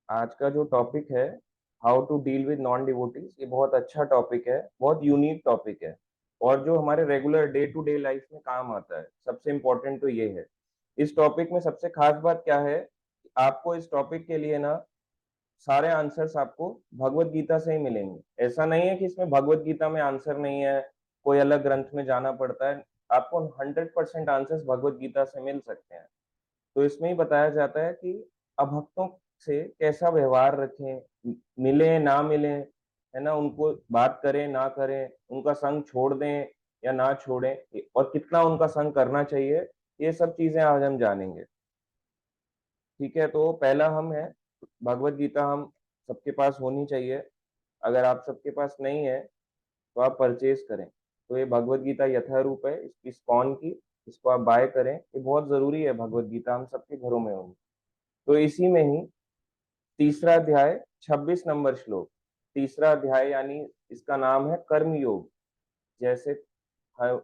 आज का जो टॉपिक है, how to deal with non devotees, ये बहुत अच्छा टॉपिक है, बहुत यूनिक टॉपिक है और जो हमारे regular day to day life में काम आता है। सबसे इम्पोर्टेंट तो ये है। इस टॉपिक में सबसे खास बात क्या है, आपको इस टॉपिक के लिए ना सारे आंसर्स आपको भगवत गीता से ही मिलेंगे। ऐसा नहीं है कि इसमें भगवत गीता में आंसर नहीं है, कोई अलग ग्रंथ में जाना पड़ता है। आपको 100% आंसर्स भगवत गीता से मिल सकते हैं। तो इसमें ही बताया जाता है कि अभक्तों से कैसा व्यवहार रखें, मिले ना मिले, है ना, उनको बात करें ना करें, उनका संग छोड़ दें या ना छोड़ें, और कितना उनका संग करना चाहिए, ये सब चीजें आज हम जानेंगे। ठीक है, तो पहला हम है, भगवत गीता हम सबके पास होनी चाहिए। अगर आप सबके पास नहीं है तो आप परचेज करें। तो ये भगवत गीता यथारूप है, इसकी स्कॉन की, इसको आप बाय करें। ये बहुत जरूरी है, भगवत गीता हम सबके घरों में होनी। तो इसी में ही तीसरा अध्याय, 26 नंबर श्लोक। तीसरा अध्याय यानी इसका नाम है कर्म योग। जैसे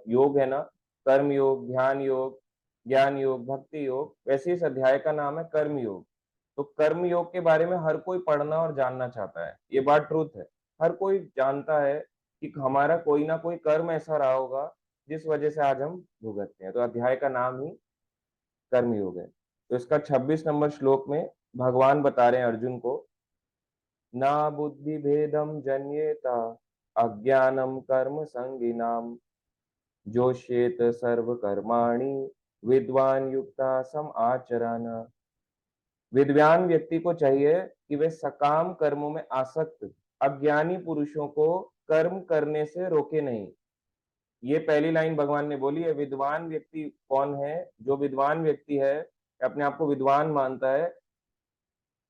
योग है ना, कर्म योग, ध्यान योग, ज्ञान योग, भक्ति योग, वैसे इस अध्याय का नाम है कर्म योग। तो कर्म योग के बारे में हर कोई पढ़ना और जानना चाहता है, ये बात ट्रूथ है। हर कोई जानता है कि हमारा कोई ना कोई कर्म ऐसा रहा होगा जिस वजह से आज हम भुगतते हैं। तो अध्याय का नाम ही कर्म योग है। तो इसका 26 नंबर श्लोक में भगवान बता रहे हैं अर्जुन को, ना बुद्धि भेदम जन्येता अज्ञानम कर्म संगिनाम जोष्येत सर्व कर्माणि विद्वान युक्ता सम आचरण। विद्वान व्यक्ति को चाहिए कि वे सकाम कर्मों में आसक्त अज्ञानी पुरुषों को कर्म करने से रोके नहीं। ये पहली लाइन भगवान ने बोली है। विद्वान व्यक्ति कौन है? जो विद्वान व्यक्ति है, अपने आप को विद्वान मानता है,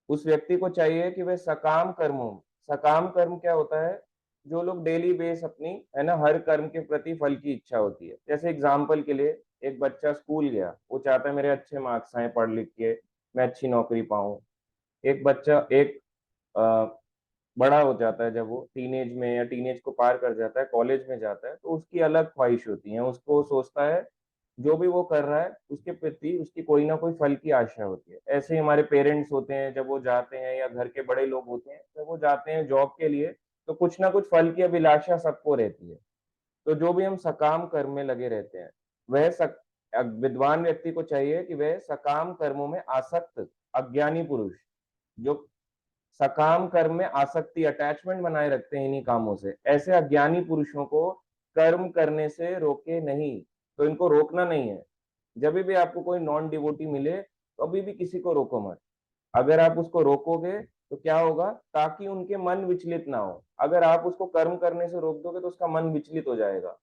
उस व्यक्ति को चाहिए कि वह सकाम कर्मों, सकाम कर्म क्या होता है? जो लोग डेली बेस अपनी, है ना, हर कर्म के प्रति फल की इच्छा होती है। जैसे एग्जाम्पल के लिए, एक बच्चा स्कूल गया, वो चाहता है मेरे अच्छे मार्क्स आए, पढ़ लिख के मैं अच्छी नौकरी पाऊं। एक बच्चा एक अ, बड़ा हो जाता है, जब वो टीनेज में या टीनेज को पार कर जाता है, कॉलेज में जाता है, तो उसकी अलग ख्वाहिश होती है। उसको सोचता है जो भी वो कर रहा है उसके प्रति उसकी कोई ना कोई फल की आशा होती है। ऐसे ही हमारे पेरेंट्स होते हैं, जब वो जाते हैं, या घर के बड़े लोग होते हैं जब वो जाते हैं जॉब के लिए, तो कुछ ना कुछ फल की अभिलाषा सबको रहती है। तो जो भी हम सकाम कर्म में लगे रहते हैं, वह विद्वान व्यक्ति को चाहिए कि वह सकाम कर्मों में आसक्त अज्ञानी पुरुष, जो सकाम कर्म में आसक्ति, अटैचमेंट बनाए रखते हैं इन्हीं कामों से, ऐसे अज्ञानी पुरुषों को कर्म करने से रोके नहीं। तो इनको रोकना नहीं है। जब भी आपको कोई नॉन डिवोटी मिले, तो अभी भी किसी को रोको मत। अगर आप उसको रोकोगे तो क्या होगा, ताकि उनके मन विचलित ना हो। अगर आप उसको कर्म करने से रोक दोगे तो उसका मन विचलित हो जाएगा।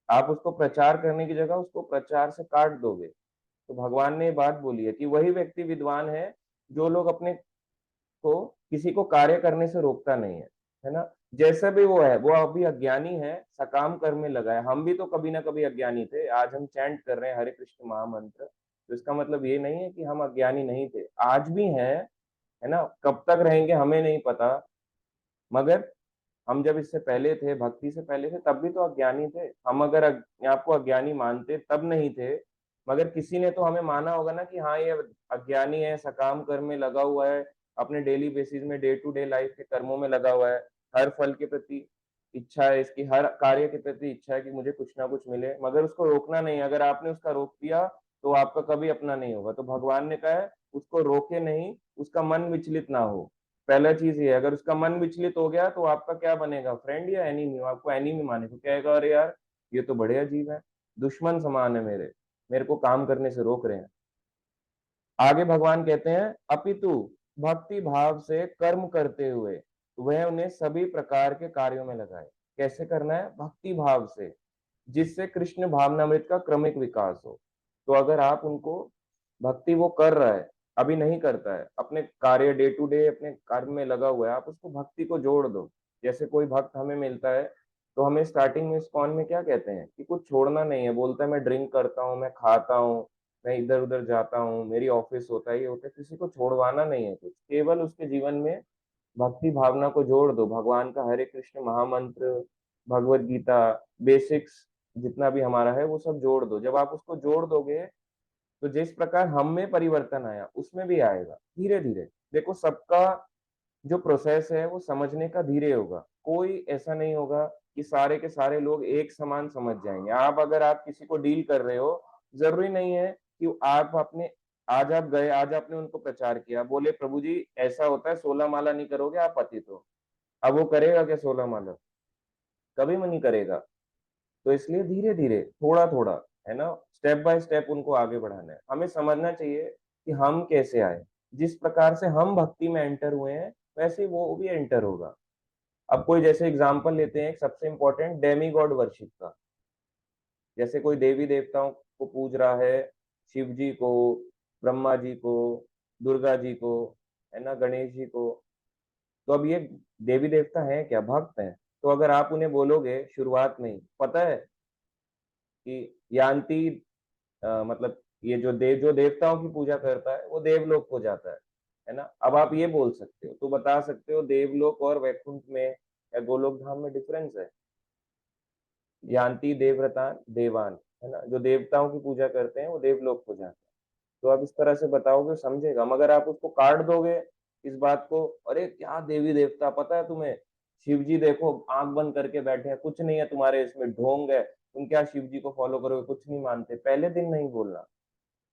आप उसको प्रचार करने की जगह उसको प्रचार से काट दोगे। तो भगवान ने ये बात बोली है कि वही व्यक्ति विद्वान है जो लोग अपने को किसी को कार्य करने से रोकता नहीं है ना। जैसा भी वो है, वो अभी अज्ञानी है, सकाम कर्म में लगा है। हम भी तो कभी ना कभी अज्ञानी थे। आज हम चैंट कर रहे हैं हरे कृष्ण महामंत्र, तो इसका मतलब ये नहीं है कि हम अज्ञानी नहीं थे, आज भी हैं, है ना। कब तक रहेंगे हमें नहीं पता, मगर हम जब इससे पहले थे, भक्ति से पहले थे, तब भी तो अज्ञानी थे हम। अगर आपको अज्ञानी मानते तब नहीं थे, मगर किसी ने तो हमें माना होगा ना कि हाँ, ये अज्ञानी है, सकाम कर्म में लगा हुआ है, अपने डेली बेसिस में डे टू डे लाइफ के कर्मों में लगा हुआ है, हर फल के प्रति इच्छा है इसकी, हर कार्य के प्रति इच्छा है कि मुझे कुछ ना कुछ मिले, मगर उसको रोकना नहीं। अगर आपने उसका रोक दिया तो आपका कभी अपना नहीं होगा। तो भगवान ने कहा है उसको रोके नहीं, उसका मन विचलित ना हो। पहला चीज ये है, अगर उसका मन विचलित हो गया तो आपका क्या बनेगा, फ्रेंड या एनिमी? आपको एनिमी माने तो कहेगा अरे यार, ये तो बड़े अजीब है, दुश्मन समान है मेरे, मेरे को काम करने से रोक रहे हैं। आगे भगवान कहते हैं, अपितु भक्ति भाव से कर्म करते हुए वह उन्हें सभी प्रकार के कार्यों में लगाए। कैसे करना है? भक्ति भाव से, जिससे कृष्ण भावनामृत का क्रमिक विकास हो। तो अगर आप उनको, भक्ति वो कर रहा है, अभी नहीं करता है, अपने कार्य डे टू डे अपने कार्य में लगा हुआ है, आप उसको भक्ति को जोड़ दो। जैसे कोई भक्त हमें मिलता है, तो हमें स्टार्टिंग में इस्कॉन में क्या कहते हैं कि कुछ छोड़ना नहीं है। बोलता है मैं ड्रिंक करता हूँ, मैं खाता हूँ, मैं इधर उधर जाता हूँ, मेरी ऑफिस होता है, ये होता है। किसी को छोड़वाना नहीं है कुछ, केवल उसके जीवन में भक्ति भावना को जोड़ दो। भगवान का हरे कृष्ण महामंत्र, भगवत गीता, बेसिक्स जितना भी हमारा है वो सब जोड़ दो। जब आप उसको जोड़ दोगे तो जिस प्रकार हम में परिवर्तन आया उसमें भी आएगा धीरे धीरे। देखो, सबका जो प्रोसेस है वो समझने का धीरे होगा। कोई ऐसा नहीं होगा कि सारे के सारे लोग एक समान समझ जाएंगे। अगर आप किसी को डील कर रहे हो, जरूरी नहीं है कि आप अपने आज आप गए, आज आपने उनको प्रचार किया, बोले प्रभु जी ऐसा होता है, 16 माला नहीं करोगे आप पतित हो। अब वो करेगा क्या 16 माला? कभी भी नहीं करेगा। तो इसलिए धीरे धीरे, थोड़ा थोड़ा, है ना, स्टेप बाय स्टेप उनको आगे बढ़ाना है। हमें समझना चाहिए कि हम कैसे आए। जिस प्रकार से हम भक्ति में एंटर हुए हैं, वैसे ही वो भी एंटर होगा। अब कोई जैसे एग्जांपल लेते हैं, एक सबसे इंपॉर्टेंट डेमी गॉड वर्शिप का। जैसे कोई देवी देवताओं को पूज रहा है, शिव जी को, ब्रह्मा जी को, दुर्गा जी को, है ना, गणेश जी को। तो अब ये देवी देवता हैं क्या? भक्त हैं। तो अगर आप उन्हें बोलोगे शुरुआत में ही, पता है कि यान्ति, मतलब ये जो देवताओं की पूजा करता है वो देवलोक को जाता है ना। अब आप ये बोल सकते हो, तो बता सकते हो देवलोक और वैकुंठ में या गोलोक धाम में डिफरेंस है। यान्ति देवव्रतान देवान, है ना, जो देवताओं की पूजा करते हैं वो देवलोक को जाते हैं। तो आप इस तरह से बताओगे समझेगा। मगर आप उसको काट दोगे इस बात को, अरे क्या देवी देवता, पता है तुम्हें शिव जी देखो आंख बंद करके बैठे हैं, कुछ नहीं है तुम्हारे इसमें, ढोंग है, तुम क्या शिव जी को फॉलो करोगे, कुछ नहीं मानते, पहले दिन नहीं बोलना।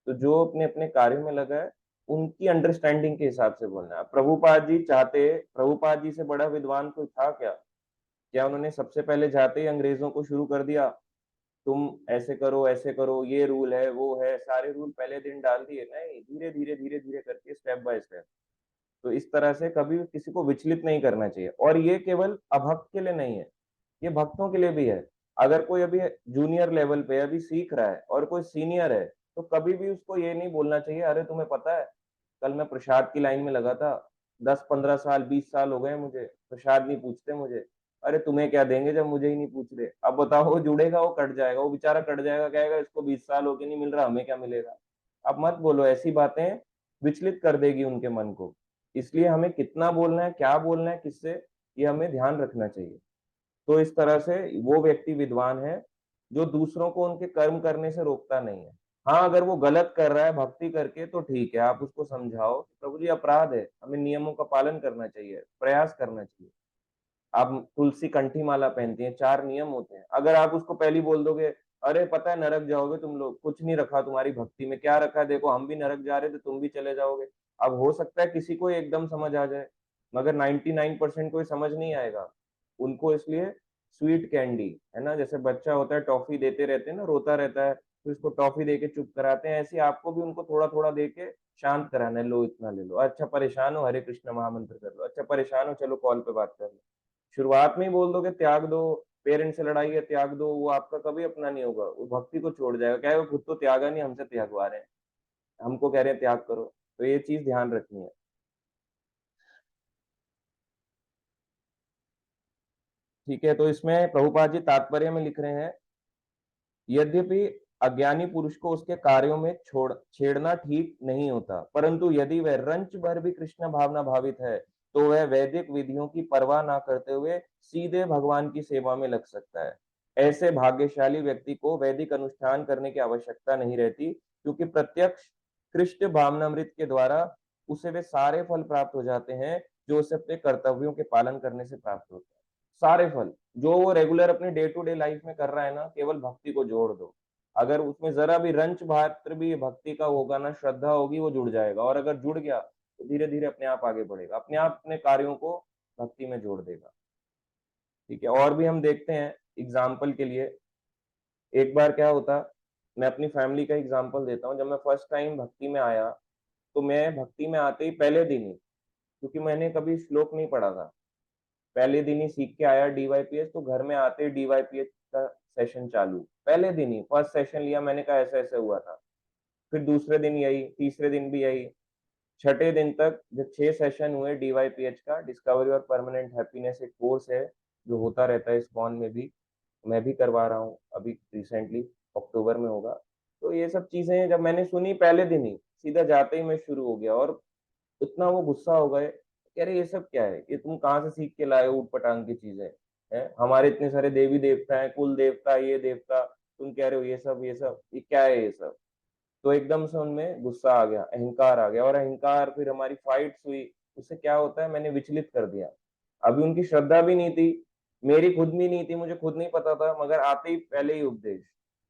तो जो अपने अपने कार्य में लगा है, उनकी अंडरस्टैंडिंग के हिसाब से बोलना है। प्रभुपाद जी से बड़ा विद्वान कोई था क्या? क्या उन्होंने सबसे पहले जाते ही अंग्रेजों को शुरू कर दिया, तुम ऐसे करो, ये रूल है, वो है, सारे रूल पहले दिन डाल दिए? नहीं, धीरे धीरे करके, स्टेप बाय स्टेप। तो इस तरह से कभी भी किसी को विचलित नहीं करना चाहिए। और ये केवल अभक्त के लिए नहीं है, ये भक्तों के लिए भी है। अगर कोई अभी जूनियर लेवल पे अभी सीख रहा है और कोई सीनियर है, तो कभी भी उसको ये नहीं बोलना चाहिए, अरे तुम्हें पता है कल मैं प्रसाद की लाइन में लगा था, 10-15 साल 20 साल हो गए मुझे, प्रसाद नहीं पूछते मुझे। अरे तुम्हें क्या देंगे जब मुझे ही नहीं पूछ रहे? अब बताओ, वो जुड़ेगा, वो कट जाएगा, वो बेचारा कट जाएगा, कहेगा इसको 20 साल हो के नहीं मिल रहा, हमें क्या मिलेगा? अब मत बोलो ऐसी बातें, विचलित कर देगी उनके मन को। इसलिए हमें कितना बोलना है, क्या बोलना है, किससे, ये हमें ध्यान रखना चाहिए। तो इस तरह से वो व्यक्ति विद्वान है जो दूसरों को उनके कर्म करने से रोकता नहीं है। हाँ, अगर वो गलत कर रहा है भक्ति करके तो ठीक है, आप उसको समझाओ प्रभु जी अपराध है, हमें नियमों का पालन करना चाहिए, प्रयास करना चाहिए। आप तुलसी कंठी माला पहनती हैं, 4 नियम होते हैं। अगर आप उसको पहले ही बोल दोगे, अरे पता है नरक जाओगे तुम लोग, कुछ नहीं रखा तुम्हारी भक्ति में, क्या रखा है देखो, हम भी नरक जा रहे थे, तुम भी चले जाओगे। अब हो सकता है किसी को एकदम समझ आ जाए, मगर 99% कोई समझ नहीं आएगा उनको। इसलिए स्वीट कैंडी, है ना, जैसे बच्चा होता है टॉफी देते रहते हैं ना, रोता रहता है, तो इसको टॉफी देके चुप कराते हैं, ऐसे आपको भी उनको थोड़ा थोड़ा दे के शांत कराना है। लो इतना ले लो, अच्छा परेशान हो, हरे कृष्ण महामंत्र कर लो, अच्छा परेशान हो, चलो कॉल पे बात कर लो। शुरुआत में ही बोल दोगे त्याग दो, पेरेंट्स से लड़ाई है त्याग दो, वो आपका कभी अपना नहीं होगा, वो भक्ति को छोड़ जाएगा, क्या है वो खुद तो त्यागा नहीं, हमसे त्यागवा रहे हैं, हमको कह रहे हैं त्याग करो। तो ये चीज ध्यान रखनी है। ठीक है, तो इसमें प्रभुपाद जी तात्पर्य में लिख रहे हैं, यद्यपि अज्ञानी पुरुष को उसके कार्यों में छोड़ छेड़ना ठीक नहीं होता, परंतु यदि वह रंच भर भी कृष्ण भावना भावित है, तो वह वैदिक विधियों की परवाह ना करते हुए सीधे भगवान की सेवा में लग सकता है। ऐसे भाग्यशाली व्यक्ति को वैदिक अनुष्ठान करने की आवश्यकता नहीं रहती, क्योंकि प्रत्यक्ष कृष्ण भावनामृत के द्वारा उसे वे सारे फल प्राप्त हो जाते हैं जो उसे अपने कर्तव्यों के पालन करने से प्राप्त होते हैं। सारे फल जो वो रेगुलर अपने डे टू डे लाइफ में कर रहा है ना, केवल भक्ति को जोड़ दो। अगर उसमें जरा भी रंच मात्र भी भक्ति का होगा ना, श्रद्धा होगी, वो जुड़ जाएगा। और अगर जुड़ गया तो धीरे धीरे अपने आप आगे बढ़ेगा, अपने आप अपने कार्यों को भक्ति में जोड़ देगा। ठीक है, और भी हम देखते हैं एग्जाम्पल के लिए। एक बार क्या होता, मैं अपनी फैमिली का एग्जाम्पल देता हूँ। जब मैं फर्स्ट टाइम भक्ति में आया, तो मैं भक्ति में आते ही पहले दिन ही, क्योंकि मैंने कभी श्लोक नहीं पढ़ा था, पहले दिन ही सीख के आया डीवाईपीएस, तो घर में आते ही डीवाईपीएस का सेशन चालू, पहले दिन ही फर्स्ट सेशन लिया मैंने, कहा ऐसा ऐसा हुआ था। फिर दूसरे दिन यही, तीसरे दिन भी यही, छठे दिन तक जब 6 सेशन हुए डीवाईपीएच का, डिस्कवरी और परमानेंट हैप्पीनेस एक कोर्स है जो होता रहता है इस्कॉन में भी, मैं भी करवा रहा हूँ अभी रिसेंटली, अक्टूबर में होगा। तो ये सब चीजें जब मैंने सुनी पहले दिन ही, सीधा जाते ही मैं शुरू हो गया। और इतना वो गुस्सा हो गए, कह रहे ये सब क्या है, ये तुम कहाँ से सीख के लाए हो ऊट पटांग की चीजें हैं, हमारे इतने सारे देवी देवता हैं, कुल देवता, ये देवता, तुम कह रहे हो ये सब, ये क्या है ये सब? तो एकदम से उनमें गुस्सा आ गया, अहंकार आ गया, और अहंकार, फिर हमारी फाइट्स हुई। उससे क्या होता है, मैंने विचलित कर दिया। अभी उनकी श्रद्धा भी नहीं थी, मेरी खुद भी नहीं थी, मुझे खुद नहीं पता था, मगर आते ही पहले ही उपदेश।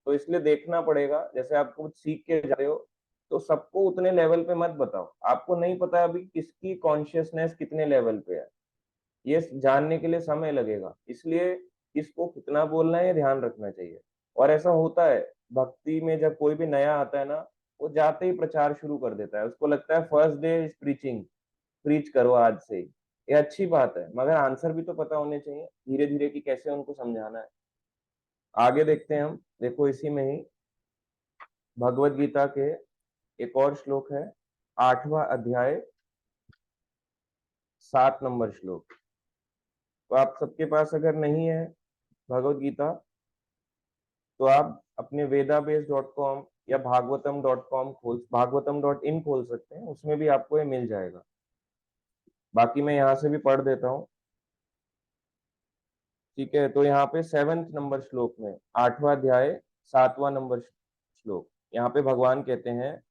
तो इसलिए देखना पड़ेगा, जैसे आप कुछ सीख के जा रहे हो तो सबको उतने लेवल पे मत बताओ। आपको नहीं पता अभी किसकी कॉन्शियसनेस कितने लेवल पे है, ये जानने के लिए समय लगेगा। इसलिए किसको कितना बोलना है ये ध्यान रखना चाहिए। और ऐसा होता है भक्ति में, जब कोई भी नया आता है ना, वो जाते ही प्रचार शुरू कर देता है, उसको लगता है first day is preaching, preach करो आज से ही। ये अच्छी बात है, मगर आंसर भी तो पता होने चाहिए धीरे धीरे कि कैसे उनको समझाना है। आगे देखते हैं हम, देखो इसी में ही भगवत गीता के एक और श्लोक है, 8वां अध्याय 7 नंबर श्लोक। तो आप सबके पास अगर नहीं है भगवत गीता, तो आप अपने वेदाबेस.com या भागवतम.com भागवतम.in खोल सकते हैं, उसमें भी आपको ये मिल जाएगा। बाकी मैं यहाँ से भी पढ़ देता हूँ। ठीक है, तो यहाँ पे 7th नंबर श्लोक में, 8वां अध्याय 7वां नंबर श्लोक, यहाँ पे भगवान कहते हैं,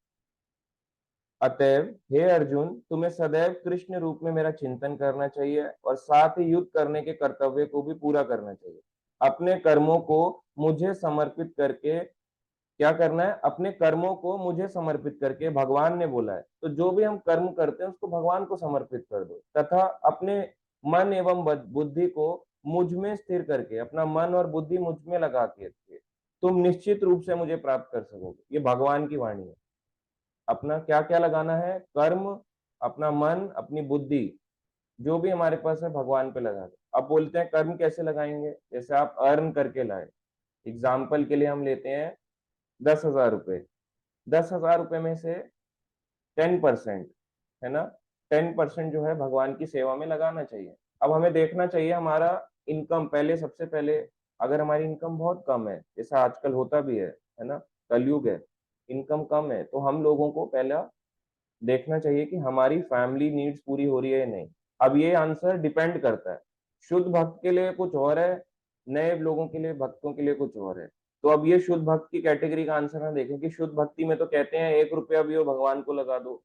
अतएव हे अर्जुन, तुम्हें सदैव कृष्ण रूप में मेरा चिंतन करना चाहिए और साथ ही युद्ध करने के कर्तव्य को भी पूरा करना चाहिए। अपने कर्मों को मुझे समर्पित करके, क्या करना है, अपने कर्मों को मुझे समर्पित करके, भगवान ने बोला है, तो जो भी हम कर्म करते हैं उसको भगवान को समर्पित कर दो, तथा अपने मन एवं बुद्धि को मुझ में स्थिर करके, अपना मन और बुद्धि मुझ में लगा के तुम निश्चित रूप से मुझे प्राप्त कर सकोगे। ये भगवान की वाणी है। अपना क्या क्या लगाना है, कर्म, अपना मन, अपनी बुद्धि, जो भी हमारे पास है भगवान पे लगा दो। अब बोलते हैं कर्म कैसे लगाएंगे, जैसे आप अर्न करके लाए, एग्जाम्पल के लिए हम लेते हैं 10,000 रुपए। 10,000 रुपए में से 10%, है ना, 10% जो है भगवान की सेवा में लगाना चाहिए। अब हमें देखना चाहिए हमारा इनकम, पहले सबसे पहले अगर हमारी इनकम बहुत कम है, जैसा आजकल होता भी है ना, कलयुग है, इनकम कम है, तो हम लोगों को पहला देखना चाहिए कि हमारी फैमिली नीड्स पूरी हो रही है या नहीं। अब ये आंसर डिपेंड करता है, शुद्ध भक्त के लिए कुछ और है, नए लोगों के लिए, भक्तों के लिए कुछ और है। तो अब ये शुद्ध भक्त की कैटेगरी का आंसर ना देखें कि शुद्ध भक्ति में तो कहते हैं 1 रुपया भी हो भगवान को लगा दो।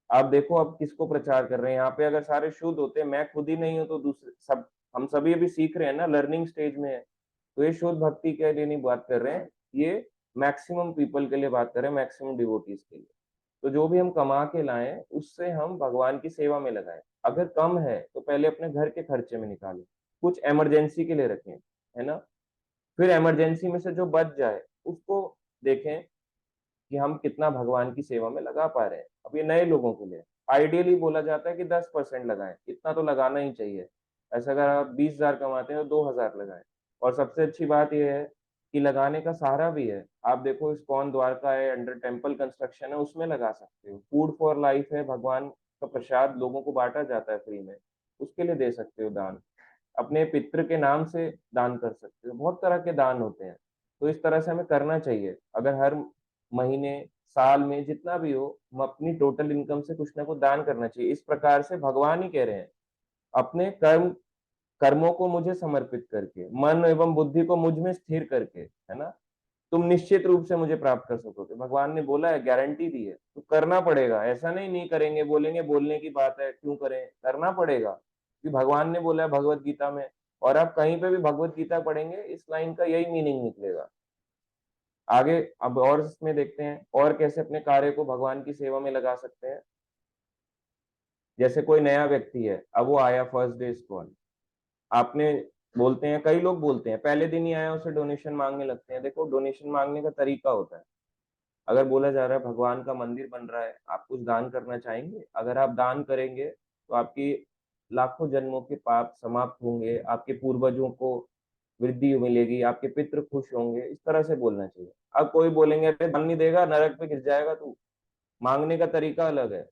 आप देखो अब किसको प्रचार कर रहे हैं यहाँ पे, अगर सारे शुद्ध होते, मैं खुद ही नहीं हूं तो दूसरे सब, हम सभी अभी सीख रहे हैं ना, लर्निंग स्टेज में है। तो ये शुद्ध भक्ति के लिए नहीं बात कर रहे हैं, ये मैक्सिमम पीपल के लिए बात कर रहे हैं, मैक्सिमम डिवोटीज के लिए। तो जो भी हम कमा के लाएं उससे हम भगवान की सेवा में लगाएं। अगर कम है तो पहले अपने घर के खर्चे में निकालें, कुछ इमरजेंसी के लिए रखें, है ना, फिर इमरजेंसी में से जो बच जाए उसको देखें कि हम कितना भगवान की सेवा में लगा पा रहे हैं। अब ये नए लोगों के लिए आइडियली बोला जाता है कि 10% लगाएं, इतना तो लगाना ही चाहिए। ऐसा अगर आप 20,000 कमाते हैं तो 2,000 लगाएं। और सबसे अच्छी बात यह है कि लगाने का सहारा भी है। आप देखो इस्कॉन द्वारका है, अंडर टेम्पल कंस्ट्रक्शन है, उसमें लगा सकते हो। फूड फॉर लाइफ है, भगवान का प्रसाद लोगों को बांटा जाता है फ्री में, उसके लिए दे सकते हो दान। अपने पितृ के नाम से दान कर सकते हो, बहुत तरह के दान होते हैं। तो इस तरह से हमें करना चाहिए। अगर हर महीने, साल में जितना भी हो, हम अपनी टोटल इनकम से कुछ ना कुछ दान करना चाहिए। इस प्रकार से भगवान ही कह रहे हैं, अपने कर्मों को मुझे समर्पित करके, मन एवं बुद्धि को मुझ में स्थिर करके, है ना, तुम निश्चित रूप से मुझे प्राप्त कर सकोगे। भगवान ने बोला है, गारंटी दी है, तो करना पड़ेगा। ऐसा नहीं करेंगे, बोलेंगे बोलने की बात है, क्यों करें, करना पड़ेगा कि भगवान ने बोला है भगवत गीता में। और आप कहीं पे भी भगवत गीता पढ़ेंगे, इस लाइन का यही मीनिंग निकलेगा। आगे अब और इसमें देखते हैं और कैसे अपने कार्य को भगवान की सेवा में लगा सकते हैं। जैसे कोई नया व्यक्ति है, अब वो आया फर्स्ट डे इस्कॉन, आपने, बोलते हैं, कई लोग बोलते हैं पहले दिन ही आया उसे डोनेशन मांगने लगते हैं। देखो डोनेशन मांगने का तरीका होता है। अगर बोला जा रहा है भगवान का मंदिर बन रहा है, आप कुछ दान करना चाहेंगे, अगर आप दान करेंगे तो आपकी लाखों जन्मों के पाप समाप्त होंगे, आपके पूर्वजों को वृद्धि मिलेगी, आपके पितृ खुश होंगे, इस तरह से बोलना चाहिए। अब कोई बोलेंगे अरे दान नहीं देगा नरक पे गिर जाएगा तू, मांगने का तरीका अलग है।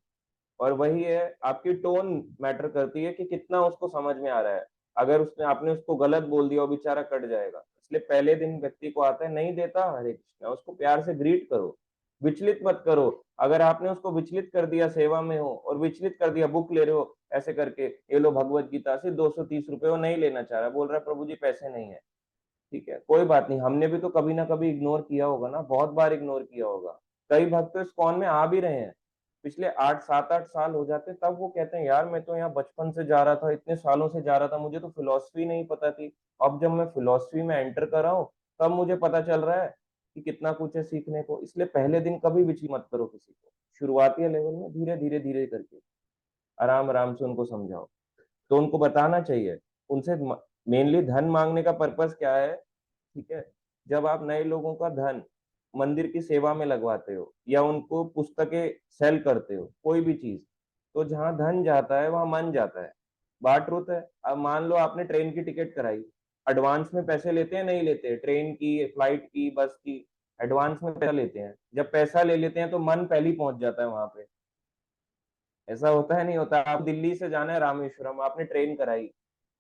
और वही है, आपकी टोन मैटर करती है कि कितना उसको समझ में आ रहा है। अगर उसने, आपने उसको गलत बोल दिया, वो बेचारा कट जाएगा। इसलिए पहले दिन व्यक्ति को आता है, नहीं देता, हरे कृष्णा, उसको प्यार से ग्रीट करो, विचलित मत करो। अगर आपने उसको विचलित कर दिया, सेवा में हो और विचलित कर दिया, बुक ले रहे हो ऐसे करके, ये लो भगवत गीता से 230 रुपए, वो नहीं लेना चाह रहा, बोल रहा है प्रभु जी पैसे नहीं है, ठीक है, कोई बात नहीं, हमने भी तो कभी ना कभी इग्नोर किया होगा ना, बहुत बार इग्नोर किया होगा। कई भक्त तो इस कौन में आ भी रहे हैं, पिछले 8 7 8 साल हो जाते, तब वो कहते हैं यार मैं तो यहाँ बचपन से जा रहा था, इतने सालों से जा रहा था, मुझे तो फिलॉसफी नहीं पता थी। अब जब मैं फिलॉसफी में एंटर कर रहा हूँ, तब मुझे पता चल रहा है कि कितना कुछ है सीखने को। इसलिए पहले दिन कभी विचलित मत करो किसी को, शुरुआती लेवल में धीरे धीरे धीरे करके आराम आराम से उनको समझाओ। तो उनको बताना चाहिए, उनसे मेनली धन मांगने का पर्पस क्या है, ठीक है। जब आप नए लोगों का धन मंदिर की सेवा में लगवाते हो या उनको पुस्तकें सेल करते हो, कोई भी चीज, तो जहां धन जाता है वहां मन जाता है। बात ट्रुथ है। अब मान लो आपने ट्रेन की टिकट कराई, एडवांस में पैसे लेते हैं नहीं लेते? ट्रेन की, फ्लाइट की, बस की, एडवांस में पैसा लेते हैं। जब पैसा ले लेते हैं तो मन पहले ही पहुंच जाता है वहां पे। ऐसा होता है नहीं होता? आप दिल्ली से जाना है रामेश्वरम, आपने ट्रेन कराई,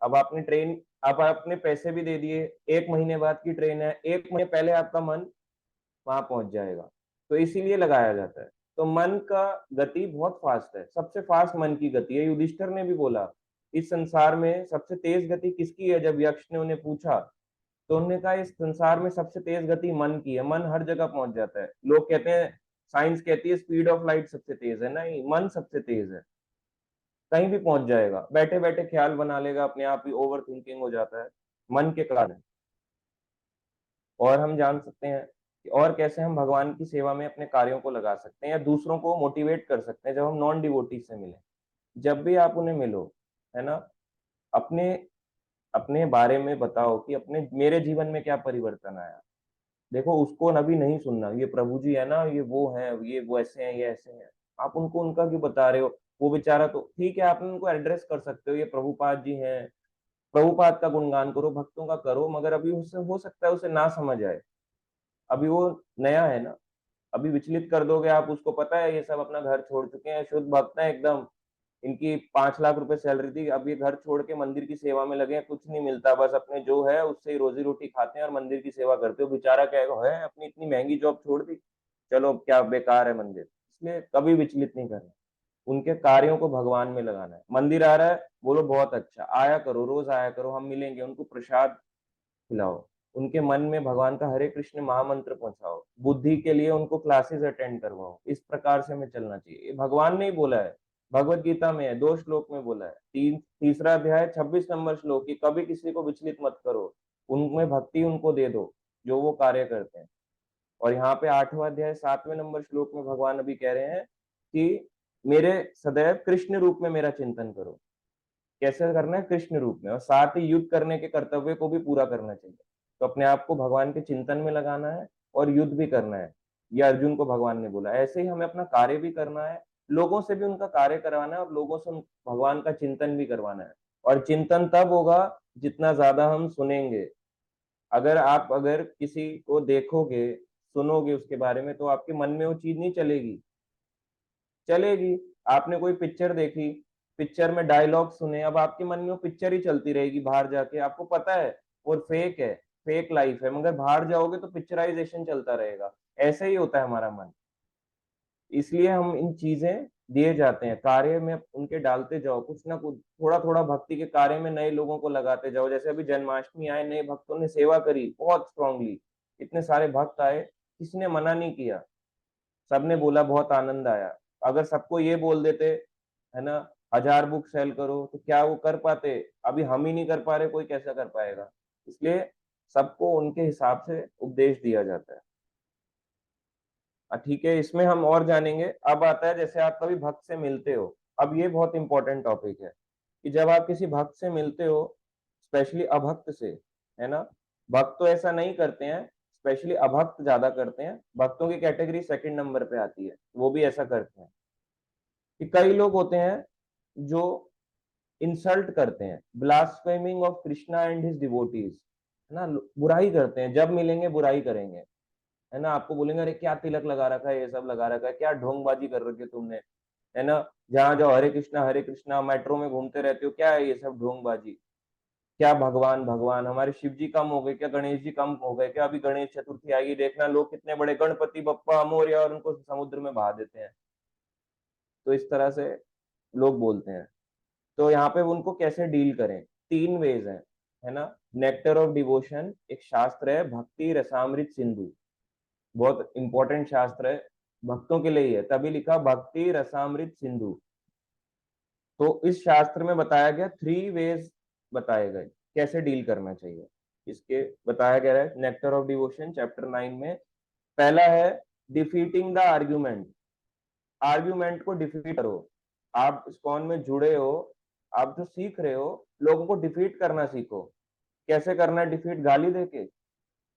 अब आपने ट्रेन, अब आपने पैसे भी दे दिए, 1 महीने बाद की ट्रेन है, 1 महीने पहले आपका मन वहां पहुंच जाएगा। तो इसीलिए लगाया जाता है। तो मन का गति बहुत फास्ट है, सबसे फास्ट मन की गति है। युधिष्ठिर ने भी बोला इस संसार में सबसे तेज गति किसकी है, जब यक्ष ने उन्हें पूछा, तो उन्होंने कहा इस संसार में सबसे तेज गति मन की है। मन हर जगह पहुंच जाता है। लोग कहते हैं, साइंस कहती है स्पीड ऑफ लाइट सबसे तेज है, नहीं, मन सबसे तेज है। कहीं भी पहुंच जाएगा, बैठे बैठे ख्याल बना लेगा, अपने आप ही ओवर थिंकिंग हो जाता है मन के कारण। और हम जान सकते हैं कि और कैसे हम भगवान की सेवा में अपने कार्यों को लगा सकते हैं या दूसरों को मोटिवेट कर सकते हैं। जब हम नॉन डिवोटी से मिले, जब भी आप उन्हें मिलो, है ना, अपने अपने बारे में बताओ कि अपने मेरे जीवन में क्या परिवर्तन आया। देखो, उसको अभी नहीं सुनना, ये प्रभु जी है ना, ये वो है, ये वो ऐसे हैं, ये ऐसे हैं। आप उनको उनका क्यों बता रहे हो? वो बेचारा, तो ठीक है आप उनको एड्रेस कर सकते हो, ये प्रभुपाद जी हैं, प्रभुपाद का गुणगान करो, भक्तों का करो, मगर अभी उससे हो सकता है उसे ना समझ आए। अभी वो नया है ना। अभी विचलित कर दोगे आप उसको, पता है ये सब अपना घर छोड़ चुके हैं, शुद्ध भक्त हैं एकदम, इनकी 5 लाख रुपए सैलरी थी, अब ये घर छोड़ के मंदिर की सेवा में लगे हैं, कुछ नहीं मिलता, बस अपने जो है उससे ही रोजी रोटी खाते हैं और मंदिर की सेवा करते हो। बेचारा कहेगा है अपनी इतनी महंगी जॉब छोड़ दी, चलो क्या बेकार है मंदिर। इसलिए कभी विचलित नहीं करना, उनके कार्यों को भगवान में लगाना है। मंदिर आ रहा है, बोलो बहुत अच्छा, आया करो, रोज आया करो, हम मिलेंगे, उनको प्रसाद खिलाओ, उनके मन में भगवान का हरे कृष्ण महामंत्र पहुंचाओ, बुद्धि के लिए उनको क्लासेस अटेंड करवाओ। इस प्रकार से हमें चलना चाहिए। ये भगवान ने ही बोला है, भगवत गीता में है, 2 श्लोक में बोला है, तीसरा अध्याय 26 नंबर श्लोक, कि कभी किसी को विचलित मत करो, उनमें भक्ति उनको दे दो जो वो कार्य करते हैं। और यहाँ पे 8वां अध्याय 7वें नंबर श्लोक में भगवान अभी कह रहे हैं कि मेरे सदैव कृष्ण रूप में मेरा चिंतन करो। कैसे करना है? कृष्ण रूप में, और साथ ही युद्ध करने के कर्तव्य को भी पूरा करना चाहिए। तो अपने आप को भगवान के चिंतन में लगाना है और युद्ध भी करना है। ये अर्जुन को भगवान ने बोला। ऐसे ही हमें अपना कार्य भी करना है, लोगों से भी उनका कार्य करवाना है और लोगों से भगवान का चिंतन भी करवाना है। और चिंतन तब होगा जितना ज्यादा हम सुनेंगे। अगर किसी को देखोगे, सुनोगे उसके बारे में, तो आपके मन में वो चीज नहीं चलेगी। चलेगी। आपने कोई पिक्चर देखी, पिक्चर में डायलॉग सुने, अब आपके मन में वो पिक्चर ही चलती रहेगी। बाहर जाके आपको पता है और फेक है, फेक लाइफ है, मगर बाहर जाओगे तो पिक्चराइजेशन चलता रहेगा। ऐसे ही होता है हमारा मन। इसलिए हम इन चीजें दिए जाते हैं, कार्य में उनके डालते जाओ, कुछ ना कुछ थोड़ा थोड़ा भक्ति के कार्य में नए लोगों को लगाते जाओ। जैसे अभी जन्माष्टमी आए, नए भक्तों ने सेवा करी बहुत स्ट्रांगली, इतने सारे भक्त आए, किसी ने मना नहीं किया, सबने बोला बहुत आनंद आया। अगर सबको ये बोल देते, है ना, 1000 बुक सेल करो, तो क्या वो कर पाते? अभी हम ही नहीं कर पा रहे, कोई कैसा कर पाएगा? इसलिए सबको उनके हिसाब से उपदेश दिया जाता है। ठीक है, इसमें हम और जानेंगे। अब आता है, जैसे आप कभी भक्त से मिलते हो, अब ये बहुत इंपॉर्टेंट टॉपिक है कि जब आप किसी भक्त से मिलते हो, स्पेशली अभक्त से, है ना, भक्त तो ऐसा नहीं करते हैं, स्पेशली अभक्त ज्यादा करते हैं। भक्तों की कैटेगरी सेकंड नंबर पे आती है, वो भी ऐसा करते हैं कि कई लोग होते हैं जो इंसल्ट करते हैं, blaspheming of Krishna and his devotees, है ना, बुराई करते हैं, जब मिलेंगे बुराई करेंगे, है ना, आपको बोलेंगे अरे क्या तिलक लगा रखा है, ये सब लगा रखा है, क्या ढोंगबाजी कर रखी है तुमने, है ना, जहां जाओ हरे कृष्णा, मेट्रो में घूमते रहते हो, क्या है ये सब ढोंगबाजी, क्या भगवान भगवान, हमारे शिव जी कम हो गए क्या, गणेश जी कम हो गए क्या? अभी गणेश चतुर्थी आएगी, देखना लोग कितने बड़े गणपति बप्पा मोरया, और उनको समुद्र में बहा देते हैं। तो इस तरह से लोग बोलते हैं। तो यहाँ पे उनको कैसे डील करें? 3 वेज हैं, है ना। नेक्टर ऑफ डिवोशन एक शास्त्र है, भक्ति रसामृत सिंधु, बहुत इंपॉर्टेंट शास्त्र है। भक्तों के लिए ही है, तभी लिखा भक्ति रसामृत सिंधु। तो इस शास्त्र में बताया गया 3 वेज बताए गए कैसे डील करना चाहिए। इसके बताया गया है नेक्टर ऑफ डिवोशन चैप्टर 9 में। पहला है डिफीटिंग द आर्ग्यूमेंट। आर्ग्यूमेंट को डिफीट करो। आप इस्कॉन में जुड़े हो, आप जो सीख रहे हो, लोगों को डिफीट करना सीखो। कैसे करना है डिफीट? गाली देके?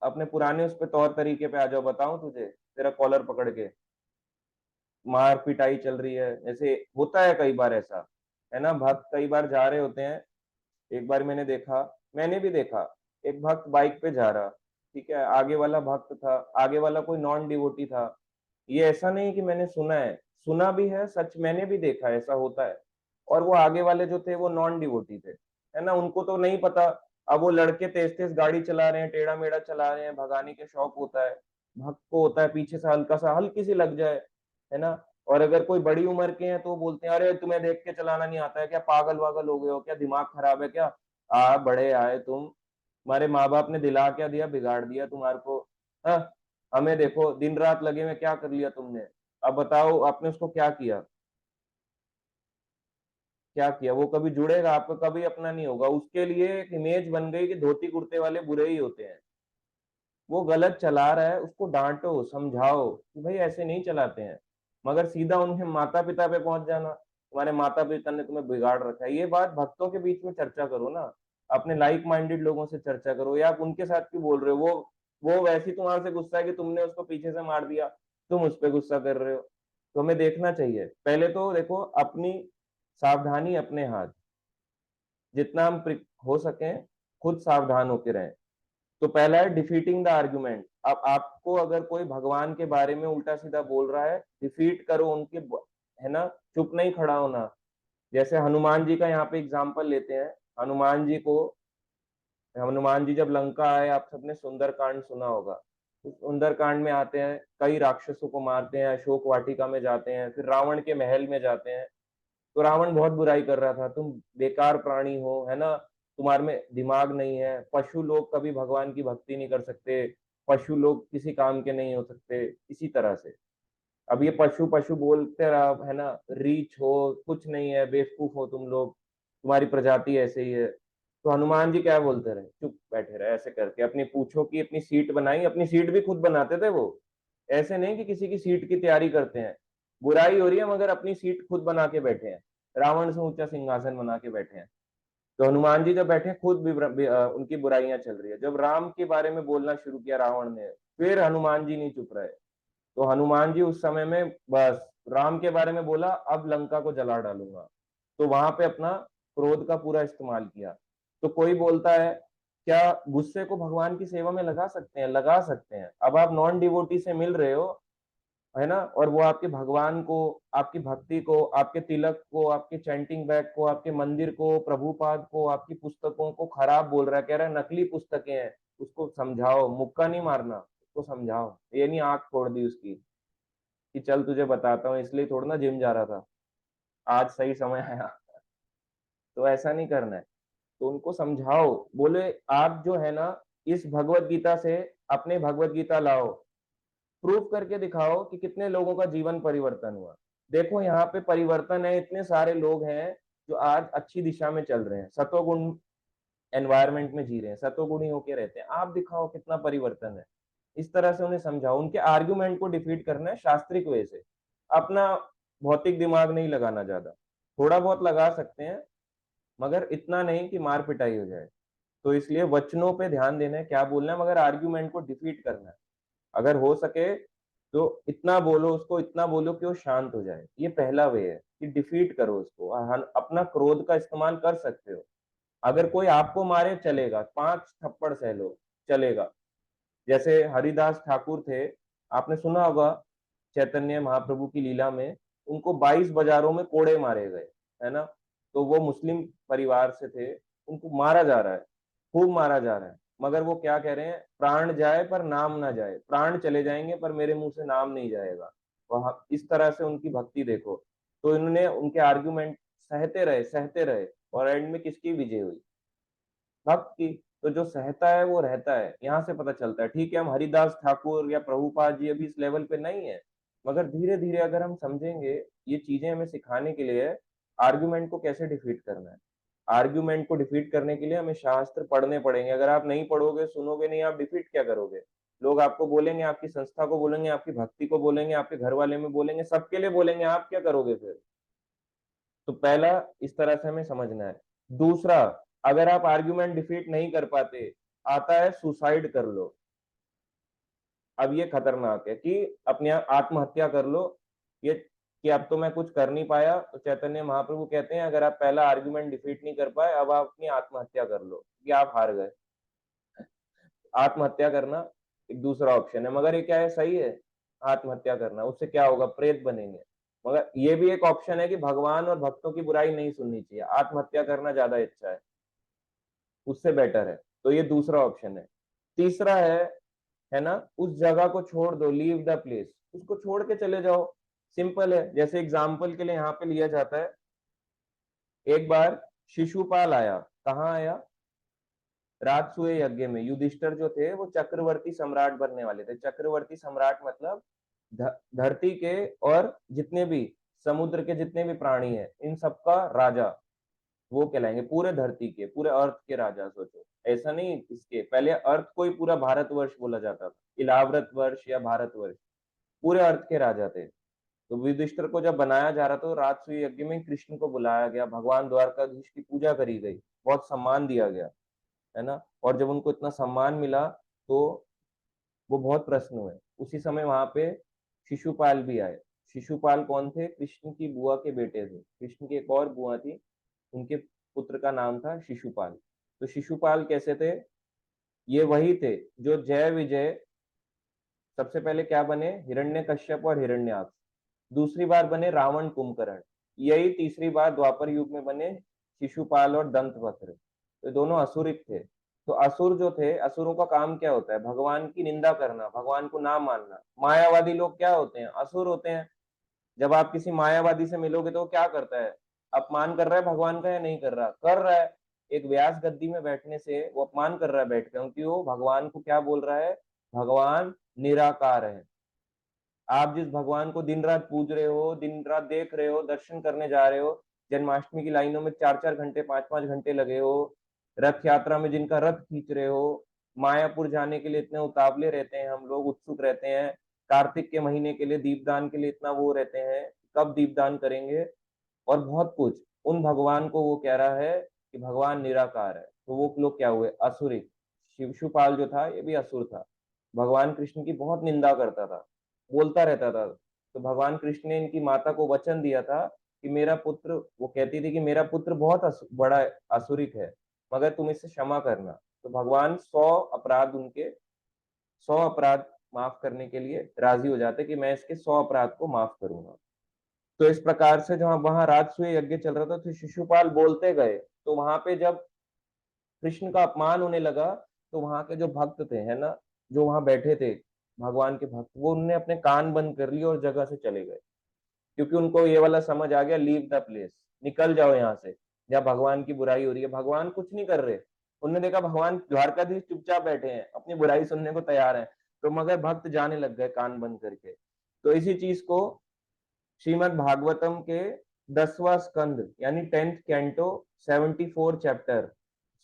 अपने पुराने उस पे तौर तरीके पे आ जाओ, बताऊं तुझे, तेरा कॉलर पकड़ के मार पिटाई चल रही है, ऐसे होता है कई बार ऐसा, है ना। भक्त कई बार जा रहे होते हैं। एक बार मैंने देखा, मैंने भी देखा, एक भक्त बाइक पे जा रहा, ठीक है, आगे वाला भक्त था, आगे वाला कोई नॉन डिवोटी था। ये ऐसा नहीं कि मैंने सुना है, सुना भी है सच, मैंने भी देखा ऐसा होता है। और वो आगे वाले जो थे वो नॉन डिवोटी थे, है ना, उनको तो नहीं पता। अब वो लड़के तेज तेज गाड़ी चला रहे हैं, टेढ़ा मेढ़ा चला रहे हैं, भगाने के शौक होता है। भक्त को होता है पीछे से हल्का सा, हल्की सी लग जाए, है ना। और अगर कोई बड़ी उम्र के हैं तो वो बोलते हैं, अरे तुम्हें देख के चलाना नहीं आता है क्या, पागल वागल हो गए हो क्या, दिमाग खराब है क्या, बड़े आए तुम, हमारे माँ बाप ने दिला क्या दिया, बिगाड़ दिया तुम्हारे को। हाँ, हमें देखो दिन रात लगे में, क्या कर लिया तुमने, अब बताओ आपने उसको क्या किया, क्या किया। वो कभी जुड़ेगा, आपका कभी अपना नहीं होगा। उसके लिए एक इमेज बन गई कि धोती कुर्ते वाले बुरे ही होते हैं। वो गलत चला रहा है, उसको डांटो, समझाओ कि भाई ऐसे नहीं चलाते हैं। मगर सीधा उनके माता पिता पे पहुंच जाना, तुम्हारे माता पिता ने तुम्हें बिगाड़ रखा है, ये बात भक्तों के बीच में चर्चा करो ना। अपने लाइक माइंडेड लोगों से चर्चा करो, या आप उनके साथ क्यों बोल रहे हो। वो वैसे ही तुम्हारे से गुस्सा है कि तुमने उसको पीछे से मार दिया, तुम उस पर गुस्सा कर रहे हो। तो हमें देखना चाहिए, पहले तो देखो अपनी सावधानी अपने हाथ, जितना हम हो सके खुद सावधान होके रहें। तो पहला है डिफीटिंग द आर्गुमेंट। अब आपको अगर कोई भगवान के बारे में उल्टा सीधा बोल रहा है, डिफीट करो उनके, है ना, चुप नहीं खड़ा होना। जैसे हनुमान जी का यहाँ पे एग्जाम्पल लेते हैं। हनुमान जी को, हनुमान जी जब लंका आए, आप सबने सुंदर कांड सुना होगा। उस सुंदर कांड में आते हैं, कई राक्षसों को मारते हैं, अशोक वाटिका में जाते हैं, फिर रावण के महल में जाते हैं। तो रावण बहुत बुराई कर रहा था, तुम बेकार प्राणी हो, है ना, तुम्हारे में दिमाग नहीं है, पशु लोग कभी भगवान की भक्ति नहीं कर सकते, पशु लोग किसी काम के नहीं हो सकते, इसी तरह से। अब ये पशु पशु बोलते रहा, है ना, रीच हो, कुछ नहीं है, बेवकूफ हो तुम लोग, तुम्हारी प्रजाति ऐसे ही है। तो हनुमान जी क्या बोलते रहे, चुप बैठे रहे, ऐसे करके अपनी पूछों की अपनी सीट बनाई, अपनी सीट भी खुद बनाते थे वो। ऐसे नहीं कि किसी की सीट की तैयारी करते हैं, बुराई हो रही है मगर अपनी सीट खुद बना के बैठे हैं, रावण से ऊंचा सिंहासन बना के बैठे हैं। तो हनुमान जी जब बैठे खुद उनकी बुराइयां चल रही है। जब राम के बारे में बोलना शुरू किया रावण ने, फिर हनुमान जी नहीं चुप रहे। तो हनुमान जी उस समय में बस राम के बारे में बोला, अब लंका को जला डालूंगा, तो वहां पे अपना क्रोध का पूरा इस्तेमाल किया। तो कोई बोलता है क्या गुस्से को भगवान की सेवा में लगा सकते हैं? लगा सकते हैं। अब आप नॉन डिवोटी से मिल रहे हो, है ना, और वो आपके भगवान को, आपकी भक्ति को, आपके तिलक को, आपके चैंटिंग बैग को, आपके मंदिर को, प्रभुपाद को, आपकी पुस्तकों को खराब बोल रहा है, कह रहा है नकली पुस्तकें हैं, उसको समझाओ, मुक्का नहीं मारना, उसको समझाओ। ये नहीं आंख फोड़ दी उसकी कि चल तुझे बताता हूँ, इसलिए थोड़ा ना जिम जा रहा था, आज सही समय आया। तो ऐसा नहीं करना है। तो उनको समझाओ, बोले आप जो है ना, इस भगवत गीता से अपने भगवत गीता लाओ, प्रूफ करके दिखाओ कि कितने लोगों का जीवन परिवर्तन हुआ। देखो यहाँ पे परिवर्तन है, इतने सारे लोग हैं जो आज अच्छी दिशा में चल रहे हैं, सतोगुण एनवायरमेंट में जी रहे हैं, सतोगुणी होके रहते हैं। आप दिखाओ कितना परिवर्तन है। इस तरह से उन्हें समझाओ, उनके आर्ग्यूमेंट को डिफीट करना है शास्त्रिक वे से। अपना भौतिक दिमाग नहीं लगाना ज्यादा, थोड़ा बहुत लगा सकते हैं, मगर इतना नहीं कि मार पिटाई हो जाए। तो इसलिए वचनों पे ध्यान देना है, क्या बोलना है, मगर आर्ग्यूमेंट को डिफीट करना है। अगर हो सके तो इतना बोलो उसको, इतना बोलो कि वो शांत हो जाए। ये पहला वे है कि डिफीट करो उसको। अपना क्रोध का इस्तेमाल कर सकते हो। अगर कोई आपको मारे चलेगा, 5 थप्पड़ सह लो, चलेगा। जैसे हरिदास ठाकुर थे, आपने सुना होगा, चैतन्य महाप्रभु की लीला में उनको 22 बाजारों में कोड़े मारे गए, है ना। तो वो मुस्लिम परिवार से थे, उनको मारा जा रहा है, खूब मारा जा रहा है, मगर वो क्या कह रहे हैं, प्राण जाए पर नाम ना जाए, प्राण चले जाएंगे पर मेरे मुंह से नाम नहीं जाएगा। वह इस तरह से उनकी भक्ति देखो। तो इन्होंने उनके आर्ग्यूमेंट सहते रहे, और एंड में किसकी विजय हुई? भक्त की। तो जो सहता है वो रहता है, यहाँ से पता चलता है। ठीक है, हम हरिदास ठाकुर या प्रभुपाद जी अभी इस लेवल पे नहीं है, मगर धीरे धीरे अगर हम समझेंगे, ये चीजें हमें सिखाने के लिए आर्ग्यूमेंट को कैसे डिफीट करना है। आर्ग्यूमेंट को डिफीट करने के लिए हमें शास्त्र पढ़ने पड़ेंगे। अगर आप नहीं पढ़ोगे, सुनोगे नहीं, आप डिफीट क्या करोगे? लोग आपको बोलेंगे, आपकी संस्था को बोलेंगे, आपकी भक्ति को बोलेंगे, आपके घर वाले में बोलेंगे, सबके लिए बोलेंगे, आप क्या करोगे फिर? तो पहला, इस तरह से हमें समझना है। दूसरा, अगर आप आर्ग्यूमेंट डिफीट नहीं कर पाते, आता है सुसाइड कर लो। अब ये खतरनाक है कि अपने आत्महत्या कर लो। ये कि अब तो मैं कुछ कर नहीं पाया, तो चैतन्य महाप्रभु कहते हैं अगर आप पहला आर्गुमेंट डिफीट नहीं कर पाए, अब आप अपनी आत्महत्या कर लो, कि आप हार गए। आत्महत्या करना एक दूसरा ऑप्शन है, मगर ये क्या है, सही है? आत्महत्या करना, उससे क्या होगा? प्रेत बनेंगे। मगर ये भी एक ऑप्शन है कि भगवान और भक्तों की बुराई नहीं सुननी चाहिए, आत्महत्या करना ज्यादा अच्छा है, उससे बेटर है। तो ये दूसरा ऑप्शन है। तीसरा है ना, उस जगह को छोड़ दो, लीव द प्लेस, उसको छोड़ के चले जाओ। सिंपल है। जैसे एग्जाम्पल के लिए यहाँ पे लिया जाता है, एक बार शिशुपाल आया। कहाँ आया? राजसूय यज्ञ में। युधिष्ठिर जो थे वो चक्रवर्ती सम्राट बनने वाले थे। चक्रवर्ती सम्राट मतलब धरती के और जितने भी समुद्र के जितने भी प्राणी हैं, इन सबका राजा वो कहलाएंगे। पूरे धरती के, पूरे अर्थ के राजा। सोचो, ऐसा नहीं, इसके पहले अर्थ को ही पूरा भारतवर्ष बोला जाता था, इलाव्रत वर्ष या भारतवर्ष, पूरे अर्थ के राजा थे। तो युधिष्ठिर को जब बनाया जा रहा था, तो राजसूय यज्ञ में कृष्ण को बुलाया गया, भगवान द्वारकाधीश की पूजा करी गई, बहुत सम्मान दिया गया, है ना। और जब उनको इतना सम्मान मिला, तो वो बहुत प्रसन्न हुए। उसी समय वहां पे शिशुपाल भी आए। शिशुपाल कौन थे? कृष्ण की बुआ के बेटे थे। कृष्ण की एक और बुआ थी, उनके पुत्र का नाम था शिशुपाल। तो शिशुपाल कैसे थे? ये वही थे जो जय विजय, सबसे पहले क्या बने? हिरण्यकश्यप और हिरण्याक्ष। दूसरी बार बने रावण कुंभकर्ण। यही तीसरी बार द्वापर युग में बने शिशुपाल और दंतवक्र। तो दोनों असुरिक थे। तो असुर जो थे, असुरों का काम क्या होता है? भगवान की निंदा करना, भगवान को ना मानना। मायावादी लोग क्या होते हैं? असुर होते हैं। जब आप किसी मायावादी से मिलोगे तो वो क्या करता है? अपमान कर रहा है भगवान का या नहीं कर रहा? कर रहा है। एक व्यास गद्दी में बैठने से वो अपमान कर रहा है बैठ कर, क्योंकि वो भगवान को क्या बोल रहा है? भगवान निराकार है। आप जिस भगवान को दिन रात पूज रहे हो, दिन रात देख रहे हो, दर्शन करने जा रहे हो, जन्माष्टमी की लाइनों में 4-4 घंटे, 5-5 घंटे लगे हो, रथ यात्रा में जिनका रथ खींच रहे हो, मायापुर जाने के लिए इतने उतावले रहते हैं, हम लोग उत्सुक रहते हैं, कार्तिक के महीने के लिए दीपदान के लिए इतना वो रहते हैं, कब दीपदान करेंगे, और बहुत कुछ। उन भगवान को वो कह रहा है कि भगवान निराकार है। तो वो लोग क्या हुए? असुरिक। शिशुपाल जो था, ये भी असुर था, भगवान कृष्ण की बहुत निंदा करता था, बोलता रहता था। तो भगवान कृष्ण ने इनकी माता को वचन दिया था कि मेरा पुत्र, वो कहती थी कि मेरा पुत्र बहुत बड़ा असुरिक है, मगर तुम इसे क्षमा करना। तो भगवान 100 अपराध माफ करने के लिए राजी हो जाते कि मैं इसके 100 अपराध को माफ करूंगा। तो इस प्रकार से जब वहां राजसूय यज्ञ चल रहा था, तो शिशुपाल बोलते गए। तो वहां पे जब कृष्ण का अपमान होने लगा, तो वहां के जो भक्त थे, है ना, जो वहां बैठे थे भगवान के भक्त, वो उनने अपने कान बंद कर लिए और जगह से चले गए। क्योंकि उनको ये वाला समझ आ गया, लीव द प्लेस, निकल जाओ यहाँ से, जहाँ भगवान की बुराई हो रही है। भगवान कुछ नहीं कर रहे। उन्होंने देखा भगवान द्वारकाधीश चुपचाप बैठे हैं, अपनी बुराई सुनने को तैयार है, तो मगर भक्त जाने लग गए कान बंद करके। तो इसी चीज को श्रीमद् भागवतम के 10वां स्कंद यानी 10th कैंटो 74 चैप्टर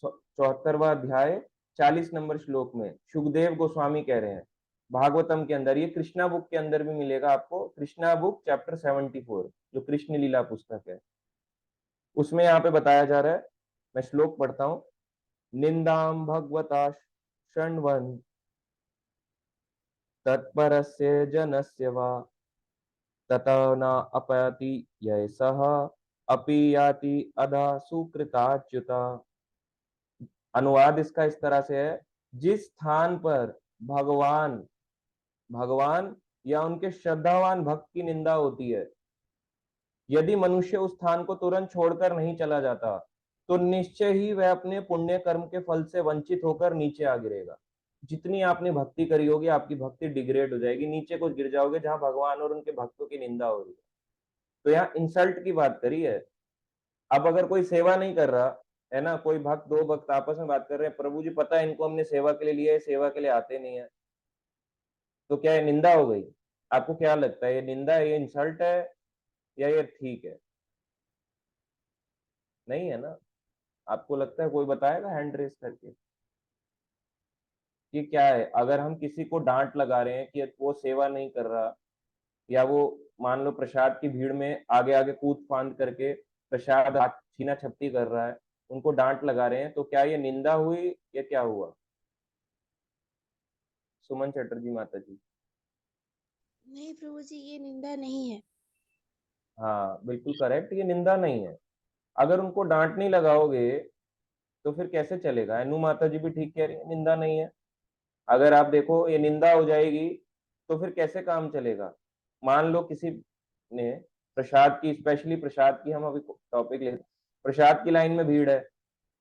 74वां अध्याय 40 नंबर श्लोक में सुखदेव गोस्वामी कह रहे हैं, भागवतम के अंदर, ये कृष्णा बुक के अंदर भी मिलेगा आपको, कृष्णा बुक चैप्टर 74, जो कृष्ण लीला पुस्तक है, उसमें यहाँ पे बताया जा रहा है। मैं श्लोक पढ़ता हूँ। निंदाम भगवता शृण्वन् तत्परस्य जनस्य वा ततः न अपयाति यैसः अपि याति अधा सुकृताच्युता। अनुवाद इसका इस तरह से है, जिस स्थान पर भगवान भगवान या उनके श्रद्धावान भक्त की निंदा होती है, यदि मनुष्य उस स्थान को तुरंत छोड़कर नहीं चला जाता, तो निश्चय ही वह अपने पुण्य कर्म के फल से वंचित होकर नीचे आ गिरेगा। जितनी आपने भक्ति करी होगी, आपकी भक्ति डिग्रेड हो जाएगी, नीचे कुछ गिर जाओगे, जहां भगवान और उनके भक्तों की निंदा हो रही है। तो यहाँ इंसल्ट की बात करी है। अब अगर कोई सेवा नहीं कर रहा है ना, कोई भक्त, दो भक्त आपस में बात कर रहे हैं, प्रभु जी पता है इनको हमने सेवा के लिए लिया है, सेवा के लिए आते नहीं है, तो क्या है? निंदा हो गई। आपको क्या लगता है, ये निंदा है, ये इंसल्ट है, या ये ठीक है? नहीं है ना? आपको लगता है कोई बताएगा हैंड रेस करके कि क्या है? अगर हम किसी को डांट लगा रहे हैं कि वो सेवा नहीं कर रहा, या वो मान लो प्रसाद की भीड़ में आगे आगे कूद फांद करके प्रसाद छीना छपटी कर रहा है, उनको डांट लगा रहे हैं, तो क्या ये निंदा हुई या क्या हुआ? सुमन चटर्जी माता जी। नहीं प्रभु जी, ये निंदा नहीं है। हाँ बिल्कुल करेक्ट, ये निंदा नहीं है। अगर उनको डांट नहीं लगाओगे तो फिर कैसे चलेगा? अनु माता जी भी ठीक कह रही है, निंदा नहीं है। अगर आप देखो ये निंदा हो जाएगी तो फिर कैसे काम चलेगा? मान लो किसी ने प्रसाद की, स्पेशली प्रसाद की हम अभी टॉपिक ले, प्रसाद की लाइन में भीड़ है,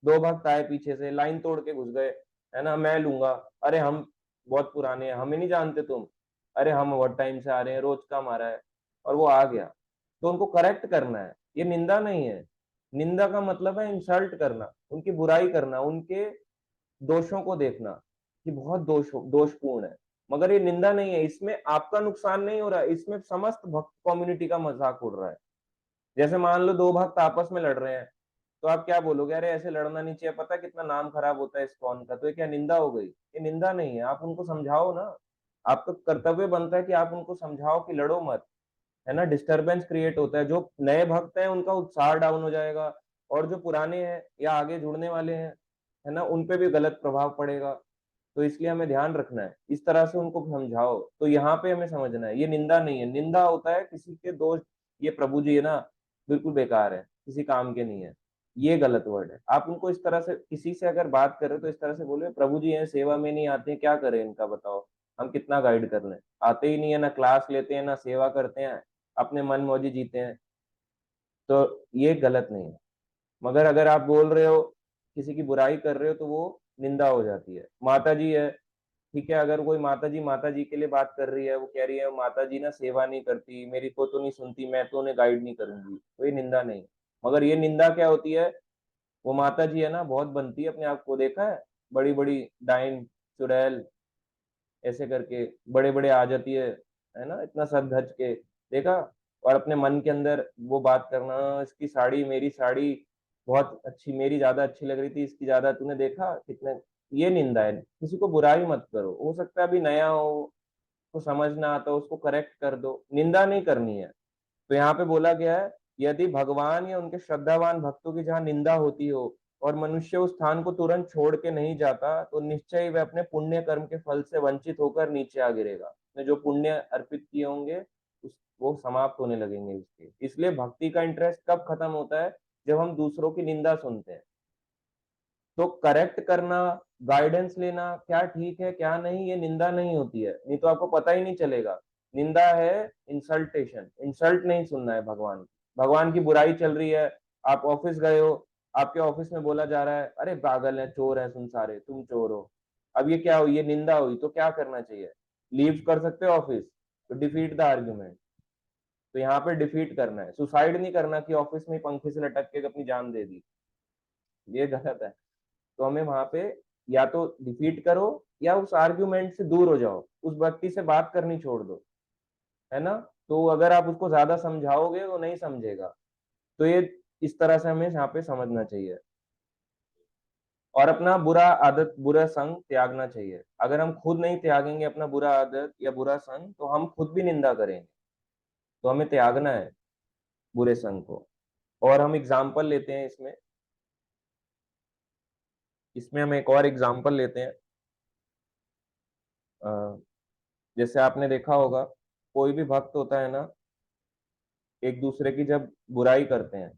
दो भक्त आए पीछे से, लाइन तोड़ के घुस गए, है ना, मैं लूंगा, अरे हम बहुत पुराने हैं, हमें नहीं जानते तुम, अरे हम बहुत टाइम से आ रहे हैं, रोज का हमारा है, और वो आ गया, तो उनको करेक्ट करना है। ये निंदा नहीं है। निंदा का मतलब है इंसल्ट करना, उनकी बुराई करना, उनके दोषों को देखना कि बहुत दोषपूर्ण है, मगर ये निंदा नहीं है। इसमें आपका नुकसान नहीं हो रहा है, इसमें समस्त भक्त कम्युनिटी का मजाक उड़ रहा है। जैसे मान लो दो भक्त आपस में लड़ रहे हैं, तो आप क्या बोलोगे? अरे ऐसे लड़ना नहीं चाहिए, पता है कितना नाम खराब होता है इस्कॉन का, तो ये क्या निंदा हो गई? ये निंदा नहीं है। आप उनको समझाओ ना, आपका कर्तव्य बनता है कि आप उनको समझाओ कि लड़ो मत, है ना। डिस्टरबेंस क्रिएट होता है, जो नए भक्त हैं उनका उत्साह डाउन हो जाएगा, और जो पुराने हैं या आगे जुड़ने वाले हैं, है ना, उन पे भी गलत प्रभाव पड़ेगा। तो इसलिए हमें ध्यान रखना है, इस तरह से उनको समझाओ। तो यहाँ पे हमें समझना है ये निंदा नहीं है। निंदा होता है किसी के दोस्त, ये प्रभु जी है ना, बिल्कुल बेकार है, किसी काम के नहीं है, ये गलत वर्ड है। आप उनको इस तरह से, किसी से अगर बात कर रहे हो तो इस तरह से बोले, प्रभु जी हैं सेवा में नहीं आते हैं, क्या करें इनका बताओ, हम कितना गाइड कर लें, आते ही नहीं है, ना क्लास लेते हैं ना सेवा करते हैं, अपने मन मौजी जीते हैं, तो ये गलत नहीं है। मगर अगर आप बोल रहे हो, किसी की बुराई कर रहे हो, तो वो निंदा हो जाती है। माता जी है, ठीक है, अगर कोई माता जी के लिए बात कर रही है, वो कह रही है माता जी ना सेवा नहीं करती, मेरी को तो नहीं सुनती, मैं तो उन्हें गाइड नहीं करूंगी, तो ये निंदा नहीं। मगर ये निंदा क्या होती है? वो माता जी है ना, बहुत बनती है अपने आप को, देखा है, बड़ी बड़ी डाइन चुड़ैल ऐसे करके बड़े बड़े आ जाती है ना, इतना सर धज के, देखा। और अपने मन के अंदर वो बात करना, इसकी साड़ी, मेरी साड़ी बहुत अच्छी, मेरी ज्यादा अच्छी लग रही थी, इसकी ज्यादा, तूने देखा कितने। ये निंदा है। किसी को बुराई मत करो, हो सकता है अभी नया हो, तो समझ ना आता, उसको करेक्ट कर दो, निंदा नहीं करनी है। तो यहाँ पे बोला गया है, यदि भगवान या उनके श्रद्धावान भक्तों की जहाँ निंदा होती हो और मनुष्य उस स्थान को तुरंत छोड़ के नहीं जाता, तो निश्चय ही वह अपने पुण्य कर्म के फल से वंचित होकर नीचे आ गिरेगा। उसने जो पुण्य अर्पित किए होंगे उस वो समाप्त होने लगेंगे उसके। इसलिए भक्ति का इंटरेस्ट कब खत्म होता है? जब हम दूसरों की निंदा सुनते हैं। तो करेक्ट करना, गाइडेंस लेना, क्या ठीक है क्या नहीं, ये निंदा नहीं होती है, नहीं तो आपको पता ही नहीं चलेगा। निंदा है इंसल्टेशन, इंसल्ट नहीं सुनना है भगवान की। भगवान की बुराई चल रही है, आप ऑफिस गए हो, आपके ऑफिस में बोला जा रहा है, अरे पागल है, चोर है, सुन सारे तुम चोर हो। अब ये क्या हुई? ये निंदा हुई, तो क्या करना चाहिए? लीव कर सकते हो ऑफिस, तो डिफीट द आर्ग्यूमेंट। तो यहाँ पे डिफीट करना है, सुसाइड नहीं करना कि ऑफिस में पंखे से लटक के अपनी जान दे दी, ये गलत है। तो हमें वहां पे या तो डिफीट करो, या उस आर्ग्यूमेंट से दूर हो जाओ, उस व्यक्ति से बात करनी छोड़ दो, है ना। तो अगर आप उसको ज्यादा समझाओगे वो नहीं समझेगा। तो ये इस तरह से हमें यहाँ पे समझना चाहिए। और अपना बुरा आदत, बुरा संग त्यागना चाहिए। अगर हम खुद नहीं त्यागेंगे अपना बुरा आदत या बुरा संग, तो हम खुद भी निंदा करेंगे। तो हमें त्यागना है बुरे संग को। और हम एग्जाम्पल लेते हैं इसमें, हम एक और एग्जाम्पल लेते हैं। जैसे आपने देखा होगा, कोई भी भक्त होता है ना, एक दूसरे की जब बुराई करते हैं,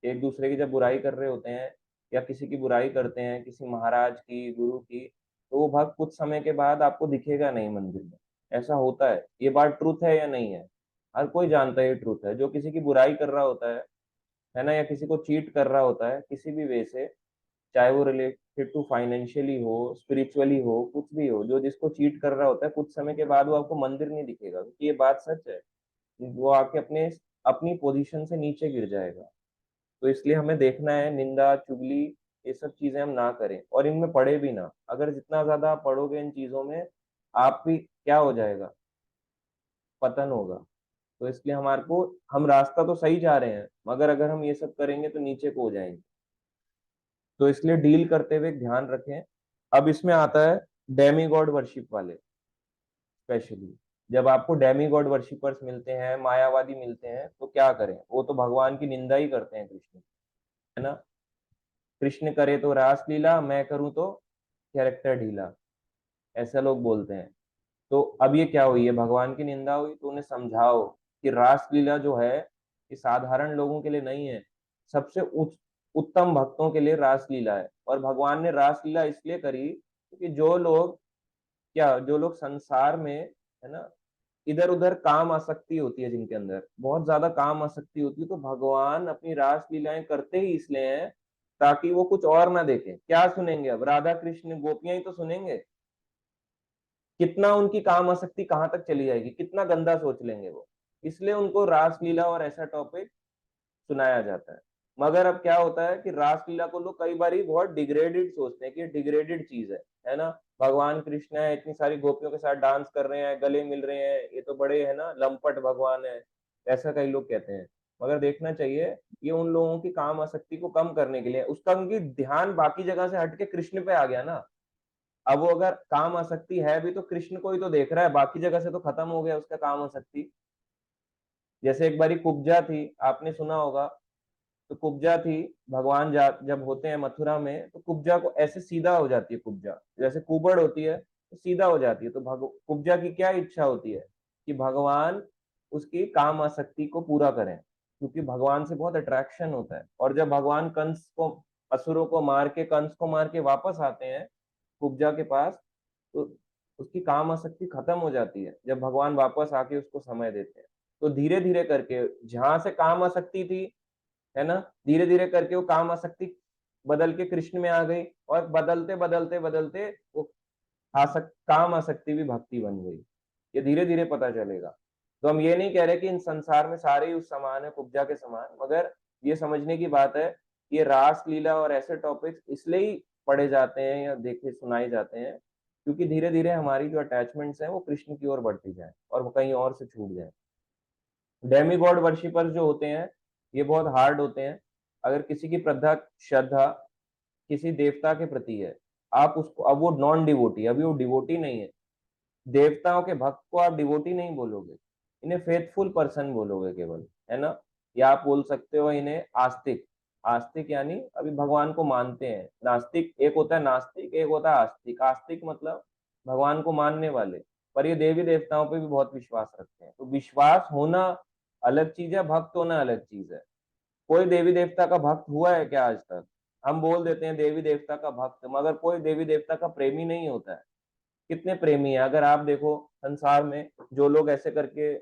एक दूसरे की जब बुराई कर रहे होते हैं, या किसी की बुराई करते हैं, किसी महाराज की, गुरु की, तो वो भक्त कुछ समय के बाद आपको दिखेगा नहीं मंदिर में। ऐसा होता है, ये बात ट्रूथ है या नहीं है? हर कोई जानता है ये ट्रूथ है। जो किसी की बुराई कर रहा होता है ना, या किसी को चीट कर रहा होता है किसी भी वे से, चाहे वो रिलेटेड टू फाइनेंशियली हो, स्पिरिचुअली हो, कुछ भी हो, जो जिसको चीट कर रहा होता है, कुछ समय के बाद वो आपको मंदिर नहीं दिखेगा, क्योंकि ये बात सच है। वो आके अपने अपनी पोजीशन से नीचे गिर जाएगा। तो इसलिए हमें देखना है, निंदा, चुगली, ये सब चीजें हम ना करें, और इनमें पढ़े भी ना। अगर जितना ज्यादा आप पढ़ोगे इन चीजों में, आप भी क्या हो जाएगा, पतन होगा। तो इसलिए हमारे को, हम रास्ता तो सही जा रहे हैं मगर अगर हम ये सब करेंगे तो नीचे को हो जाएंगे। तो इसलिए डील करते हुए ध्यान रखें। अब इसमें आता है डेमी गॉड वर्शिप वाले। स्पेशली जब आपको डेमी गॉड वर्शिपर्स मिलते हैं, मायावादी मिलते हैं, तो क्या करें? वो तो भगवान की निंदा ही करते हैं कृष्ण, है ना। कृष्ण करे तो रास लीला, मैं करूं तो कैरेक्टर ढीला, ऐसा लोग बोलते हैं। तो अब ये क्या हुई है? भगवान की निंदा हुई। तो उन्हें समझाओ कि रास लीला जो है ये साधारण लोगों के लिए नहीं है, सबसे उत्तम भक्तों के लिए रास लीला है। और भगवान ने रास लीला इसलिए करी क्योंकि जो लोग संसार में, है ना, इधर उधर काम आसक्ति होती है, जिनके अंदर बहुत ज्यादा काम आसक्ति होती है, तो भगवान अपनी रास लीलाएं करते ही इसलिए हैं ताकि वो कुछ और ना देखें। क्या सुनेंगे अब? राधा कृष्ण गोपियां ही तो सुनेंगे। कितना उनकी काम आसक्ति कहाँ तक चली जाएगी, कितना गंदा सोच लेंगे वो। इसलिए उनको रासलीला और ऐसा टॉपिक सुनाया जाता है। मगर अब क्या होता है कि रासलीला को लोग कई बार बहुत डिग्रेडेड सोचते हैं कि डिग्रेडेड चीज है ना। भगवान कृष्ण है, इतनी सारी गोपियों के साथ डांस कर रहे हैं, गले मिल रहे हैं, ये तो बड़े, है ना, लंपट भगवान है, ऐसा कई लोग कहते हैं। मगर देखना चाहिए, ये उन लोगों की काम आसक्ति को कम करने के लिए, उसका उनकी ध्यान बाकी जगह से हटके कृष्ण पे आ गया ना। अब वो अगर काम आसक्ति है भी तो कृष्ण को ही तो देख रहा है, बाकी जगह से तो खत्म हो गया उसका काम आसक्ति। जैसे एक बारी कुब्जा थी, आपने सुना होगा। तो कुब्जा थी, जब होते हैं मथुरा में तो कुब्जा को ऐसे सीधा हो जाती है, कुब्जा जैसे कुबड़ होती है तो सीधा हो जाती है। तो कुब्जा की क्या इच्छा होती है कि भगवान उसकी काम आसक्ति को पूरा करें, क्योंकि भगवान से बहुत अट्रैक्शन होता है। और जब भगवान असुरों को मार के, कंस को मार के वापस आते हैं कुब्जा के पास, तो उसकी काम आसक्ति खत्म हो जाती है जब भगवान वापस आके उसको समय देते हैं। तो धीरे धीरे करके जहां से काम आसक्ति थी, है ना, धीरे धीरे करके वो काम आसक्ति बदल के कृष्ण में आ गई, और बदलते बदलते बदलते वो काम आसक्ति भी भक्ति बन गई। ये धीरे धीरे पता चलेगा। तो हम ये नहीं कह रहे कि इन संसार में सारे ही उस समान है, कुब्जा के समान, मगर ये समझने की बात है कि ये रास लीला और ऐसे टॉपिक्स इसलिए ही पढ़े जाते हैं या देखे सुनाए जाते हैं क्योंकि धीरे धीरे हमारी जो अटैचमेंट्स हैं वो कृष्ण की ओर बढ़ती जाए और वो कहीं और से छूट जाए। डेमी गॉड वर्शिपर्स जो होते हैं ये बहुत हार्ड होते हैं। अगर किसी की श्रद्धा किसी देवता के प्रति है, आप उसको, अब वो नॉन डिवोटी, अभी वो डिवोटी नहीं है, देवताओं के भक्त को आप डिवोटी नहीं बोलोगे, इन्हें फेथफुल पर्सन बोलोगे केवल, है ना। या आप बोल सकते हो इन्हें आस्तिक। आस्तिक यानी अभी भगवान को मानते हैं। नास्तिक एक होता है, नास्तिक एक होता है आस्तिक। आस्तिक मतलब भगवान को मानने वाले, पर ये देवी देवताओं पे भी बहुत विश्वास रखते हैं। तो विश्वास होना अलग चीज है, भक्त होना अलग चीज है। कोई देवी देवता का भक्त हुआ है क्या आज तक? हम बोल देते हैं देवी देवता का भक्त, मगर कोई देवी देवता का प्रेमी नहीं होता है। कितने प्रेमी है अगर आप देखो संसार में, जो लोग ऐसे करके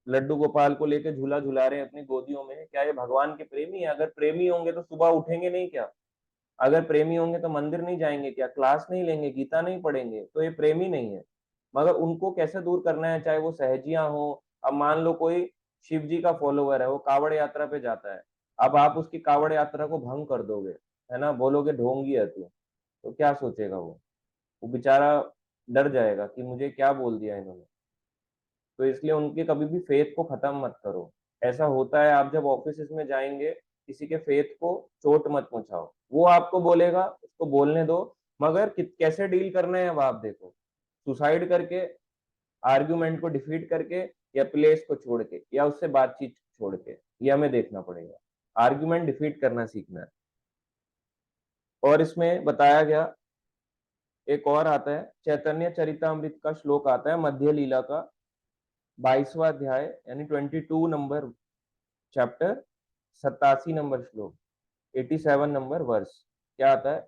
लड्डू गोपाल को लेकर झूला झुला रहे हैं अपनी गोदियों में, क्या ये भगवान के प्रेमी है? अगर प्रेमी होंगे तो सुबह उठेंगे नहीं क्या? अगर प्रेमी होंगे तो मंदिर नहीं जाएंगे क्या? क्लास नहीं लेंगे, गीता नहीं पढ़ेंगे? तो ये प्रेमी नहीं है। मगर उनको कैसे दूर करना है, चाहे वो सहजियां हो। अब मान लो कोई शिव जी का फॉलोवर है, वो कावड़ यात्रा पे जाता है, अब आप उसकी कावड़ यात्रा को भंग कर दोगे, है ना, बोलोगे ढोंगी है तू, तो क्या सोचेगा वो बेचारा डर जाएगा कि मुझे क्या बोल दिया इन्होंने। तो इसलिए उनके कभी भी फेथ को खत्म मत करो। ऐसा होता है, आप जब ऑफिस में जाएंगे किसी के फेथ को चोट मत पहुंचाओ। वो आपको बोलेगा, उसको बोलने दो, मगर कैसे डील करना है अब आप देखो। सुसाइड करके, आर्ग्यूमेंट को डिफीट करके, या प्लेस को छोड़ के, या उससे बातचीत छोड़ के, ये हमें देखना पड़ेगा। आर्ग्यूमेंट डिफीट करना सीखना है। और इसमें बताया गया, एक और आता है चैतन्य चरितमृत का श्लोक आता है मध्य लीला का 22वां अध्याय, यानी 22 नंबर चैप्टर, 87 नंबर श्लोक, 87 नंबर वर्ष। क्या आता है?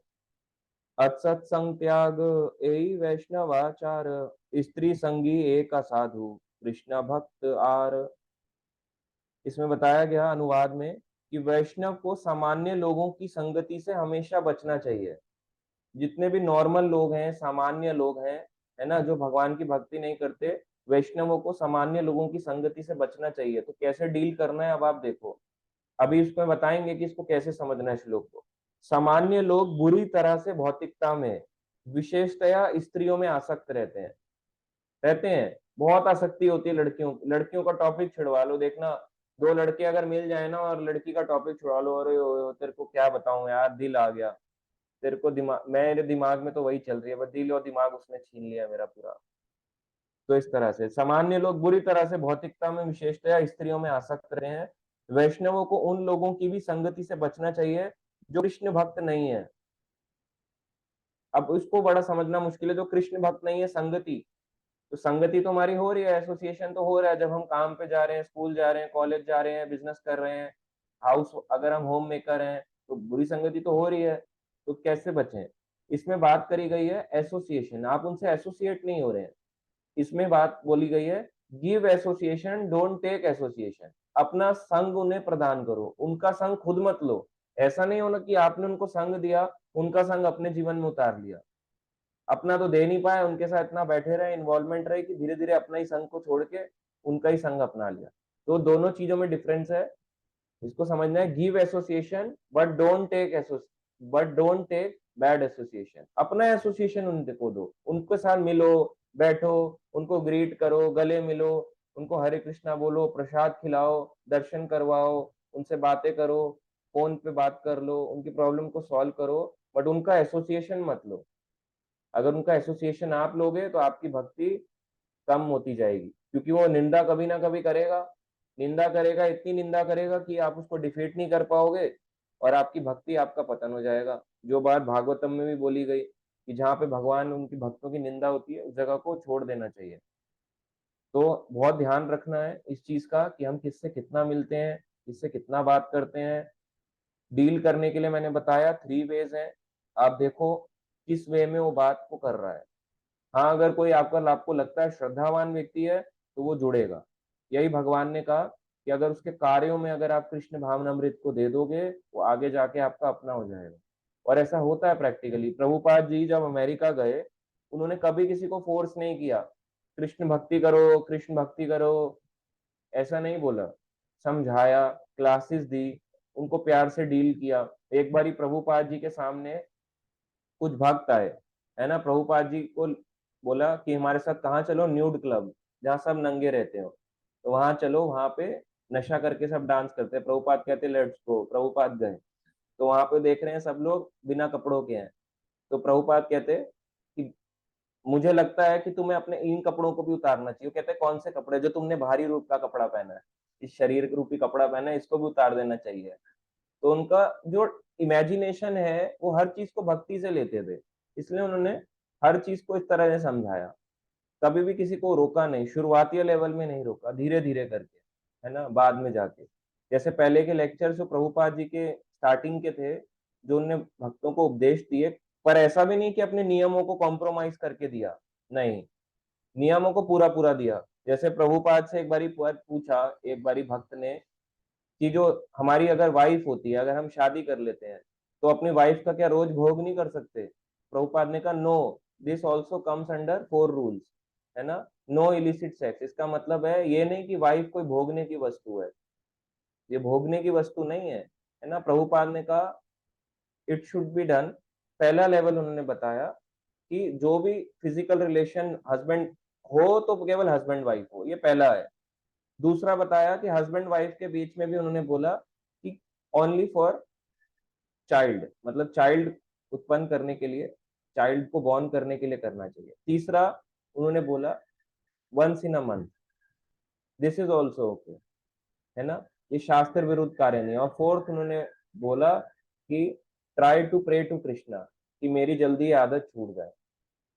अत्सत्संग त्याग एई वैष्णवाचार, स्त्री संगी एक साधु, कृष्ण भक्त आर। इसमें बताया गया अनुवाद में कि वैष्णव को सामान्य लोगों की संगति से हमेशा बचना चाहिए। जितने भी नॉर्मल लोग हैं, सामान्य लोग हैं, है ना, जो भगवान की भक्ति नहीं करते, वैष्णवों को सामान्य लोगों की संगति से बचना चाहिए। तो कैसे डील करना है अब आप देखो। अभी इसमें बताएंगे कि इसको कैसे समझना है श्लोक को। सामान्य लोग बुरी तरह से भौतिकता में, विशेषतया स्त्रियों में आसक्त रहते हैं। बहुत आसक्ति होती है लड़कियों लड़कियों का टॉपिक छिड़वा लो, देखना दो लड़के अगर मिल जाए ना और लड़की का टॉपिक छुड़वा लो, अरे तेरे को क्या बताऊं यार, दिल आ गया तेरे को, दिमाग मेरे दिमाग में तो वही चल रही है, बस दिल और दिमाग उसने छीन लिया मेरा पूरा। तो इस तरह से सामान्य लोग बुरी तरह से भौतिकता में विशेषतया स्त्रियों में आसक्त रहे हैं। वैष्णवों को उन लोगों की भी संगति से बचना चाहिए जो कृष्ण भक्त नहीं है। अब इसको बड़ा समझना मुश्किल है, जो कृष्ण भक्त नहीं है, संगति, तो संगति तो हमारी हो रही है, एसोसिएशन तो हो रहा है, जब हम काम पे जा रहे हैं, स्कूल जा रहे हैं, कॉलेज जा रहे हैं, बिजनेस कर रहे हैं, हाउस अगर हम होम मेकर हैं तो बुरी संगति तो हो रही है। तो कैसे बचें? इसमें बात करी गई है एसोसिएशन, आप उनसे एसोसिएट नहीं हो रहे हैं। इसमें बात बोली गई है give association don't take association, अपना संग उन्हें प्रदान करो, उनका संग खुद मत लो। ऐसा नहीं होना कि आपने उनको संग दिया, उनका संग अपने जीवन में उतार लिया, अपना तो दे नहीं पाए, उनके साथ इतना बैठे रहे, इन्वॉल्वमेंट रहे कि धीरे धीरे अपना ही संग को छोड़ के उनका ही संग अपना लिया। तो दोनों चीजों में डिफरेंस है, इसको समझना है। Give association but don't take bad association, अपना एसोसिएशन उनको दो, उनके साथ मिलो, बैठो, उनको ग्रीट करो, गले मिलो, उनको हरे कृष्णा बोलो, प्रसाद खिलाओ, दर्शन करवाओ, उनसे बातें करो, फोन पे बात कर लो, उनकी प्रॉब्लम को सॉल्व करो, बट उनका एसोसिएशन मत लो। अगर उनका एसोसिएशन आप लोगे तो आपकी भक्ति कम होती जाएगी, क्योंकि वो निंदा कभी ना कभी करेगा, निंदा करेगा, इतनी निंदा करेगा कि आप उसको डिफीट नहीं कर पाओगे और आपकी भक्ति, आपका पतन हो जाएगा। जो बात भागवतम में भी बोली गई कि जहाँ पे भगवान उनकी भक्तों की निंदा होती है उस जगह को छोड़ देना चाहिए। तो बहुत ध्यान रखना है इस चीज का कि हम किससे कितना मिलते हैं, किससे कितना बात करते हैं। डील करने के लिए मैंने बताया 3 वेज हैं, आप देखो किस वे में वो बात को कर रहा है। हाँ, अगर कोई आपका आपको लगता है श्रद्धावान व्यक्ति है तो वो जुड़ेगा। यही भगवान ने कहा कि अगर उसके कार्यों में अगर आप कृष्ण भावनामृत को दे दोगे वो आगे जाके आपका अपना हो जाएगा। और ऐसा होता है प्रैक्टिकली। प्रभुपाद जी जब अमेरिका गए, उन्होंने कभी किसी को फोर्स नहीं किया कृष्ण भक्ति करो, कृष्ण भक्ति करो, ऐसा नहीं बोला। समझाया, क्लासेस दी, उनको प्यार से डील किया। एक बारी प्रभुपाद जी के सामने कुछ भक्त आए, है ना, प्रभुपाद जी को बोला कि हमारे साथ कहाँ चलो, न्यूड क्लब, जहाँ सब नंगे रहते हो, तो वहां चलो, वहां पे नशा करके सब डांस करते हैं। प्रभुपाद कहते लेट्स गो, प्रभुपाद गए, तो वहां पे देख रहे हैं सब लोग बिना कपड़ों के हैं। तो प्रभुपाद कहते कि मुझे लगता है कि तुम्हें अपने इन कपड़ों को भी उतारना चाहिए। कहते कौन से कपड़े? जो तुमने भारी रूप का कपड़ा पहना है, इस शरीर रूपी कपड़ा पहना है, इसको भी उतार देना चाहिए। तो उनका जो इमेजिनेशन है वो हर चीज को भक्ति से लेते थे, इसलिए उन्होंने हर चीज को इस तरह से समझाया। कभी भी किसी को रोका नहीं, शुरुआती लेवल में नहीं रोका, धीरे धीरे करके, है ना, बाद में जाके। जैसे पहले के लेक्चर जो प्रभुपाद जी के स्टार्टिंग के थे, जो उन्होंने भक्तों को उपदेश दिए, पर ऐसा भी नहीं कि अपने नियमों को कॉम्प्रोमाइज करके दिया, नहीं, नियमों को पूरा पूरा दिया। जैसे प्रभुपाद से एक बारी पूछा, एक बारी भक्त ने, कि जो हमारी अगर वाइफ होती है, अगर हम शादी कर लेते हैं तो अपनी वाइफ का क्या रोज भोग नहीं कर सकते? प्रभुपाद ने कहा no, this also comes under 4 rules, है ना। नो इलिसिट सेक्स, इसका मतलब है ये नहीं कि वाइफ कोई भोगने की वस्तु है, ये भोगने की वस्तु नहीं है ना। प्रभुपाद ने कहा इट शुड बी डन। पहला लेवल उन्होंने बताया कि जो भी फिजिकल रिलेशन हस्बैंड हो तो केवल हस्बैंड वाइफ हो, ये पहला है। दूसरा बताया कि हस्बैंड वाइफ के बीच में भी उन्होंने बोला कि ओनली फॉर चाइल्ड, मतलब चाइल्ड उत्पन्न करने के लिए, चाइल्ड को बॉर्न करने के लिए करना चाहिए। तीसरा उन्होंने बोला once in a month, this is also okay, है ना, ये शास्त्र विरुद्ध कार्य नहीं है। और फोर्थ उन्होंने बोला कि try to pray to Krishna, कि मेरी जल्दी ये आदत छूट जाए।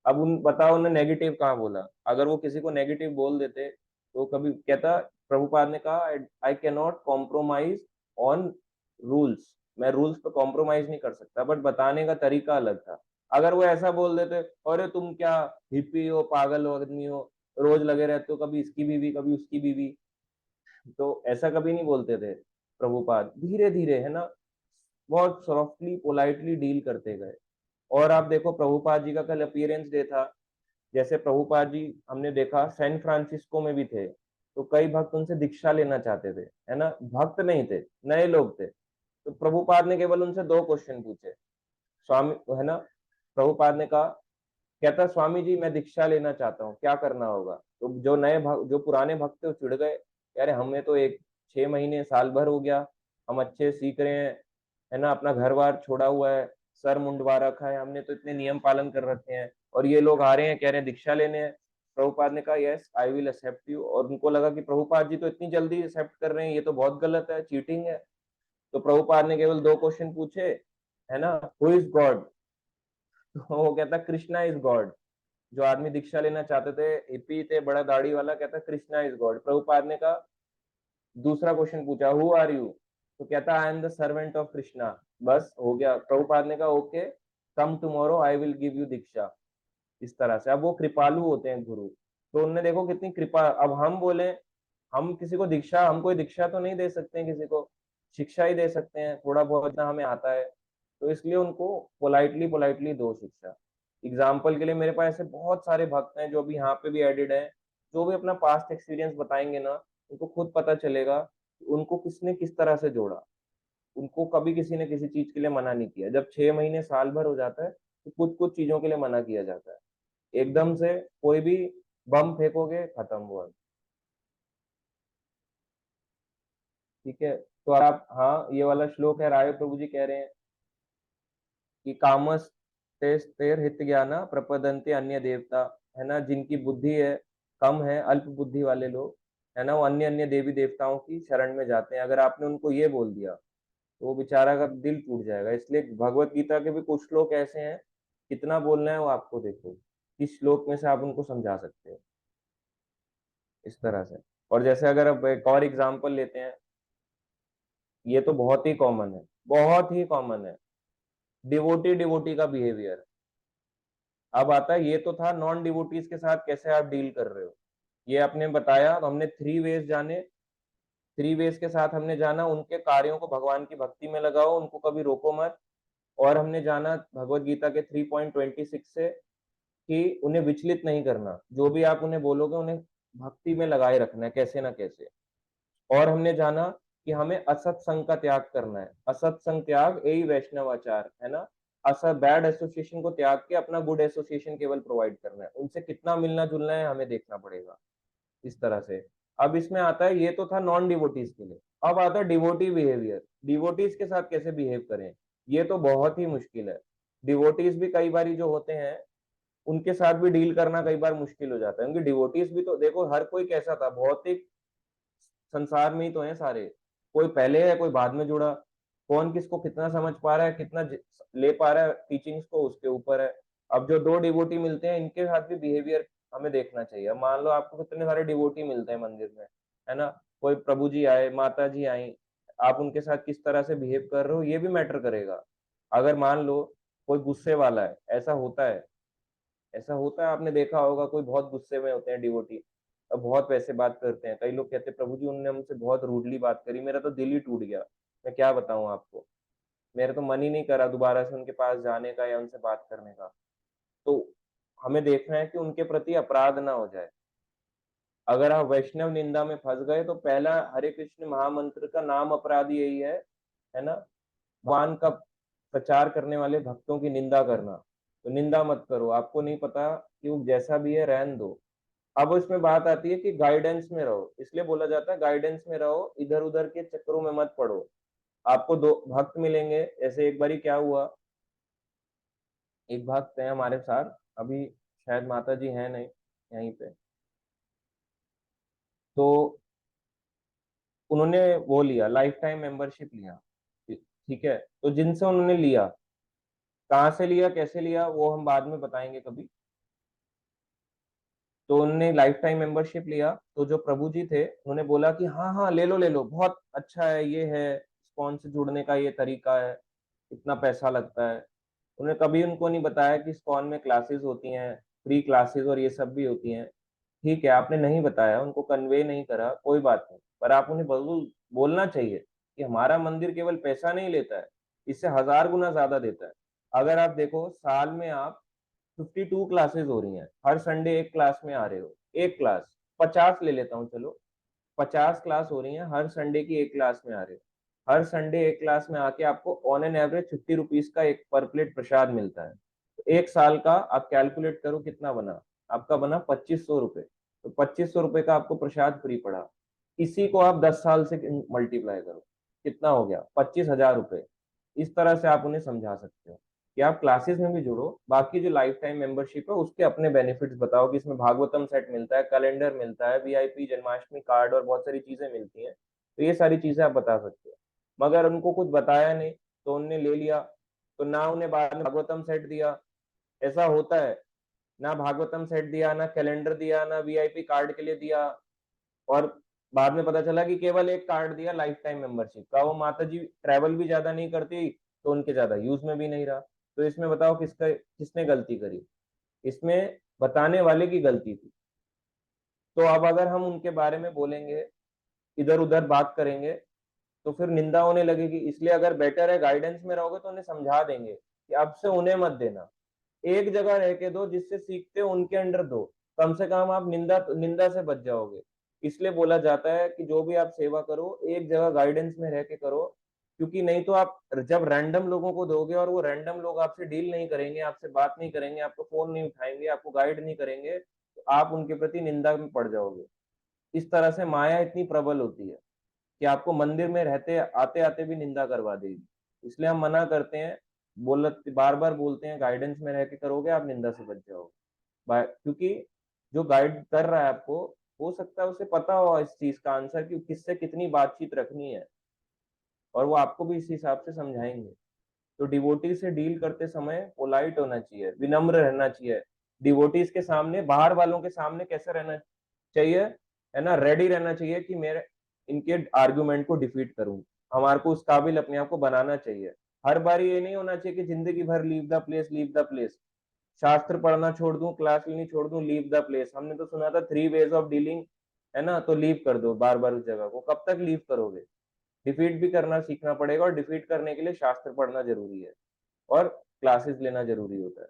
अब उन बताओ उन्होंने नेगेटिव कहाँ बोला? अगर वो किसी को नेगेटिव बोल देते तो कभी कहता, प्रभुपाद ने कहा I can not compromise on rules, मैं रूल्स पे कॉम्प्रोमाइज नहीं कर सकता, बट बताने का तरीका अलग था। अगर वो ऐसा बोल देते, अरे तुम क्या हिप्पी हो, पागल हो, आदमी हो, रोज लगे रहते हो, कभी इसकी बीवी कभी उसकी बीवी, तो ऐसा कभी नहीं बोलते थे प्रभुपाद। धीरे धीरे, है ना, बहुत सॉफ्टली पोलाइटली डील करते गए। और आप देखो प्रभुपाद जी का कल अपीयरेंस डे था, जैसे प्रभुपाद जी हमने देखा सैन फ्रांसिस्को में भी थे, तो कई भक्त उनसे दीक्षा लेना चाहते थे, है ना, भक्त नहीं थे, नए लोग थे। तो प्रभुपाद ने केवल उनसे 2 क्वेश्चन पूछे, स्वामी, है ना, प्रभुपाद ने कहा कहता स्वामी जी मैं दीक्षा लेना चाहता हूँ, क्या करना होगा? तो जो पुराने भक्त थे वो चिढ़ गए, कह रहे हमें तो एक 6 महीने साल भर हो गया, हम अच्छे सीख रहे हैं, है ना, अपना घर बार छोड़ा हुआ है, सर मुंडवा रखा है, हमने तो इतने नियम पालन कर रखे हैं, और ये लोग आ रहे हैं कह रहे हैं दीक्षा लेने हैं। प्रभुपाद ने कहा yes I will accept you, और उनको लगा कि प्रभुपाद जी तो इतनी जल्दी एक्सेप्ट कर रहे हैं, ये तो बहुत गलत है, चीटिंग है। तो प्रभुपाद ने केवल 2 क्वेश्चन पूछे, है ना, हु इज गॉड? तो वो कहता कृष्णा इज गॉड। जो आदमी दीक्षा लेना चाहते थे, हिप्पी थे, बड़ा दाढ़ी वाला, कहता कृष्णा इज गॉड। प्रभुपाद ने कहा, दूसरा क्वेश्चन पूछा हु आर यू? तो कहता I am the servant of Krishna. बस हो गया। प्रभुपाद ने कहा okay, come tomorrow I will give you diksha. इस तरह से अब वो कृपालु होते हैं गुरु। तो उनने देखो कितनी कृपा। अब हम बोले हम किसी को दीक्षा, हम कोई दीक्षा तो नहीं दे सकते हैं किसी को, शिक्षा ही दे सकते हैं थोड़ा बहुत ना हमें आता है। तो इसलिए उनको पोलाइटली पोलाइटली दो शिक्षा। एग्जाम्पल के लिए मेरे पास ऐसे बहुत सारे भक्त हैं जो भी यहाँ पे भी एडिड हैं, जो भी अपना पास्ट एक्सपीरियंस बताएंगे ना, उनको खुद पता चलेगा उनको किसने किस तरह से जोड़ा। उनको कभी किसी ने किसी चीज के लिए मना नहीं किया। जब 6 महीने साल भर हो जाता है तो कुछ कुछ चीजों के लिए मना किया जाता है। एकदम से कोई भी बम फेंकोगे खत्म हुआ। ठीक है, तो आप, हाँ, ये वाला श्लोक है, राय प्रभु जी कह रहे हैं कि कामस तेर हित ज्ञाना प्रपदंते अन्य देवता, है ना, जिनकी बुद्धि है कम है, अल्प बुद्धि वाले लोग, है ना, वो अन्य अन्य देवी देवताओं की शरण में जाते हैं। अगर आपने उनको ये बोल दिया तो वो बेचारा का दिल टूट जाएगा। इसलिए भगवत गीता के भी कुछ श्लोक ऐसे हैं, कितना बोलना है वो आपको देखो, किस श्लोक में से आप उनको समझा सकते हो, इस तरह से। और जैसे अगर अब एक और एग्जाम्पल लेते हैं, ये तो बहुत ही कॉमन है, बहुत ही कॉमन है, डिवोटी डिवोटी का बिहेवियर। अब आता है, ये तो था नॉन डिवोटीज के साथ कैसे आप डील कर रहे हो, ये आपने बताया। तो हमने 3 वेज जाने, 3 वेज के साथ हमने जाना उनके कार्यों को भगवान की भक्ति में लगाओ, उनको कभी रोको मत। और हमने जाना भगवत गीता के 3.26 से कि उन्हें विचलित नहीं करना, जो भी आप उन्हें बोलोगे उन्हें भक्ति में लगाए रखना है कैसे ना कैसे। और हमने जाना कि हमें असत्संग का त्याग करना है, असत्संग त्याग यही वैष्णव आचार है ना। असत बैड एसोसिएशन को त्याग के अपना गुड एसोसिएशन केवल प्रोवाइड करना है, उनसे कितना मिलना जुलना है हमें देखना पड़ेगा, इस तरह से। अब इसमें आता है, ये तो था नॉन डिवोटीज के लिए, अब आता है डिवोटी बिहेवियर। डिवोटीज के साथ कैसे बिहेव करें, ये तो बहुत ही मुश्किल है। डिवोटीज भी कई बार जो होते हैं उनके साथ भी डील करना कई बार मुश्किल हो जाता है, क्योंकि डिवोटीज भी तो देखो, हर कोई कैसा था, भौतिक संसार में ही तो है सारे, कोई पहले है कोई बाद में जुड़ा, कौन किसको कितना समझ पा रहा है, कितना ले पा रहा है टीचिंग्स को, उसके ऊपर है। अब जो दो डिवोटी मिलते हैं इनके साथ भी बिहेवियर हमें देखना चाहिए। अब मान लो आपको कितने सारे डिवोटी मिलते हैं मंदिर में, है ना, कोई प्रभु जी आए, माता जी आई, आप उनके साथ किस तरह से बिहेव कर रहे हो ये भी मैटर करेगा। अगर मान लो कोई गुस्से वाला है, ऐसा होता है, ऐसा होता है, आपने देखा होगा कोई बहुत गुस्से में होते हैं डिवोटी, और बहुत वैसे बात करते हैं। कई लोग कहते हैं प्रभु जी उन्होंने हमसे बहुत रूडली बात करी, मेरा तो दिल ही टूट गया, मैं क्या बताऊं आपको, मेरा तो मन ही नहीं करा दोबारा से उनके पास जाने का या उनसे बात करने का। तो हमें देखना है कि उनके प्रति अपराध ना हो जाए। अगर आप वैष्णव निंदा में फंस गए तो पहला हरे कृष्ण महामंत्र का नाम अपराध यही है ना, भगवान का प्रचार करने वाले भक्तों की निंदा करना। तो निंदा मत करो, आपको नहीं पता कि वो जैसा भी है रहन दो। अब इसमें बात आती है कि गाइडेंस में रहो, इसलिए बोला जाता है गाइडेंस में रहो, इधर उधर के चक्करों में मत पड़ो। आपको दो भक्त मिलेंगे, ऐसे एक बारी क्या हुआ, एक भक्त है हमारे साथ, अभी शायद माता जी है नहीं यहीं पे, तो उन्होंने वो लिया, लाइफ टाइम मेंबरशिप लिया। ठीक है, तो जिनसे उन्होंने लिया, कहाँ से लिया कैसे लिया वो हम बाद में बताएंगे कभी। तो उन्होंने लाइफ टाइम मेंबरशिप लिया, तो जो प्रभु जी थे उन्होंने बोला कि हाँ हाँ ले लो ले लो, बहुत अच्छा है, ये है स्पॉन से जुड़ने का ये तरीका है, इतना पैसा लगता है। उन्होंने कभी उनको नहीं बताया कि स्पॉन में क्लासेस होती हैं, फ्री क्लासेस और ये सब भी होती हैं। ठीक है, आपने नहीं बताया, उनको कन्वे नहीं करा, कोई बात नहीं, पर आप उन्हें बोलना चाहिए कि हमारा मंदिर केवल पैसा नहीं लेता है, इससे 1000 गुना ज्यादा देता है। अगर आप देखो साल में आप 52 क्लासेस हो रही हैं, हर संडे एक क्लास में आ रहे हो, एक क्लास, 50 ले लेता हूँ चलो, 50 क्लास हो रही हैं, हर संडे की एक क्लास में आ रहे हो, हर संडे एक क्लास में आके आपको ऑन एन एवरेज 50 रुपीज का एक पर प्लेट प्रसाद मिलता है। तो एक साल का आप कैलकुलेट करो कितना बना, आपका बना 2500 रुपये। तो 2500 रुपये का आपको प्रसाद फ्री पड़ा। इसी को आप 10 साल से मल्टीप्लाई करो, कितना हो गया? 25,000 रुपये। इस तरह से आप उन्हें समझा सकते हो कि आप क्लासेस में भी जुड़ो। बाकी जो लाइफ टाइम मेंबरशिप है उसके अपने बेनिफिट्स बताओ कि इसमें भागवतम सेट मिलता है, कैलेंडर मिलता है, वीआईपी जन्माष्टमी कार्ड और बहुत सारी चीजें मिलती हैं। तो ये सारी चीजें आप बता सकते हो। मगर उनको कुछ बताया नहीं तो उनने ले लिया, तो ना उन्हें बाद में भागवतम सेट दिया। ऐसा होता है, ना भागवतम सेट दिया, ना कैलेंडर दिया, ना वीआईपी कार्ड के लिए दिया। और बाद में पता चला कि केवल एक कार्ड दिया लाइफ टाइम मेंबरशिप का। वो माता जी ट्रैवल भी ज्यादा नहीं करती तो उनके ज्यादा यूज में भी नहीं रहा। तो इसमें बताओ किसने गलती करी? इसमें बताने वाले की गलती थी। तो अब अगर हम उनके बारे में बोलेंगे, इधर उधर बात करेंगे, तो फिर निंदा होने लगेगी। इसलिए अगर बेटर है गाइडेंस में रहोगे तो उन्हें समझा देंगे कि अब से उन्हें मत देना, एक जगह रह के दो, जिससे सीखते हो उनके अंडर दो। कम से कम आप निंदा निंदा से बच जाओगे। इसलिए बोला जाता है कि जो भी आप सेवा करो एक जगह गाइडेंस में रह के करो। क्योंकि नहीं तो आप जब रैंडम लोगों को दोगे और वो रैंडम लोग आपसे डील नहीं करेंगे, आपसे बात नहीं करेंगे, आपको फोन नहीं उठाएंगे, आपको गाइड नहीं करेंगे, तो आप उनके प्रति निंदा में पड़ जाओगे। इस तरह से माया इतनी प्रबल होती है कि आपको मंदिर में रहते आते आते भी निंदा करवा देगी। इसलिए हम मना करते हैं, बार बार बोलते हैं गाइडेंस में रह के करोगे आप निंदा से बच जाओगे। क्योंकि जो गाइड कर रहा है आपको, हो सकता है उसे पता हो इस चीज का आंसर कि किससे कितनी बातचीत रखनी है, और वो आपको भी इस हिसाब से समझाएंगे। तो डिवोटी से डील करते समय पोलाइट होना चाहिए, विनम्र रहना चाहिए। डिवोटीज के सामने, बाहर वालों के सामने कैसे रहना चाहिए, है ना? रेडी रहना चाहिए कि मेरे इनके आर्गुमेंट को डिफीट करूं। हमारे को उस काबिल अपने आप को बनाना चाहिए। हर बार ये नहीं होना चाहिए कि जिंदगी भर leave the place, leave the place, शास्त्र पढ़ना छोड़ दूं, क्लास लेनी छोड़ दूं, लीव द प्लेस। हमने तो सुना था 3 ways ऑफ डीलिंग, है ना? तो लीव कर दो बार बार उस जगह को, कब तक लीव करोगे? डिफीट भी करना सीखना पड़ेगा, और डिफीट करने के लिए शास्त्र पढ़ना जरूरी है और क्लासेस लेना जरूरी होता है।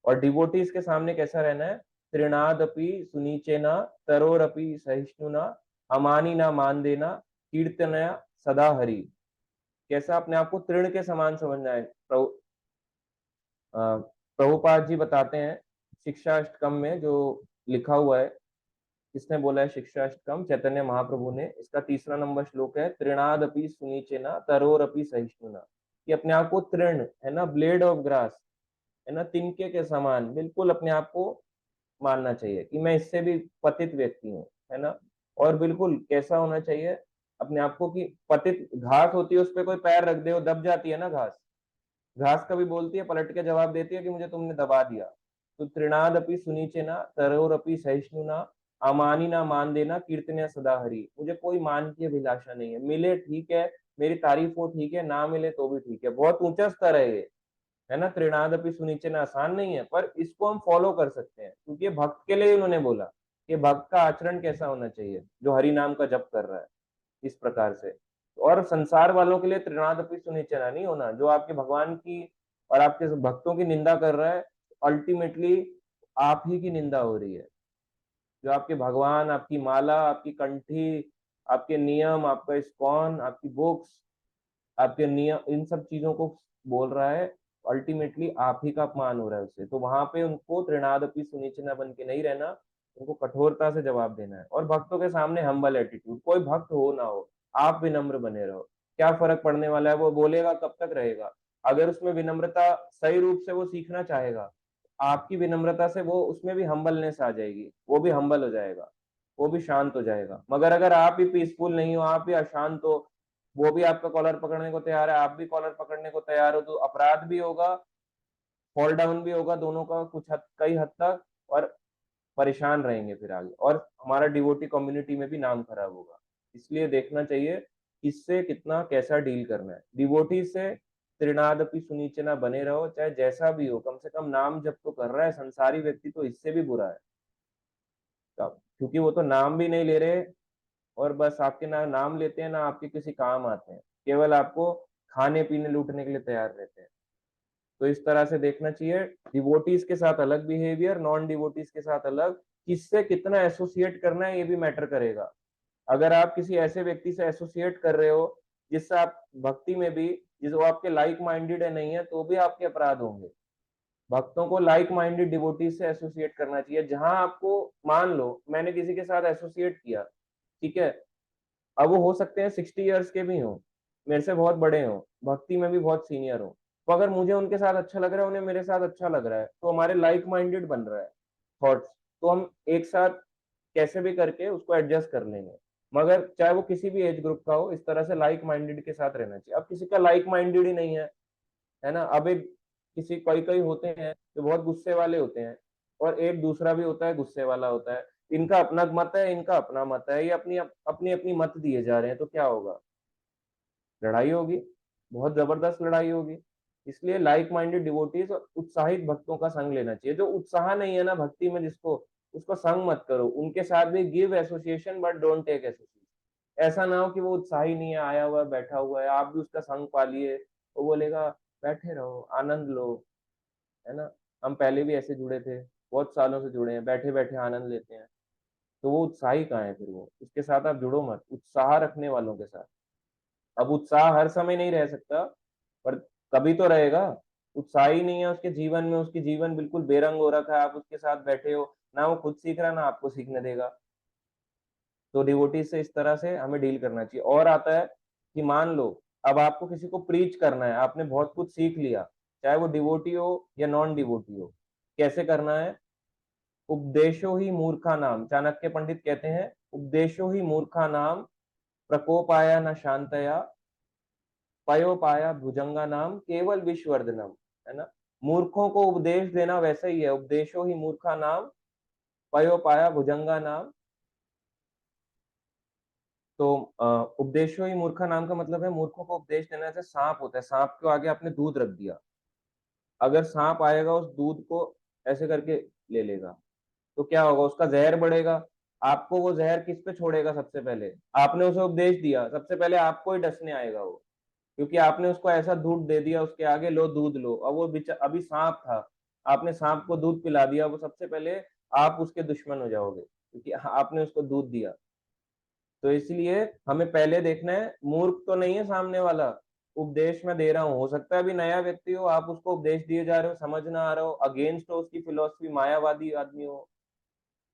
और डिवोटीज के सामने कैसा रहना है? तृणादपि सुनीचेना, तरोरपि सहिष्णुना, अमानी ना मान देना, कीर्तनया सदा हरि। कैसा अपने आप को तृण के समान समझना है? प्रभुपाद जी बताते हैं शिक्षा अष्टकम में जो लिखा हुआ है। किसने बोला है शिक्षा अष्टकम? चैतन्य महाप्रभु ने। इसका 3रा नंबर श्लोक है, तृणादपि सुनीचेना तरोरपि सहिष्णुना। कि अपने आप को तृण, है ना, ब्लेड ऑफ ग्रास, है ना, तिनके के समान बिल्कुल अपने आप को मानना चाहिए कि मैं इससे भी पतित व्यक्ति हूँ, है ना। और बिल्कुल कैसा होना चाहिए अपने आप को कि पतित घास होती है, उस पर कोई पैर रख दे वो दब जाती है ना घास। घास कभी बोलती है, पलट के जवाब देती है कि मुझे तुमने दबा दिया। तो तृणादपि सुनीचेना तरोरपि सहिष्णुना, अमानी ना मान देना, कीर्तनिया सदा हरि। मुझे कोई मान की अभिलाषा नहीं है, मिले ठीक है, मेरी तारीफ हो ठीक है, ना मिले तो भी ठीक है। बहुत ऊंचा स्तर है ये, है ना। तृणादपि सुनीचेना आसान नहीं है, पर इसको हम फॉलो कर सकते हैं क्योंकि ये भक्त के लिए उन्होंने बोला कि भक्त का आचरण कैसा होना चाहिए जो हरि नाम का जप कर रहा है इस प्रकार से। और संसार वालों के लिए त्रिनादपि सुनिचना नहीं होना। जो आपके भगवान की और आपके भक्तों की निंदा कर रहा है, अल्टीमेटली आप ही की निंदा हो रही है। जो आपके भगवान, आपकी माला, आपकी कंठी, आपके नियम, आपका इस्कॉन, आपकी बुक्स, आपके नियम, इन सब चीजों को बोल रहा है, अल्टीमेटली आप ही का अपमान हो रहा है उससे। तो वहां पे उनको त्रिनादपि सुनिचना बन के नहीं रहना, उनको कठोरता से जवाब देना है। और भक्तों के सामने हम्बल एटीट्यूड, कोई भक्त हो ना हो, आप विनम्र बने रहो। क्या फर्क पड़ने वाला है वो बोलेगा, कब तक रहेगा? अगर उसमें विनम्रता सही रूप से वो सीखना चाहेगा, आपकी विनम्रता से वो, उसमें भी हम्बलनेस आ जाएगी, वो भी हम्बल हो जाएगा, वो भी शांत हो जाएगा। मगर अगर आप ही पीसफुल नहीं हो, आप ही अशांत हो, वो भी आपका कॉलर पकड़ने को तैयार है, आप भी कॉलर पकड़ने को तैयार हो, तो अपराध भी होगा, फॉल डाउन भी होगा दोनों का कई हद तक, और परेशान रहेंगे फिर आगे, और हमारा डिवोटी कम्युनिटी में भी नाम खराब होगा। इसलिए देखना चाहिए इससे कितना कैसा डील करना है। डिवोटी से त्रिनादपि सुनीचना बने रहो, चाहे जैसा भी हो, कम से कम नाम जब तो कर रहा है। संसारी व्यक्ति तो इससे भी बुरा है, क्योंकि वो तो नाम भी नहीं ले रहे, और बस आपके ना नाम लेते हैं, ना आपके किसी काम आते हैं, केवल आपको खाने पीने लूटने के लिए तैयार रहते हैं। तो इस तरह से देखना चाहिए। डिवोटीज के साथ अलग बिहेवियर, नॉन डिवोटीज के साथ अलग। किससे कितना एसोसिएट करना है ये भी मैटर करेगा। अगर आप किसी ऐसे व्यक्ति से एसोसिएट कर रहे हो जिससे आप भक्ति में भी, जिस वो आपके लाइक माइंडेड है नहीं है, तो भी आपके अपराध होंगे। भक्तों को लाइक माइंडेड डिवोटीज से एसोसिएट करना चाहिए। जहां आपको, मान लो मैंने किसी के साथ एसोसिएट किया, ठीक है, अब वो हो सकते हैं 60 ईयर्स के भी हों, मेरे से बहुत बड़े हों, भक्ति में भी बहुत सीनियर हों, तो अगर मुझे उनके साथ अच्छा लग रहा है, उन्हें मेरे साथ अच्छा लग रहा है, तो हमारे लाइक माइंडेड बन रहा है थॉट्स, तो हम एक साथ कैसे भी करके उसको एडजस्ट कर लेंगे। मगर चाहे वो किसी भी एज ग्रुप का हो, इस तरह से लाइक माइंडेड के साथ रहना चाहिए। अब किसी का लाइक माइंडेड ही नहीं है ना, अब एक किसी कई कई होते हैं जो बहुत गुस्से वाले होते हैं, और एक दूसरा भी होता है गुस्से वाला होता है, इनका अपना मत है, इनका अपना मत है, ये अपनी अपनी अपनी मत दिए जा रहे हैं, तो क्या होगा? लड़ाई होगी, बहुत जबरदस्त लड़ाई होगी। इसलिए लाइक माइंडेड डिवोटीज और उत्साहित भक्तों का संग लेना चाहिए। जो उत्साह नहीं है ना भक्ति में जिसको, उसको संग मत करो, उनके साथ भी give association but don't take association. ऐसा ना हो कि वो उत्साही नहीं है, आया हुआ है, बैठा हुआ है, आप भी उसका संग पा लिए, वो बोलेगा बैठे रहो, आनंद लो, है ना, हम पहले भी ऐसे जुड़े थे, बहुत सालों से जुड़े हैं, बैठे बैठे आनंद लेते हैं, तो वो उत्साही कहाँ है? फिर वो, उसके साथ आप जुड़ो मत, उत्साह रखने वालों के साथ। अब उत्साह हर समय नहीं रह सकता, पर कभी तो रहेगा। उत्साह ही नहीं है उसके जीवन में, उसकी जीवन बिल्कुल बेरंग हो रखा है, आप उसके साथ बैठे हो, ना वो खुद सीख रहा ना आपको सीखने देगा। तो डिवोटी से इस तरह से हमें डील करना चाहिए। और आता है कि मान लो अब आपको किसी को प्रीच करना है, आपने बहुत कुछ सीख लिया, चाहे वो डिवोटी हो या नॉन डिवोटी हो, कैसे करना है? उपदेशो ही मूर्खा नाम, चाणक्य पंडित कहते हैं, उपदेशो ही मूर्खा नाम, प्रकोपाया न शांतया, पयोपाया भुजंगा नाम, केवल विश्ववर्धनम, है ना। मूर्खों को उपदेश देना वैसा ही है, उपदेशो ही मूर्खा नाम, पयोपाया भुजंगा नाम। तो उपदेशो ही मूर्खा नाम का मतलब है मूर्खों को उपदेश देना। जैसे सांप होता है, सांप के आगे आपने दूध रख दिया, अगर सांप आएगा उस दूध को ऐसे करके ले लेगा, तो क्या होगा? उसका जहर बढ़ेगा। आपको वो जहर किस पे छोड़ेगा? सबसे पहले आपने उसे उपदेश दिया, सबसे पहले आपको ही डसने आएगा वो, क्योंकि आपने उसको ऐसा दूध दे दिया उसके आगे, लो दूध लो। अब वो अभी सांप था, आपने सांप को दूध पिला दिया, वो सबसे पहले आप उसके दुश्मन हो जाओगे, क्योंकि आपने उसको दूध दिया। तो इसलिए हमें पहले देखना है मूर्ख तो नहीं है सामने वाला, उपदेश मैं दे रहा हूँ, हो सकता है अभी नया व्यक्ति हो, आप उसको उपदेश दिए जा रहे हो, समझ ना आ रहा हो, अगेंस्ट हो उसकी फिलोसफी, मायावादी आदमी हो,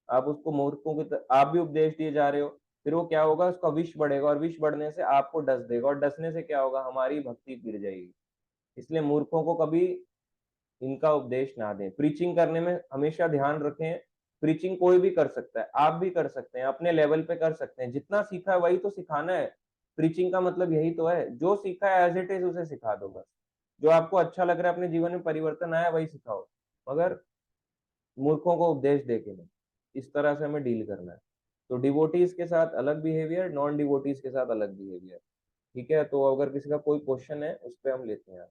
आप उसको मूर्खों की आप भी उपदेश दिए जा रहे हो, फिर वो क्या होगा? उसका विष बढ़ेगा, और विष बढ़ने से आपको डस देगा, और डसने से क्या होगा? हमारी भक्ति गिर जाएगी। इसलिए मूर्खों को कभी इनका उपदेश ना दें। प्रीचिंग करने में हमेशा ध्यान रखें, प्रीचिंग कोई भी कर सकता है, आप भी कर सकते हैं, अपने लेवल पे कर सकते हैं, जितना सीखा है वही तो सिखाना है। प्रीचिंग का मतलब यही तो है, जो सीखा है एज इट इज उसे सिखा दो बस। जो आपको अच्छा लग रहा है, अपने जीवन में परिवर्तन आया, वही सिखाओ, मगर मूर्खों को उपदेश दे के नहीं। इस तरह से हमें डील करना है। तो डिवोटीज के साथ अलग बिहेवियर, नॉन डिवोटीज के साथ अलग बिहेवियर। ठीक है, तो अगर किसी का कोई क्वेश्चन है उस पर हम लेते हैं।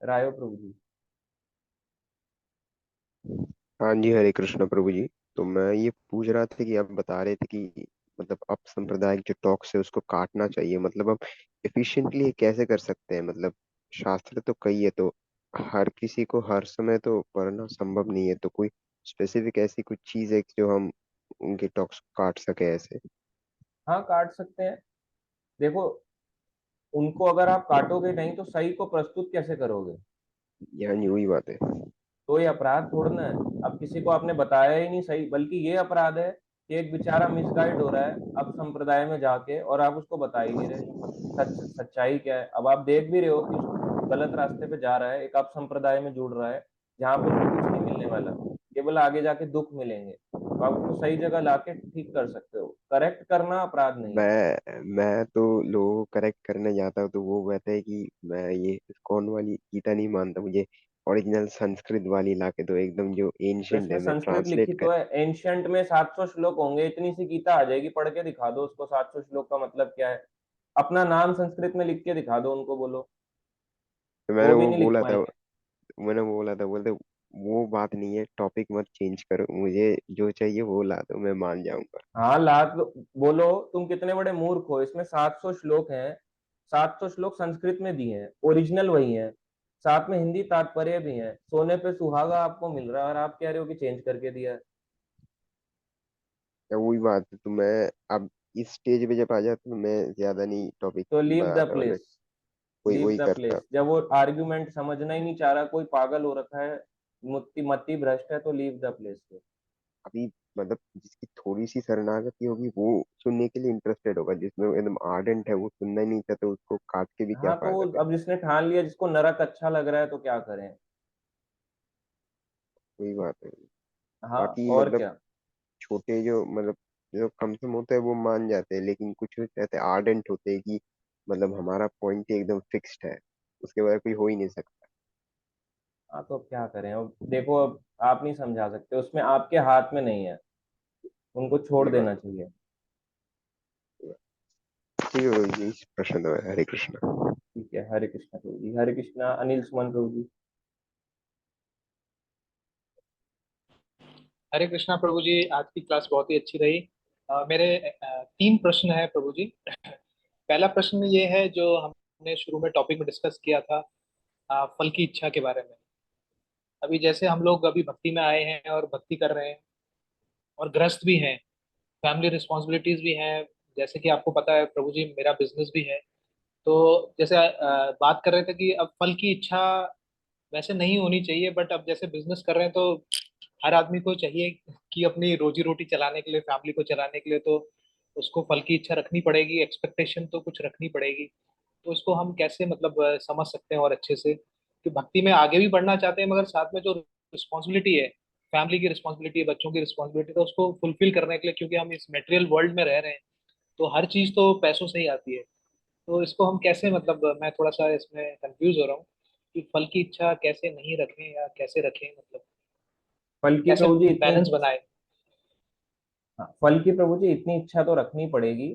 रायो प्रभु जी। हाँ जी, हरे कृष्ण प्रभु जी। तो मैं ये पूछ रहा था कि आप बता रहे थे कि मतलब अब सांप्रदायिक जो टॉक्स है उसको काटना चाहिए, मतलब अब एफिशिएंटली कैसे कर सकते हैं? मतलब शास्त्र तो कई है, तो हर किसी को हर समय तो पढ़ना संभव नहीं है, तो कोई स्पेसिफिक ऐसी कुछ चीज है कि जो हम उनके टॉक्स काट सके ऐसे? हाँ, काट सकते हैं। देखो, उनको अगर आप काटोगे नहीं तो सही को प्रस्तुत कैसे करोगे? हाँ जी, वही बात है। तो ये अपराध थोड़ना है। अब किसी को आपने बताया ही नहीं सही, बल्कि ये अपराध है कि एक बेचारा मिसगाइड हो रहा है अब संप्रदाय में जाके, और आप उसको बता ही नहीं रहे सच्चाई क्या है। अब आप देख भी रहे हो कि उसको गलत रास्ते पे जा रहा है, एक आप संप्रदाय में जुड़ रहा है जहां पे उसको कुछ नहीं मिलने वाला, केवल आगे जाके दुख मिलेंगे, तो आप उसको सही जगह लाके ठीक कर सकते हो। करेक्ट करना अपराध नहीं है। मैं तो लोगों को करेक्ट करने जाता हूँ तो वो कहते हैं कि मैं ये कौन वाली गीता नहीं मानता, मुझे ओरिजिनल संस्कृत वाली लाके दो, एकदम जो तो एंशियंट इसमें है, मैं संस्कृत लिखी ट्रांसलेट कर। तो है, एंशंट में 700 श्लोक होंगे, इतनी सी गीता आ जाएगी, पढ़ के दिखा दो उसको 700 श्लोक का मतलब क्या है। अपना नाम संस्कृत में लिख के दिखा दो उनको, बोलो। तो मैंने वो भी वो नहीं लिख बोला था, पाएंगे। बोलते वो बात नहीं है, टॉपिक मत चेंज करो, मुझे जो चाहिए वो ला दो, मैं मान जाऊंगा। हाँ, लाख बोलो, तुम कितने बड़े मूर्ख हो, इसमें 700 श्लोक हैं, 700 श्लोक संस्कृत में दिए हैं, ओरिजिनल वही है, साथ में हिंदी तात्पर्य भी है, सोने पे सुहागा आपको मिल रहा है, और आप कह रहे हो कि चेंज करके दिया है। या वही बात है, तो मैं अब इस स्टेज पे जब आ जाता तो मैं ज्यादा नहीं टॉपिक तो लीव द बढ़ाता, वरना प्लेस, वही लीव वही द करता। प्लेस। जब वो आर्ग्यूमेंट समझना ही नहीं चाह रहा, कोई पागल हो रखा है, मति मति भ्रष्ट है, तो लीव द प्लेस पे। अभी मतलब जिसकी थोड़ी सी शरणागति होगी वो सुनने के लिए इंटरेस्टेड होगा, जिसमें वो एकदम आर्डेंट है वो सुनना ही नहीं चाहता, उसको काट के भी क्या हाँ तो फायदा फिर। अब जिसने ठान लिया, जिसको नरक अच्छा लग रहा है, तो क्या करें। वही बात है। हाँ बाकी और मतलब क्या। छोटे जो मतलब जो कम सम होते हैं वो मान जाते हैं, लेकिन कुछ रहते आर्डेंट होते हैं कि मतलब हमारा पॉइंट एकदम फिक्स्ड है, उसके बाद कोई हो ही नहीं सकता। हाँ तो अब क्या करें, अब देखो, अब आप नहीं समझा सकते, उसमें आपके हाथ में नहीं है, उनको छोड़ ये बात देना चाहिए। ठीक है भाई, यही प्रश्न था। हरे कृष्णा। ठीक है, हरे कृष्णा प्रभु जी, हरे कृष्णा अनिल सुमन प्रभु जी। हरे कृष्णा प्रभु जी, आज की क्लास बहुत ही अच्छी रही। मेरे तीन प्रश्न है प्रभु जी। पहला प्रश्न ये है जो हमने शुरू में टॉपिक में डिस्कस किया था, फल की इच्छा के बारे में। अभी जैसे हम लोग अभी भक्ति में आए हैं और भक्ति कर रहे हैं और ग्रस्त भी हैं, फैमिली रिस्पॉन्सिबिलिटीज भी हैं। जैसे कि आपको पता है प्रभु जी, मेरा बिजनेस भी है। तो जैसे बात कर रहे थे कि अब फल की इच्छा वैसे नहीं होनी चाहिए, बट अब जैसे बिजनेस कर रहे हैं तो हर आदमी को चाहिए कि अपनी रोजी रोटी चलाने के लिए, फैमिली को चलाने के लिए, तो उसको फल की इच्छा रखनी पड़ेगी, एक्सपेक्टेशन तो कुछ रखनी पड़ेगी। तो इसको हम कैसे मतलब समझ सकते हैं और अच्छे से कि भक्ति में आगे भी बढ़ना चाहते हैं, मगर साथ में जो रिस्पॉन्सिबिलिटी है, फैमिली की रिस्पॉन्सिबिलिटी, बच्चों की रिस्पॉन्सिबिलिटी, तो उसको फुलफिल करने के लिए, क्योंकि हम इस मटेरियल वर्ल्ड में रह रहे हैं, तो हर चीज तो पैसों से ही आती है। तो इसको हम कैसे मतलब मैं थोड़ा सा इसमें कंफ्यूज हो रहा हूँ कि फल की इच्छा कैसे नहीं रखें या कैसे रखें, मतलब फल की कैसे प्रभु जी इतनी, बैलेंस बनाए। हाँ, फल की प्रभु जी इतनी इच्छा तो रखनी पड़ेगी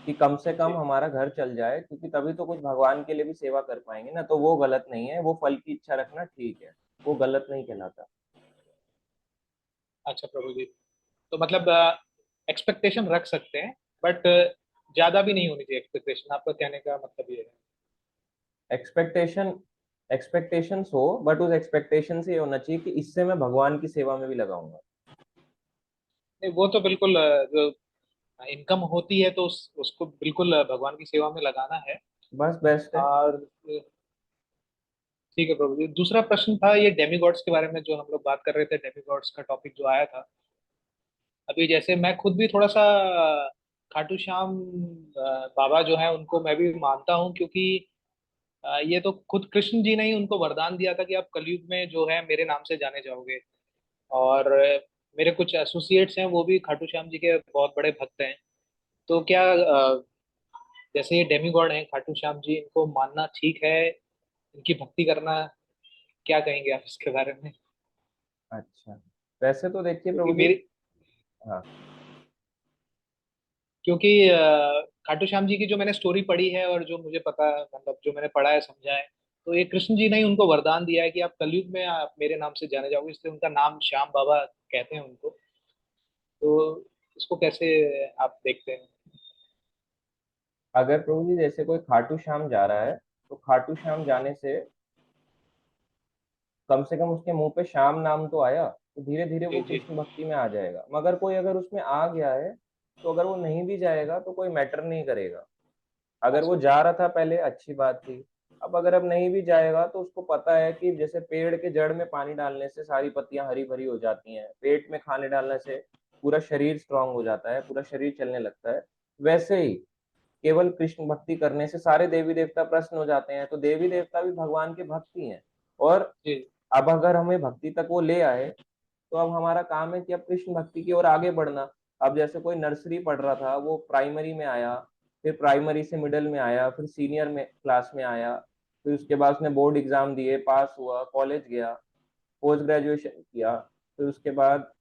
कि कम से कम जी। हमारा घर चल जाए, क्योंकि तभी तो कुछ भगवान के लिए भी सेवा कर पाएंगे ना, तो वो गलत नहीं है, वो फल की इच्छा रखना ठीक है, वो गलत नहीं कहलाता। अच्छा प्रभु जी, तो मतलब एक्सपेक्टेशन रख सकते हैं, बट ज्यादा भी नहीं होनी चाहिए एक्सपेक्टेशन, आपका कहने का मतलब ये है। एक्सपेक्टेशन, एक्सपेक्टेशंस हो, बट उस एक्सपेक्टेशन से ये होना चाहिए कि इससे मैं भगवान की सेवा में भी लगाऊंगा। नहीं वो तो बिल्कुल जो इनकम होती है तो उसको बिल्कुल भगवान की सेवा में लगाना है। बस बेस्ट है। और ठीक है प्रभु जी, दूसरा प्रश्न था ये डेमीगॉड्स के बारे में, जो हम लोग बात कर रहे थे, डेमीगॉड्स का टॉपिक जो आया था। अभी जैसे मैं खुद भी थोड़ा सा खाटू श्याम बाबा जो है उनको मैं भी मानता हूँ, क्योंकि ये तो खुद कृष्ण जी ने ही उनको वरदान दिया था कि आप कलयुग में जो है मेरे नाम से जाने जाओगे। और मेरे कुछ एसोसिएट्स हैं, वो भी खाटू श्याम जी के बहुत बड़े भक्त हैं। तो क्या जैसे ये डेमीगॉड हैं खाटू श्याम जी, इनको मानना ठीक है, इनकी भक्ति करना, क्या कहेंगे आप इसके बारे में? अच्छा, वैसे तो देखिए क्योंकि प्रभु जी। मेरी हाँ। क्योंकि खाटू श्याम जी की जो मैंने स्टोरी पढ़ी है और जो मुझे पता है, मतलब जो मैंने पढ़ा है समझा है, तो ये कृष्ण जी ने ही उनको वरदान दिया है कि आप कलयुग में आप मेरे नाम से जाने जाओगे, इसलिए उनका नाम श्याम बाबा कहते हैं उनको। तो इसको कैसे आप देखते हैं? अगर प्रभु जी जैसे कोई खाटू श्याम जा रहा है, तो खाटू श्याम जाने से कम उसके मुंह पे श्याम नाम तो आया, तो धीरे धीरे जी वो जी। कृष्ण भक्ति में आ जाएगा। मगर कोई अगर उसमें आ गया है, तो अगर वो नहीं भी जाएगा तो कोई मैटर नहीं करेगा। अगर अच्छा वो अच्छा। जा रहा था पहले, अच्छी बात थी। अब अगर अब नहीं भी जाएगा, तो उसको पता है कि जैसे पेड़ के जड़ में पानी डालने से सारी पत्तियां हरी भरी हो जाती हैं, पेट में खाने डालने से पूरा शरीर स्ट्रांग हो जाता है, पूरा शरीर चलने लगता है, वैसे ही केवल कृष्ण भक्ति करने से सारे देवी देवता प्रसन्न हो जाते हैं। तो देवी देवता भी भगवान के भक्त ही हैं। और जी। अब अगर हमें भक्ति तक वो ले आए, तो अब हमारा काम है कि अब कृष्ण भक्ति की ओर आगे बढ़ना। अब जैसे कोई नर्सरी पढ़ रहा था, वो प्राइमरी में आया, फिर प्राइमरी से मिडिल में आया, फिर सीनियर में क्लास में आया, फिर उसके बाद उसने बोर्ड एग्जाम दिए, पास हुआ, कॉलेज गया, पोस्ट ग्रेजुएशन किया, फिर उसके बाद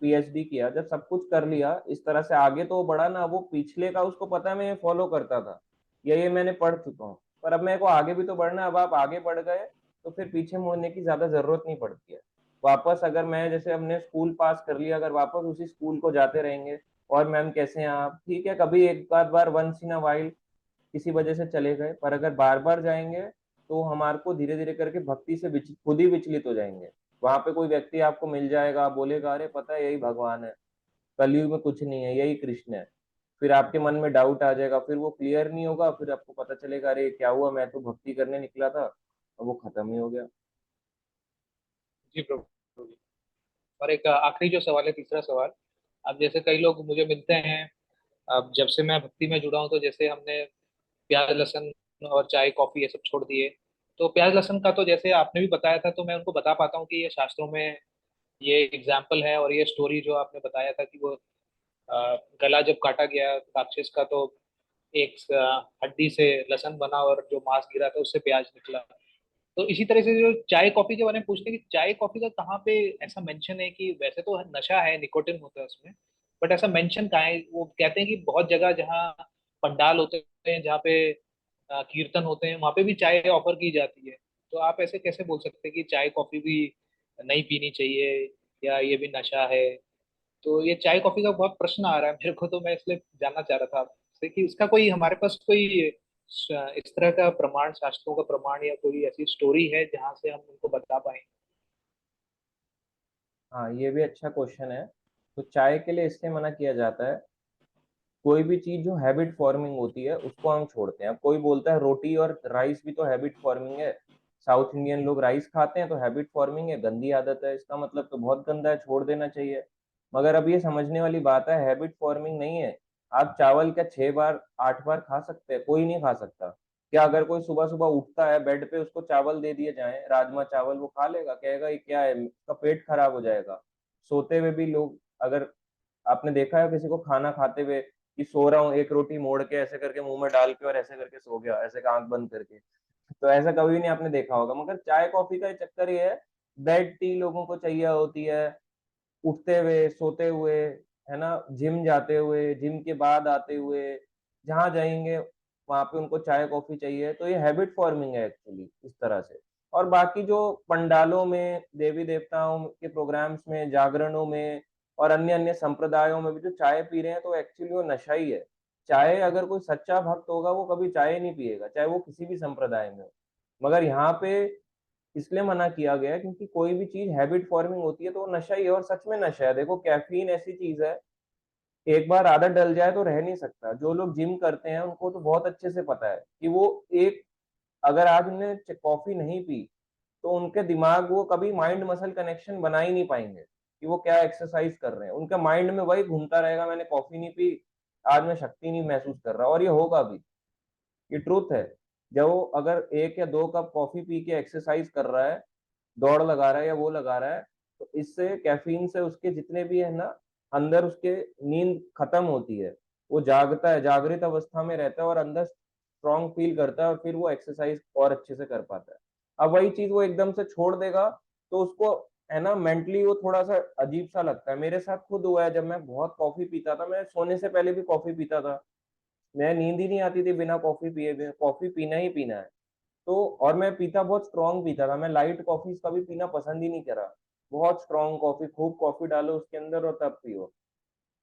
पीएचडी किया। जब सब कुछ कर लिया, इस तरह से आगे तो वो बढ़ा ना, वो पिछले का उसको पता है मैं ये फॉलो करता था, ये मैंने पढ़ चुका हूँ, पर अब मेरे को आगे भी तो बढ़ना है। अब आप आगे बढ़ गए, तो फिर पीछे मुड़ने की ज्यादा जरूरत नहीं पड़ती है। वापस अगर मैं जैसे हमने स्कूल पास कर लिया, अगर वापस उसी स्कूल को जाते रहेंगे, और मैम कैसे हैं आप, ठीक है, कभी एक आध बार वंस इन अ वाइल किसी वजह से चले गए, पर अगर बार बार जाएंगे, तो हमारे को धीरे धीरे करके भक्ति से खुद ही विचलित हो जाएंगे। वहां पे कोई व्यक्ति आपको मिल जाएगा, बोलेगा अरे पता है यही भगवान है, कलयुग में कुछ नहीं है, यही कृष्ण है, फिर आपके मन में डाउट आ जाएगा, फिर वो क्लियर नहीं होगा, फिर आपको पता चलेगा अरे क्या हुआ, मैं तो भक्ति करने निकला था और वो खत्म ही हो गया। जी प्रभु जी। और एक आखिरी जो सवाल है, तीसरा सवाल। अब जैसे कई लोग मुझे मिलते हैं, अब जब से मैं भक्ति में जुड़ा हूँ, तो जैसे हमने प्याज लहसुन और चाय कॉफी ये सब छोड़ दिए। तो प्याज लहसुन का तो जैसे आपने भी बताया था, तो मैं उनको बता पाता हूँ कि ये शास्त्रों में ये एग्जाम्पल है, और ये स्टोरी जो आपने बताया था कि वो गला जब काटा गया राक्षस का, तो एक हड्डी से लहसुन बना और जो मांस गिरा था उससे प्याज निकला। तो इसी तरह से जो चाय कॉफी के बारे में पूछते हैं कि चाय कॉफी का कहाँ पे ऐसा मेंशन है, कि वैसे तो नशा है, निकोटिन होता है उसमें, बट ऐसा मेंशन कहाँ है? वो कहते हैं कि बहुत जगह जहाँ पंडाल होते हैं, जहाँ पे कीर्तन होते हैं, वहाँ पे भी चाय ऑफर की जाती है। तो आप ऐसे कैसे बोल सकते हैं कि चाय कॉफी भी नहीं पीनी चाहिए, या ये भी नशा है? तो ये चाय कॉफी का बहुत प्रश्न आ रहा है मेरे को, तो मैं इसलिए जानना चाह रहा था आपसे कि इसका कोई हमारे पास कोई इस तरह का प्रमाण, शास्त्रों का प्रमाण, या कोई ऐसी स्टोरी है जहां से हम उनको बता पाए? हाँ, ये भी अच्छा क्वेश्चन है। तो चाय के लिए इसलिए मना किया जाता है, कोई भी चीज जो हैबिट फॉर्मिंग होती है उसको हम छोड़ते हैं। अब कोई बोलता है रोटी और राइस भी तो हैबिट फॉर्मिंग है, साउथ इंडियन लोग राइस खाते हैं तो हैबिट फॉर्मिंग है, गंदी आदत है, इसका मतलब तो बहुत गंदा है, छोड़ देना चाहिए। मगर अब ये समझने वाली बात है, हैबिट फॉर्मिंग नहीं है। आप चावल क्या 6 बार 8 बार खा सकते हैं? कोई नहीं खा सकता। क्या अगर कोई सुबह सुबह उठता है, बेड पे उसको चावल दे दिए जाए, राजमा चावल, वो खा लेगा? कहेगा ये क्या है, उसका पेट खराब हो जाएगा। सोते हुए भी लोग, अगर आपने देखा है किसी को खाना खाते हुए कि सो रहा हूँ, एक रोटी मोड़ के ऐसे करके मुंह में डाल के और ऐसे करके सो गया, ऐसे का आंख बंद करके, तो ऐसा कभी नहीं आपने देखा होगा। मगर चाय कॉफी का चक्कर ये है, बेड टी लोगों को चाहिए होती है, उठते हुए, सोते हुए, है ना, जिम जाते हुए, जिम के बाद आते हुए, जहां जाएंगे वहां पे उनको चाय कॉफी चाहिए। तो ये हैबिट फॉर्मिंग है एक्चुअली इस तरह से। और बाकी जो पंडालों में, देवी देवताओं के प्रोग्राम्स में, जागरणों में और अन्य अन्य संप्रदायों में भी जो चाय पी रहे हैं, तो एक्चुअली वो नशा ही है। चाय, अगर कोई सच्चा भक्त होगा वो कभी चाय नहीं पिएगा, चाहे वो किसी भी संप्रदाय में हो। मगर यहाँ पे इसलिए मना किया गया है क्योंकि कोई भी चीज हैबिट फॉर्मिंग होती है तो वो नशा ही है, और सच में नशा है। देखो, कैफीन ऐसी चीज है, एक बार आदत डल जाए तो रह नहीं सकता। जो लोग जिम करते हैं उनको तो बहुत अच्छे से पता है कि वो एक, अगर आज उन्हें कॉफी नहीं पी तो उनके दिमाग, वो कभी माइंड मसल कनेक्शन बना ही नहीं पाएंगे कि वो क्या एक्सरसाइज कर रहे हैं। उनके माइंड में वही घूमता रहेगा, मैंने कॉफी नहीं पी, आज मैं शक्ति नहीं महसूस कर रहा, और ये होगा भी। ये ट्रूथ है। जब वो अगर 1 या 2 कप कॉफी पी के एक्सरसाइज कर रहा है, दौड़ लगा रहा है या वो लगा रहा है, तो इससे कैफीन से उसके जितने भी है ना, अंदर उसके नींद खत्म होती है, वो जागता है, जागृत अवस्था में रहता है और अंदर स्ट्रॉन्ग फील करता है, और फिर वो एक्सरसाइज और अच्छे से कर पाता है। अब वही चीज वो एकदम से छोड़ देगा तो उसको, है ना, मेंटली वो थोड़ा सा अजीब सा लगता है। मेरे साथ खुद हुआ है, जब मैं बहुत कॉफी पीता था, मैं सोने से पहले भी कॉफी पीता था, मैं नींद ही नहीं आती थी बिना कॉफी पिए, कॉफी पीना ही पीना है। तो और मैं पीता, बहुत स्ट्रांग पीता था, मैं लाइट कॉफी कभी पीना पसंद ही नहीं करा। बहुत स्ट्रांग कॉफी, खूब कॉफी डालो उसके अंदर और तब पियो।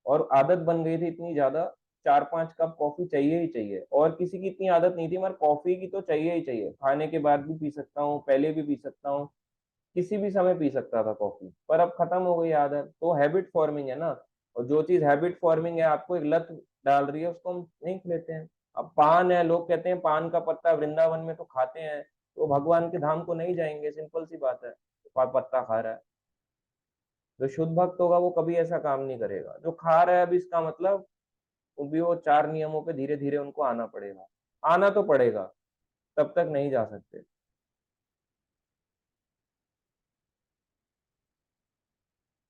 और आदत बन गई थी इतनी ज्यादा, 4-5 कप कॉफी चाहिए ही चाहिए। और किसी की इतनी आदत नहीं थी, मगर कॉफी की तो चाहिए ही चाहिए। खाने के बाद भी पी सकता हूँ, पहले भी पी सकता हूँ, किसी भी समय पी सकता था कॉफी, पर अब खत्म हो गई आदत। तो हैबिट फॉर्मिंग है ना। और जो चीज हैबिट फॉर्मिंग है, आपको एक लत डाल रही है, उसको हम नहीं लेते हैं। अब पान है, लोग कहते हैं पान का पत्ता वृंदावन में तो खाते हैं, तो भगवान के धाम को नहीं जाएंगे, सिंपल सी बात है। पत्ता खा रहा है, जो शुद्ध भक्त होगा वो कभी ऐसा काम नहीं करेगा। जो खा रहा है, अभी इसका मतलब वो भी, वो 4 नियमों पे धीरे धीरे उनको आना पड़ेगा, आना तो पड़ेगा, तब तक नहीं जा सकते।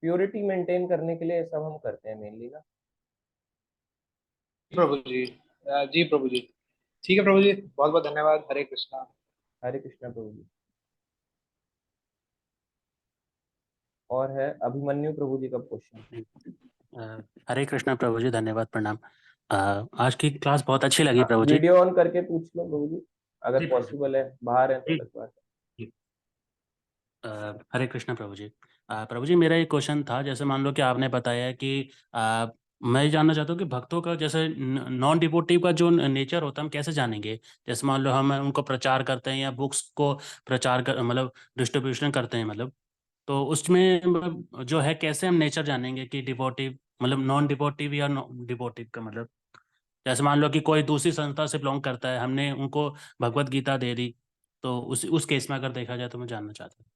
प्योरिटी मेंटेन करने के लिए ये सब हम करते हैं मेनली ना। प्रभु जी। जी प्रभु जी। ठीक है प्रभु जी, बहुत बहुत धन्यवाद। हरे कृष्णा। हरे कृष्णा प्रभु जी। और है अभिमन्यु प्रभु जी का क्वेश्चन। अ, हरे कृष्णा प्रभु जी, धन्यवाद, प्रणाम। आज की क्लास बहुत अच्छी लगी हाँ, प्रभु जी। वीडियो ऑन करके पूछ लो प्रभु जी, अगर जी प्रभु जी। पॉसिबल है, बाहर है तो जी अलग बात है। जी। हरे कृष्णा प्रभु जी। प्रभु जी, मेरा एक क्वेश्चन था, जैसे मान लो कि आपने बताया कि अ, मैं ये जानना चाहता हूँ कि भक्तों का जैसे नॉन डिवोटिव का जो नेचर होता है, हम कैसे जानेंगे? जैसे मान लो हम उनको प्रचार करते हैं या बुक्स को प्रचार कर, मतलब डिस्ट्रीब्यूशन करते हैं, मतलब तो उसमें मतलब जो है, कैसे हम नेचर जानेंगे कि डिवोटिव, मतलब नॉन डिवोटिव या डिवोटिव का मतलब? जैसे मान लो कि कोई दूसरी संस्था से बिलोंग करता है, हमने उनको भगवत गीता दे दी, तो उस केस में अगर देखा जाए तो मैं जानना चाहता हूँ।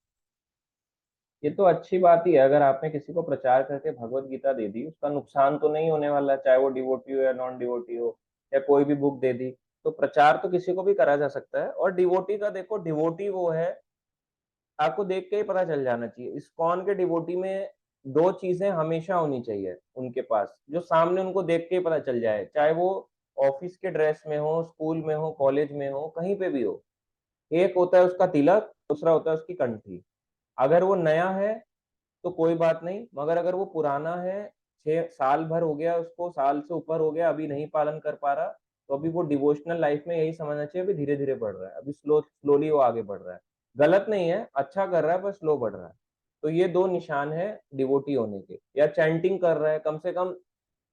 ये तो अच्छी बात ही है, अगर आपने किसी को प्रचार करके भगवत गीता दे दी, उसका नुकसान तो नहीं होने वाला, चाहे वो डिवोटी हो या नॉन डिवोटी हो, या कोई भी बुक दे दी, तो प्रचार तो किसी को भी करा जा सकता है। और डिवोटी का देखो, डिवोटी वो है, आपको देख के ही पता चल जाना चाहिए। इस्कॉन के डिवोटी में दो चीजें हमेशा होनी चाहिए उनके पास, जो सामने उनको देख के ही पता चल जाए, चाहे वो ऑफिस के ड्रेस में हो, स्कूल में हो, कॉलेज में हो, कहीं पे भी हो। एक होता है उसका तिलक, दूसरा होता है उसकी कंठी। अगर वो नया है तो कोई बात नहीं, मगर अगर वो पुराना है, 6 साल भर हो गया उसको, साल से ऊपर हो गया, अभी नहीं पालन कर पा रहा, तो अभी वो डिवोशनल लाइफ में यही समझना चाहिए, अभी धीरे धीरे बढ़ रहा है, अभी स्लोली वो आगे बढ़ रहा है। गलत नहीं है, अच्छा कर रहा है, पर स्लो बढ़ रहा है। तो ये दो निशान है डिवोटी होने के। या चैंटिंग कर रहा है, कम से कम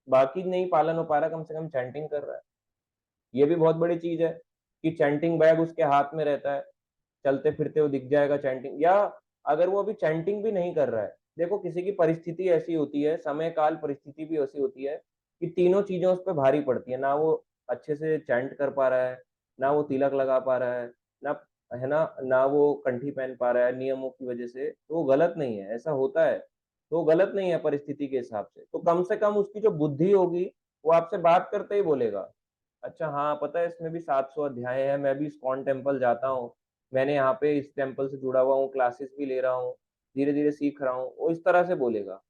बाकी नहीं पालन हो पा रहा, कम से कम चैंटिंग कर रहा है। ये भी बहुत बड़ी चीज है कि चैंटिंग बैग उसके हाथ में रहता है, चलते फिरते वो दिख जाएगा चैंटिंग। या अगर वो अभी चैंटिंग भी नहीं कर रहा है, देखो किसी की परिस्थिति ऐसी होती है, समय काल परिस्थिति भी ऐसी होती है कि तीनों चीजें उस पर भारी पड़ती है, ना वो अच्छे से चैंट कर पा रहा है, ना वो तिलक लगा पा रहा है, ना है ना वो कंठी पहन पा रहा है नियमों की वजह से, तो वो गलत नहीं है, ऐसा होता है। तो वो गलत नहीं है परिस्थिति के हिसाब से, तो कम से कम उसकी जो बुद्धि होगी, वो आपसे बात करते ही बोलेगा, अच्छा हाँ पता है इसमें भी 700 अध्याय है, मैं भी इस्कॉन टेम्पल जाता हूँ, मैंने यहाँ पे इस टेम्पल से जुड़ा हुआ हूँ, क्लासेस भी ले रहा हूँ, धीरे धीरे सीख रहा हूँ, वो इस तरह से बोलेगा।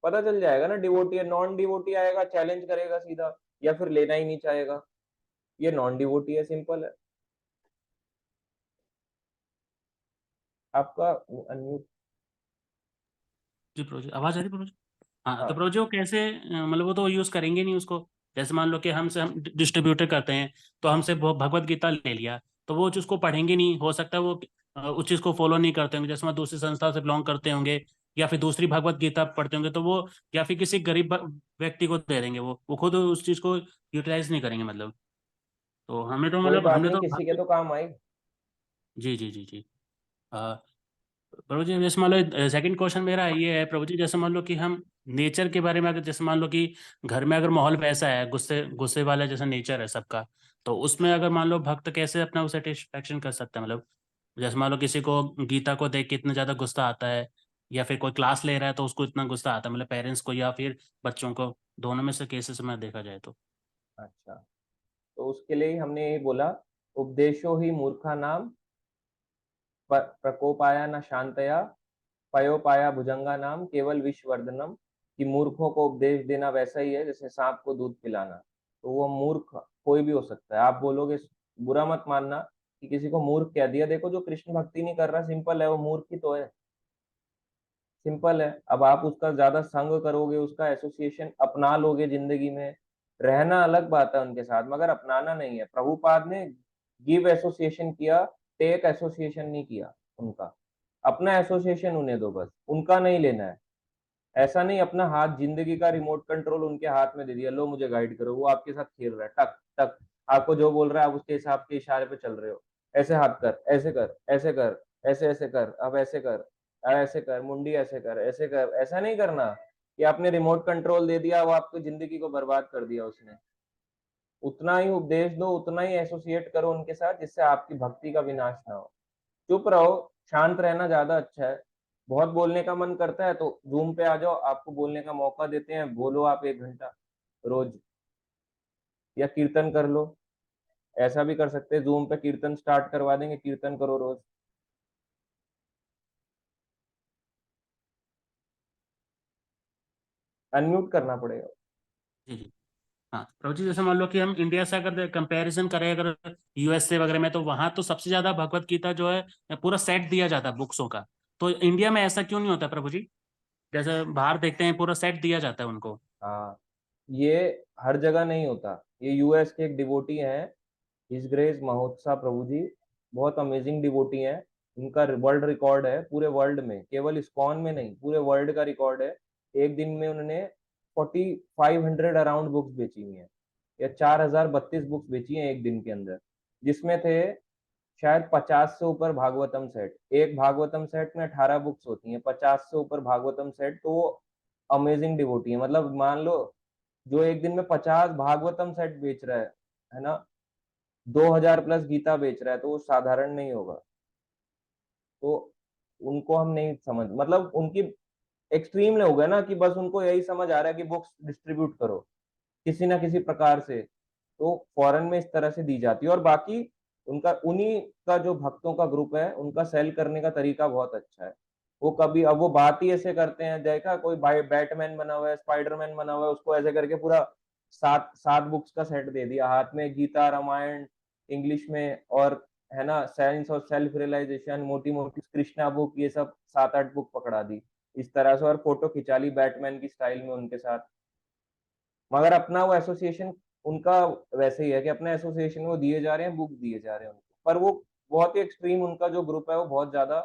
पता चल जाएगा ना डिवोटी है। नॉन डिवोटी आएगा, चैलेंज करेगा सीधा, या फिर लेना ही नहीं चाहेगा, ये नॉन डिवोटी है, सिंपल है। आपका अनम्यूट। जी प्रभु जी, आवाज आ रही है प्रभु जी? हाँ, तो हाँ, प्रभु जी वो कैसे, मतलब वो तो यूज करेंगे नहीं उसको। जैसे मान लो कि हम डिस्ट्रीब्यूटर करते हैं, तो हमसे भगवत गीता ले लिया, तो वो उसको पढ़ेंगे नहीं, हो सकता है वो उस चीज को फॉलो नहीं करते होंगे, जैसे मैं दूसरी संस्था से बिलोंग करते होंगे, या फिर दूसरी भगवत गीता पढ़ते होंगे, तो वो या फिर किसी गरीब व्यक्ति को दे देंगे, वो खुद उस चीज को यूटिलाइज नहीं करेंगे मतलब। तो हमें तो कोई मतलब बात हमने नहीं, तो किसी के तो काम आई। जी जी जी जी। प्रभु जी जैसे मान लो सेकंड क्वेश्चन मेरा ये है प्रभु जी, जैसे मान लो कि हम नेचर के बारे में, अगर जैसे मान लो कि घर में अगर माहौल वैसा है, गुस्से गुस्से वाला जैसा नेचर है सबका, तो उसमें अगर मान लो भक्त कैसे अपना सेटिस्फेक्शन कर सकता है मतलब। जैसे मान लो किसी को गीता को देख के इतना ज्यादा गुस्सा आता है, या फिर कोई क्लास ले रहा है तो उसको इतना गुस्सा आता है, मतलब पेरेंट्स को या फिर बच्चों को, दोनों में से केसेस में देखा जाए तो। अच्छा, तो उसके लिए ही हमने यही बोला, उपदेशो ही मूर्खा नाम, प्रकोपाया न शांतया, पयोपाया भुजंगा नाम, केवल विश्ववर्धनम। कि मूर्खों को उपदेश देना वैसा ही है जैसे सांप को दूध पिलाना। तो वो मूर्ख कोई भी हो सकता है, आप बोलोगे, बुरा मत मानना कि किसी को मूर्ख कह दिया। देखो जो कृष्ण भक्ति नहीं कर रहा, सिंपल है, वो मूर्ख ही तो है, सिंपल है। अब आप उसका ज्यादा संग करोगे, उसका एसोसिएशन अपना लोगे जिंदगी में, रहना अलग बात है उनके साथ, मगर अपनाना नहीं है। प्रभुपाद ने गिव एसोसिएशन किया, टेक एसोसिएशन नहीं किया उनका। अपना एसोसिएशन उन्हें दो, बस उनका नहीं लेना है। ऐसा नहीं अपना हाथ, जिंदगी का रिमोट कंट्रोल उनके हाथ में दे दिया, लो मुझे गाइड करो, वो आपके साथ खेल रहा है, टक टक, आपको जो बोल रहा है आप उसके हिसाब के इशारे पे चल रहे हो। ऐसे हाथ कर, ऐसे कर, ऐसे कर, ऐसे ऐसे कर, अब ऐसे कर, ऐसे कर, मुंडी ऐसे कर, ऐसे कर, ऐसा नहीं करना कि आपने रिमोट कंट्रोल दे दिया, वो आपकी जिंदगी को बर्बाद कर दिया उसने। उतना ही उपदेश दो, उतना ही एसोसिएट करो उनके साथ, जिससे आपकी भक्ति का विनाश ना हो। चुप रहो, शांत रहना ज्यादा अच्छा है। बहुत बोलने का मन करता है तो जूम पे आ जाओ, आपको बोलने का मौका देते हैं, बोलो आप 1 घंटा रोज, या कीर्तन कर लो। ऐसा भी कर सकते हैं, जूम पे कीर्तन स्टार्ट करवा देंगे, कीर्तन करो रोज। अनम्यूट करना पड़ेगा। जी जी। हाँ प्रभु जी, जैसे मान लो कि हम इंडिया से अगर कंपैरिजन करें, अगर यूएसए वगैरह में, तो वहां तो सबसे ज्यादा भगवत गीता जो है पूरा सेट दिया जाता है बुक्सों का। तो इंडिया में ऐसा क्यों नहीं होता प्रभु जी? जैसे बाहर देखते हैं पूरा सेट दिया जाता है उनको। हाँ, ये हर जगह नहीं होता। ये यूएस के एक डिवोटी हैं, हिज ग्रेस महोत्सव प्रभु जी, बहुत अमेजिंग डिवोटी हैं। इनका वर्ल्ड रिकॉर्ड है पूरे वर्ल्ड में, केवल इस्कॉन में नहीं, पूरे वर्ल्ड का रिकॉर्ड है। एक दिन में उन्होंने 4500 अराउंड बुक्स बेची हुई हैं, या 4032 बुक्स बेची हैं एक दिन के अंदर, जिसमें थे शायद 50 से ऊपर भागवतम सेट। एक भागवतम सेट में 18 बुक्स होती हैं, 50 से ऊपर भागवतम सेट। तो वो अमेजिंग डिवोटी है, मतलब मान लो जो एक दिन में 50 भागवतम सेट बेच रहा है ना, 2000 प्लस गीता बेच रहा है, तो वो साधारण नहीं होगा। तो उनको हम नहीं समझ, मतलब उनकी एक्सट्रीम ले हो गया ना कि बस उनको यही समझ आ रहा है कि बुक्स डिस्ट्रीब्यूट करो किसी ना किसी प्रकार से। तो फॉरेन में इस तरह से दी जाती है, और बाकी उनका उन्हीं का जो भक्तों का ग्रुप है उनका सेल करने का तरीका बहुत अच्छा है। वो कभी, अब वो बात ही ऐसे करते हैं, देखा कोई बैटमैन बना हुआ है, स्पाइडरमैन बना हुआ है, उसको ऐसे करके पूरा सात सात बुक्स का सेट दे दिया हाथ में, गीता रामायण इंग्लिश में, और है ना साइंस और सेल्फ रियलाइजेशन, मोटी मोटी कृष्णा बुक, ये सब 7-8 बुक पकड़ा दी इस तरह से, और फोटो खिंचा ली बैटमैन की स्टाइल में उनके साथ। मगर अपना वो एसोसिएशन उनका वैसे ही है कि अपने एसोसिएशन में वो दिए जा रहे हैं, बुक दिए जा रहे हैं उनको, पर वो बहुत ही एक्सट्रीम, उनका जो ग्रुप है वो बहुत ज्यादा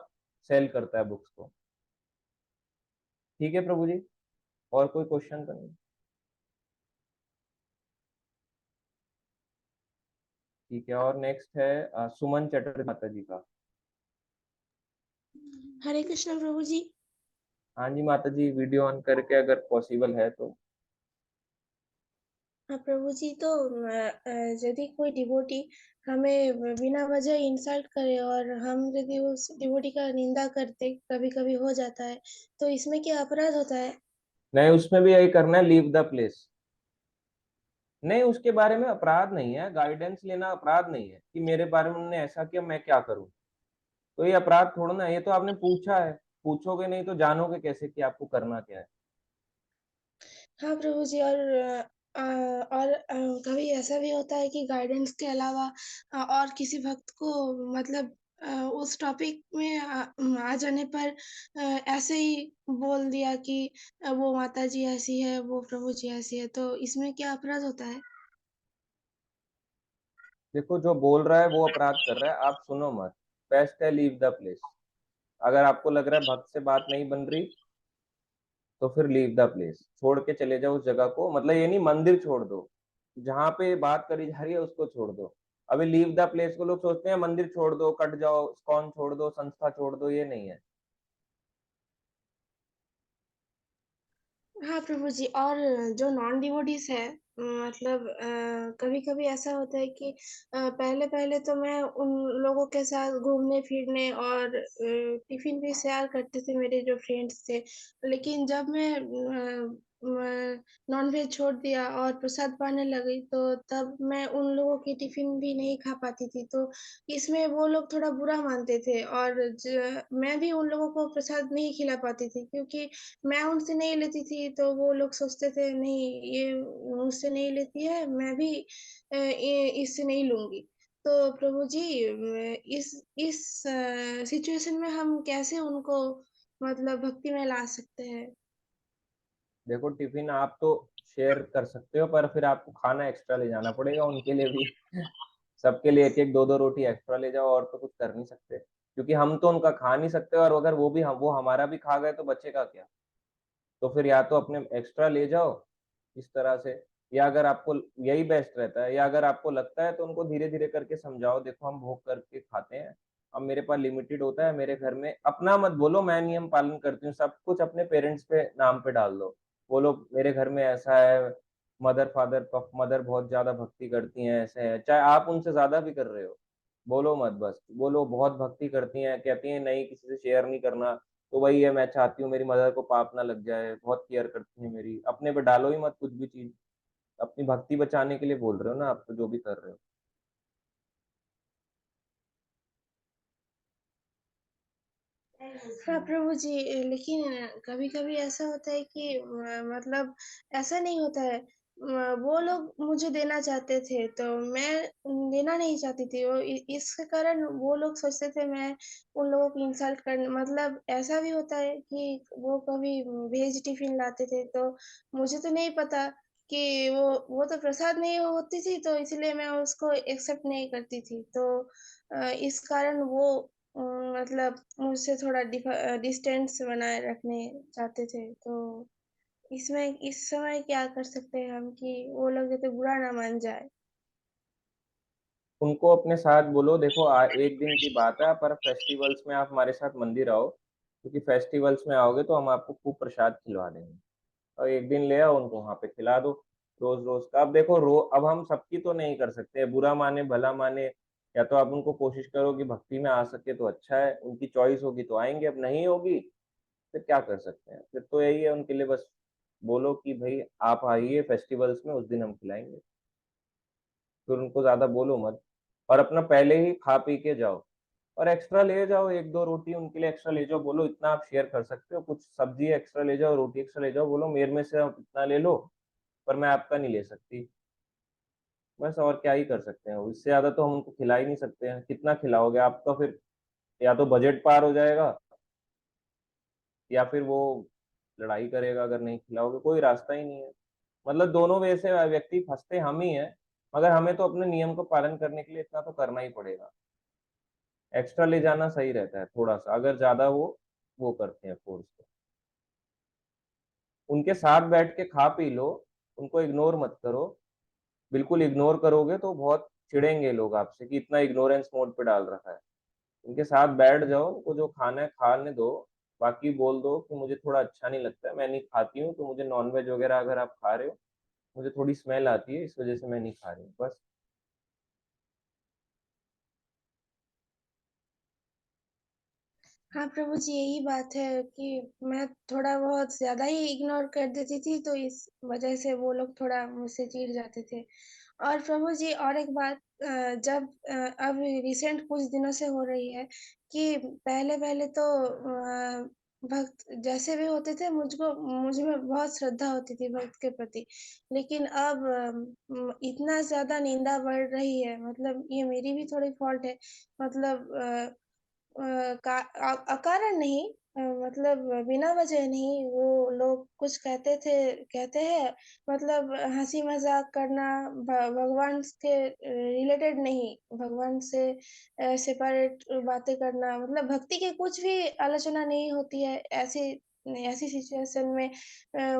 सेल करता है बुक्स को। ठीक है प्रभु जी, और कोई क्वेश्चन तो नहीं? ठीक है, और नेक्स्ट है सुमन चटर्जी माता जी का। हरे कृष्ण प्रभु जी। हाँ जी माता जी, वीडियो ऑन करके अगर पॉसिबल है तो। हाँ प्रभु जी, तो यदि कोई डिवोटी हमें बिना वजह इंसल्ट करे और हम यदि उस डिवोटी का निंदा करते, कभी कभी हो जाता है, तो इसमें क्या अपराध होता है? नहीं, उसमें भी यही करना है, लीव द प्लेस। नहीं, उसके बारे में अपराध नहीं है, गाइडेंस लेना अपराध नहीं है कि मेरे बारे में उन्होंने ऐसा किया मैं क्या करूं। तो ये अपराध थोड़ा ना है, ये तो आपने पूछा है, पूछोगे नहीं तो जानोगे कैसे कि आपको करना क्या है। हाँ प्रभु जी, और कभी ऐसा भी होता है कि गाइडेंस के अलावा और किसी भक्त को मतलब उस टॉपिक में आ जाने पर ऐसे ही बोल दिया कि वो माता जी ऐसी है, वो प्रभु जी ऐसी है, तो इसमें क्या अपराध होता है? देखो, जो बोल रहा है वो अपराध कर रहा है, आप सुनो मत। बेस्ट है लीव द प्लेस। अगर आपको लग रहा है भक्त से बात नहीं बन रही, तो फिर लीव द प्लेस, छोड़ के चले जाओ उस जगह को। मतलब ये नहीं मंदिर छोड़ दो, जहां पे बात करी जा रही है उसको छोड़ दो। अभी लीव द प्लेस को लोग सोचते हैं मंदिर छोड़ दो, कट जाओ, स्कॉन छोड़ दो, संस्था छोड़ दो, ये नहीं है। हाँ प्रभु जी, और जो नॉन डिवोटीज है, मतलब कभी कभी ऐसा होता है कि पहले पहले तो मैं उन लोगों के साथ घूमने फिरने और टिफिन भी शेयर करते थे मेरे जो फ्रेंड्स थे। लेकिन जब मैं नॉन वेज छोड़ दिया और प्रसाद पाने लगी, तो तब मैं उन लोगों की टिफिन भी नहीं खा पाती थी। तो इसमें वो लोग थोड़ा बुरा मानते थे, और मैं भी उन लोगों को प्रसाद नहीं खिला पाती थी, क्योंकि मैं उनसे नहीं लेती थी, तो वो लोग सोचते थे नहीं, ये मुझसे नहीं लेती है, मैं भी ये इससे नहीं लूंगी। तो प्रभु जी, इस सिचुएशन में हम कैसे उनको मतलब भक्ति में ला सकते हैं? देखो, टिफिन आप तो शेयर कर सकते हो, पर फिर आपको खाना एक्स्ट्रा ले जाना पड़ेगा उनके लिए भी। सबके लिए एक एक दो दो रोटी एक्स्ट्रा ले जाओ, और तो कुछ कर नहीं सकते, क्योंकि हम तो उनका खा नहीं सकते, और अगर वो हमारा भी खा गए तो बचेगा क्या। तो फिर या तो अपने एक्स्ट्रा ले जाओ इस तरह से, या अगर आपको यही बेस्ट रहता है, या अगर आपको लगता है तो उनको धीरे धीरे करके समझाओ, देखो हम भोग करके खाते हैं, अब मेरे पास लिमिटेड होता है, मेरे घर में अपना मत बोलो मैं नियम पालन करती हूँ, सब कुछ अपने पेरेंट्स पे नाम पे डाल दो। बोलो मेरे घर में ऐसा है, मदर बहुत ज्यादा भक्ति करती हैं, ऐसे है, चाहे आप उनसे ज्यादा भी कर रहे हो, बोलो मत, बस बोलो बहुत भक्ति करती हैं, कहती हैं नहीं किसी से शेयर नहीं करना। तो वही है, मैं चाहती हूँ मेरी मदर को पाप ना लग जाए, बहुत केयर करती है मेरी, अपने पे डालो ही मत कुछ भी चीज। अपनी भक्ति बचाने के लिए बोल रहे हो ना आप, तो जो भी कर रहे हो। हाँ प्रभु जी, लेकिन कभी कभी ऐसा होता है कि मतलब ऐसा नहीं होता है। वो लोग मुझे देना चाहते थे, तो मैं देना नहीं चाहती थी। इसके कारण वो लोग सोचते थे मैं उन लोगों की इंसल्ट कर, मतलब ऐसा भी होता है कि वो कभी वेज टिफिन लाते थे, तो मुझे तो नहीं पता कि वो तो प्रसाद नहीं होती थी, तो इसलिए मैं उसको एक्सेप्ट नहीं करती थी। तो इस कारण वो मतलब मुझसे थोड़ा डिस्टेंस बनाए रखने चाहते थे। तो इसमें इस समय क्या कर सकते हैं हम कि वो लोग जैसे बुरा ना मान जाए? उनको अपने साथ बोलो, देखो एक दिन की बात है, पर फेस्टिवल्स में आप हमारे साथ मंदिर आओ, क्योंकि फेस्टिवल्स में आओगे तो हम आपको खूब प्रसाद खिलवा देंगे, और एक दिन ले आओ उनको वहां पे खिला दो। रोज रोज का। अब देखो अब हम सबकी तो नहीं कर सकते, बुरा माने भला माने, या तो आप उनको कोशिश करो कि भक्ति में आ सके तो अच्छा है, उनकी चॉइस होगी तो आएंगे, अब नहीं होगी फिर क्या कर सकते हैं। फिर तो यही है उनके लिए, बस बोलो कि भाई आप आइए फेस्टिवल्स में, उस दिन हम खिलाएंगे। फिर उनको ज्यादा बोलो मत, और अपना पहले ही खा पी के जाओ, और एक्स्ट्रा ले जाओ, एक दो रोटी उनके लिए एक्स्ट्रा ले जाओ, बोलो इतना आप शेयर कर सकते हो, कुछ सब्जी एक्स्ट्रा ले जाओ, रोटी एक्स्ट्रा ले जाओ, बोलो मेरे में से आप इतना ले लो पर मैं आपका नहीं ले सकती। बस और क्या ही कर सकते हैं, इससे ज्यादा तो हम उनको खिला ही नहीं सकते हैं। कितना खिलाओगे आप, तो फिर या तो बजट पार हो जाएगा, या फिर वो लड़ाई करेगा अगर नहीं खिलाओगे, कोई रास्ता ही नहीं है। मतलब दोनों वे से व्यक्ति फंसते हम ही हैं, मगर हमें तो अपने नियम को पालन करने के लिए इतना तो करना ही पड़ेगा। एक्स्ट्रा ले जाना सही रहता है थोड़ा सा, अगर ज्यादा वो करते हैं फोर्स तो। उनके साथ बैठ के खा पी लो, उनको इग्नोर मत करो। बिल्कुल इग्नोर करोगे तो बहुत चिढ़ेंगे लोग आपसे कि इतना इग्नोरेंस मोड पे डाल रखा है। उनके साथ बैठ जाओ, उनको जो खाना है खाने दो, बाकी बोल दो कि मुझे थोड़ा अच्छा नहीं लगता है, मैं नहीं खाती हूँ, तो मुझे नॉनवेज वगैरह अगर आप खा रहे हो, मुझे थोड़ी स्मेल आती है, इस वजह से मैं नहीं खा रही हूँ, बस। हाँ प्रभु जी, यही बात है कि मैं थोड़ा बहुत ज्यादा ही इग्नोर कर देती थी, तो इस वजह से वो लोग थोड़ा मुझसे चिढ़ जाते थे। और प्रभु जी, और एक बात, जब अब रिसेंट कुछ दिनों से हो रही है कि पहले पहले तो भक्त जैसे भी होते थे, मुझ में बहुत श्रद्धा होती थी भक्त के प्रति। लेकिन अब इतना ज्यादा निंदा बढ़ रही है, मतलब ये मेरी भी थोड़ी फॉल्ट है। मतलब अकारण नहीं, मतलब बिना वजह नहीं वो लोग कुछ कहते हैं, मतलब हंसी मजाक करना, भगवान के रिलेटेड नहीं, भगवान से सेपरेट बातें करना, मतलब भक्ति की कुछ भी आलोचना नहीं होती है। ऐसी ऐसी सिचुएशन में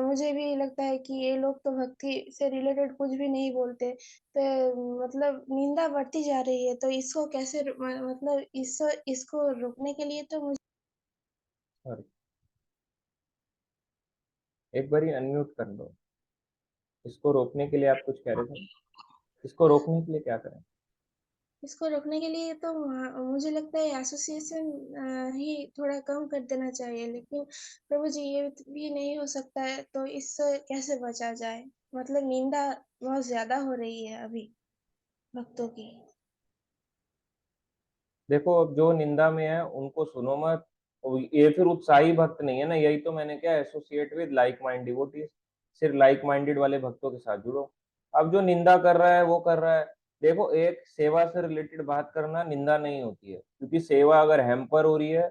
मुझे भी लगता है कि ये लोग तो भक्ति से रिलेटेड कुछ भी नहीं बोलते, तो मतलब निंदा बढ़ती जा रही है। तो इसको कैसे मतलब इसको रोकने के लिए तो मुझे सॉरी, एक बार ही अनम्यूट कर लो। इसको रोकने के लिए आप कुछ कह रहे थे, इसको रोकने के लिए क्या करें? इसको रोकने के लिए तो मुझे लगता है एसोसिएशन ही थोड़ा कम कर देना चाहिए। लेकिन प्रभु जी, ये भी नहीं हो सकता है, तो इससे कैसे बचा जाए? मतलब निंदा बहुत ज्यादा हो रही है अभी भक्तों की। देखो अब जो निंदा में है उनको सुनो मत, ये फिर उत्साही भक्त नहीं है ना, यही तो मैंने क्या, associate with like mind devotees, सिर्फ लाइक माइंडेड वाले भक्तों के साथ जुड़ो। अब जो निंदा कर रहा है वो कर रहा है। देखो एक सेवा से रिलेटेड बात करना निंदा नहीं होती है, क्योंकि सेवा अगर हैम्पर हो रही है,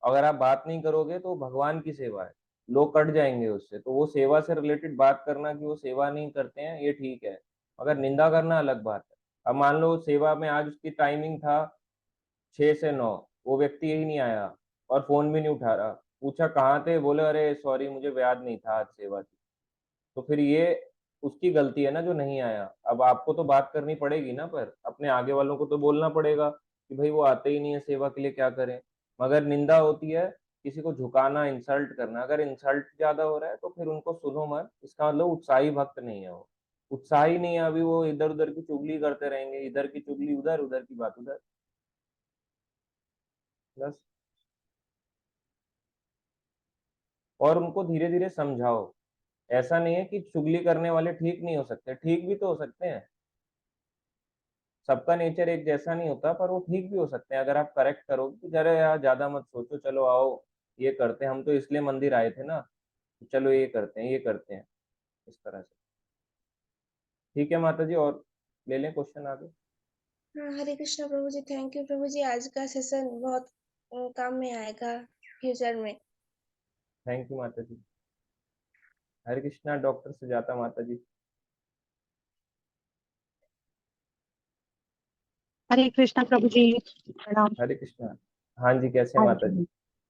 अगर आप बात नहीं करोगे तो भगवान की सेवा है, लोग कट जाएंगे उससे, तो वो सेवा से रिलेटेड बात करना कि वो सेवा नहीं करते हैं ये ठीक है, मगर निंदा करना अलग बात है। अब मान लो सेवा में आज उसकी टाइमिंग था 6 से 9, वो व्यक्ति यही नहीं आया और फोन भी नहीं उठा रहा, पूछा कहाँ थे, बोले अरे सॉरी मुझे याद नहीं था आज सेवा थी, तो फिर ये उसकी गलती है ना जो नहीं आया। अब आपको तो बात करनी पड़ेगी ना, पर अपने आगे वालों को तो बोलना पड़ेगा कि भाई वो आते ही नहीं है सेवा के लिए, क्या करें। मगर निंदा होती है किसी को झुकाना, इंसल्ट करना, अगर इंसल्ट ज्यादा हो रहा है तो फिर उनको सुनो मत, इसका मतलब उत्साही भक्त नहीं है वो, उत्साही नहीं है अभी, वो इधर उधर की चुगली करते रहेंगे, इधर की चुगली उधर, उधर की बात उधर, बस। और उनको धीरे धीरे समझाओ, ऐसा नहीं है कि चुगली करने वाले ठीक नहीं हो सकते, ठीक भी तो हो सकते हैं, सबका नेचर एक जैसा नहीं होता, पर वो ठीक भी हो सकते हैं अगर आप करेक्ट करो कि जरा यार ज्यादा मत सोचो, चलो आओ ये करते हैं, हम तो इसलिए मंदिर आए थे ना, तो चलो ये करते हैं ये करते हैं, इस तरह से। ठीक है माता जी, और ले लें क्वेश्चन आगे। हाँ, हरे कृष्णा प्रभु जी, थैंक यू प्रभु जी, आज का सेशन बहुत काम में आएगा फ्यूचर में। थैंक यू माता जी। हरे कृष्णा डॉक्टर सुजाता माता जी। हरे कृष्णा प्रभु जी, प्रणाम। हरे कृष्णा। हाँ जी, कैसे हाँ माता जी? जी,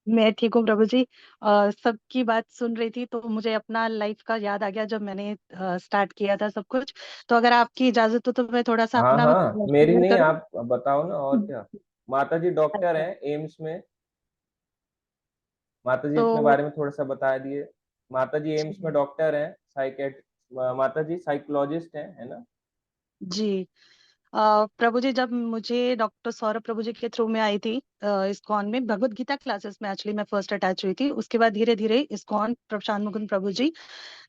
मैं ठीक हूँ प्रभु जी। सबकी बात सुन रही थी तो मुझे अपना लाइफ का याद आ गया जब मैंने स्टार्ट किया था सब कुछ। तो अगर आपकी इजाजत हो तो मैं थोड़ा सा हाँ अपना हाँ, मेरी शेयर नहीं, करूँ। आप बताओ ना, और क्या। माता जी डॉक्टर अच्छा, हैं एम्स में, माता जी अपने तो बारे में थोड़ा सा बता दिए। माता जी एम्स में डॉक्टर हैं, साइकेट्रिस्ट माता जी साइकोलॉजिस्ट हैं, है ना? जी। प्रभु जी, जब मुझे डॉक्टर सौरभ प्रभु जी के थ्रू में आई थी इस्कॉन में, भगवत गीता क्लासेस में एक्चुअली मैं फर्स्ट अटैच हुई थी। उसके बाद धीरे धीरे इस्कॉन, प्रशांत मुकुंद प्रभु जी,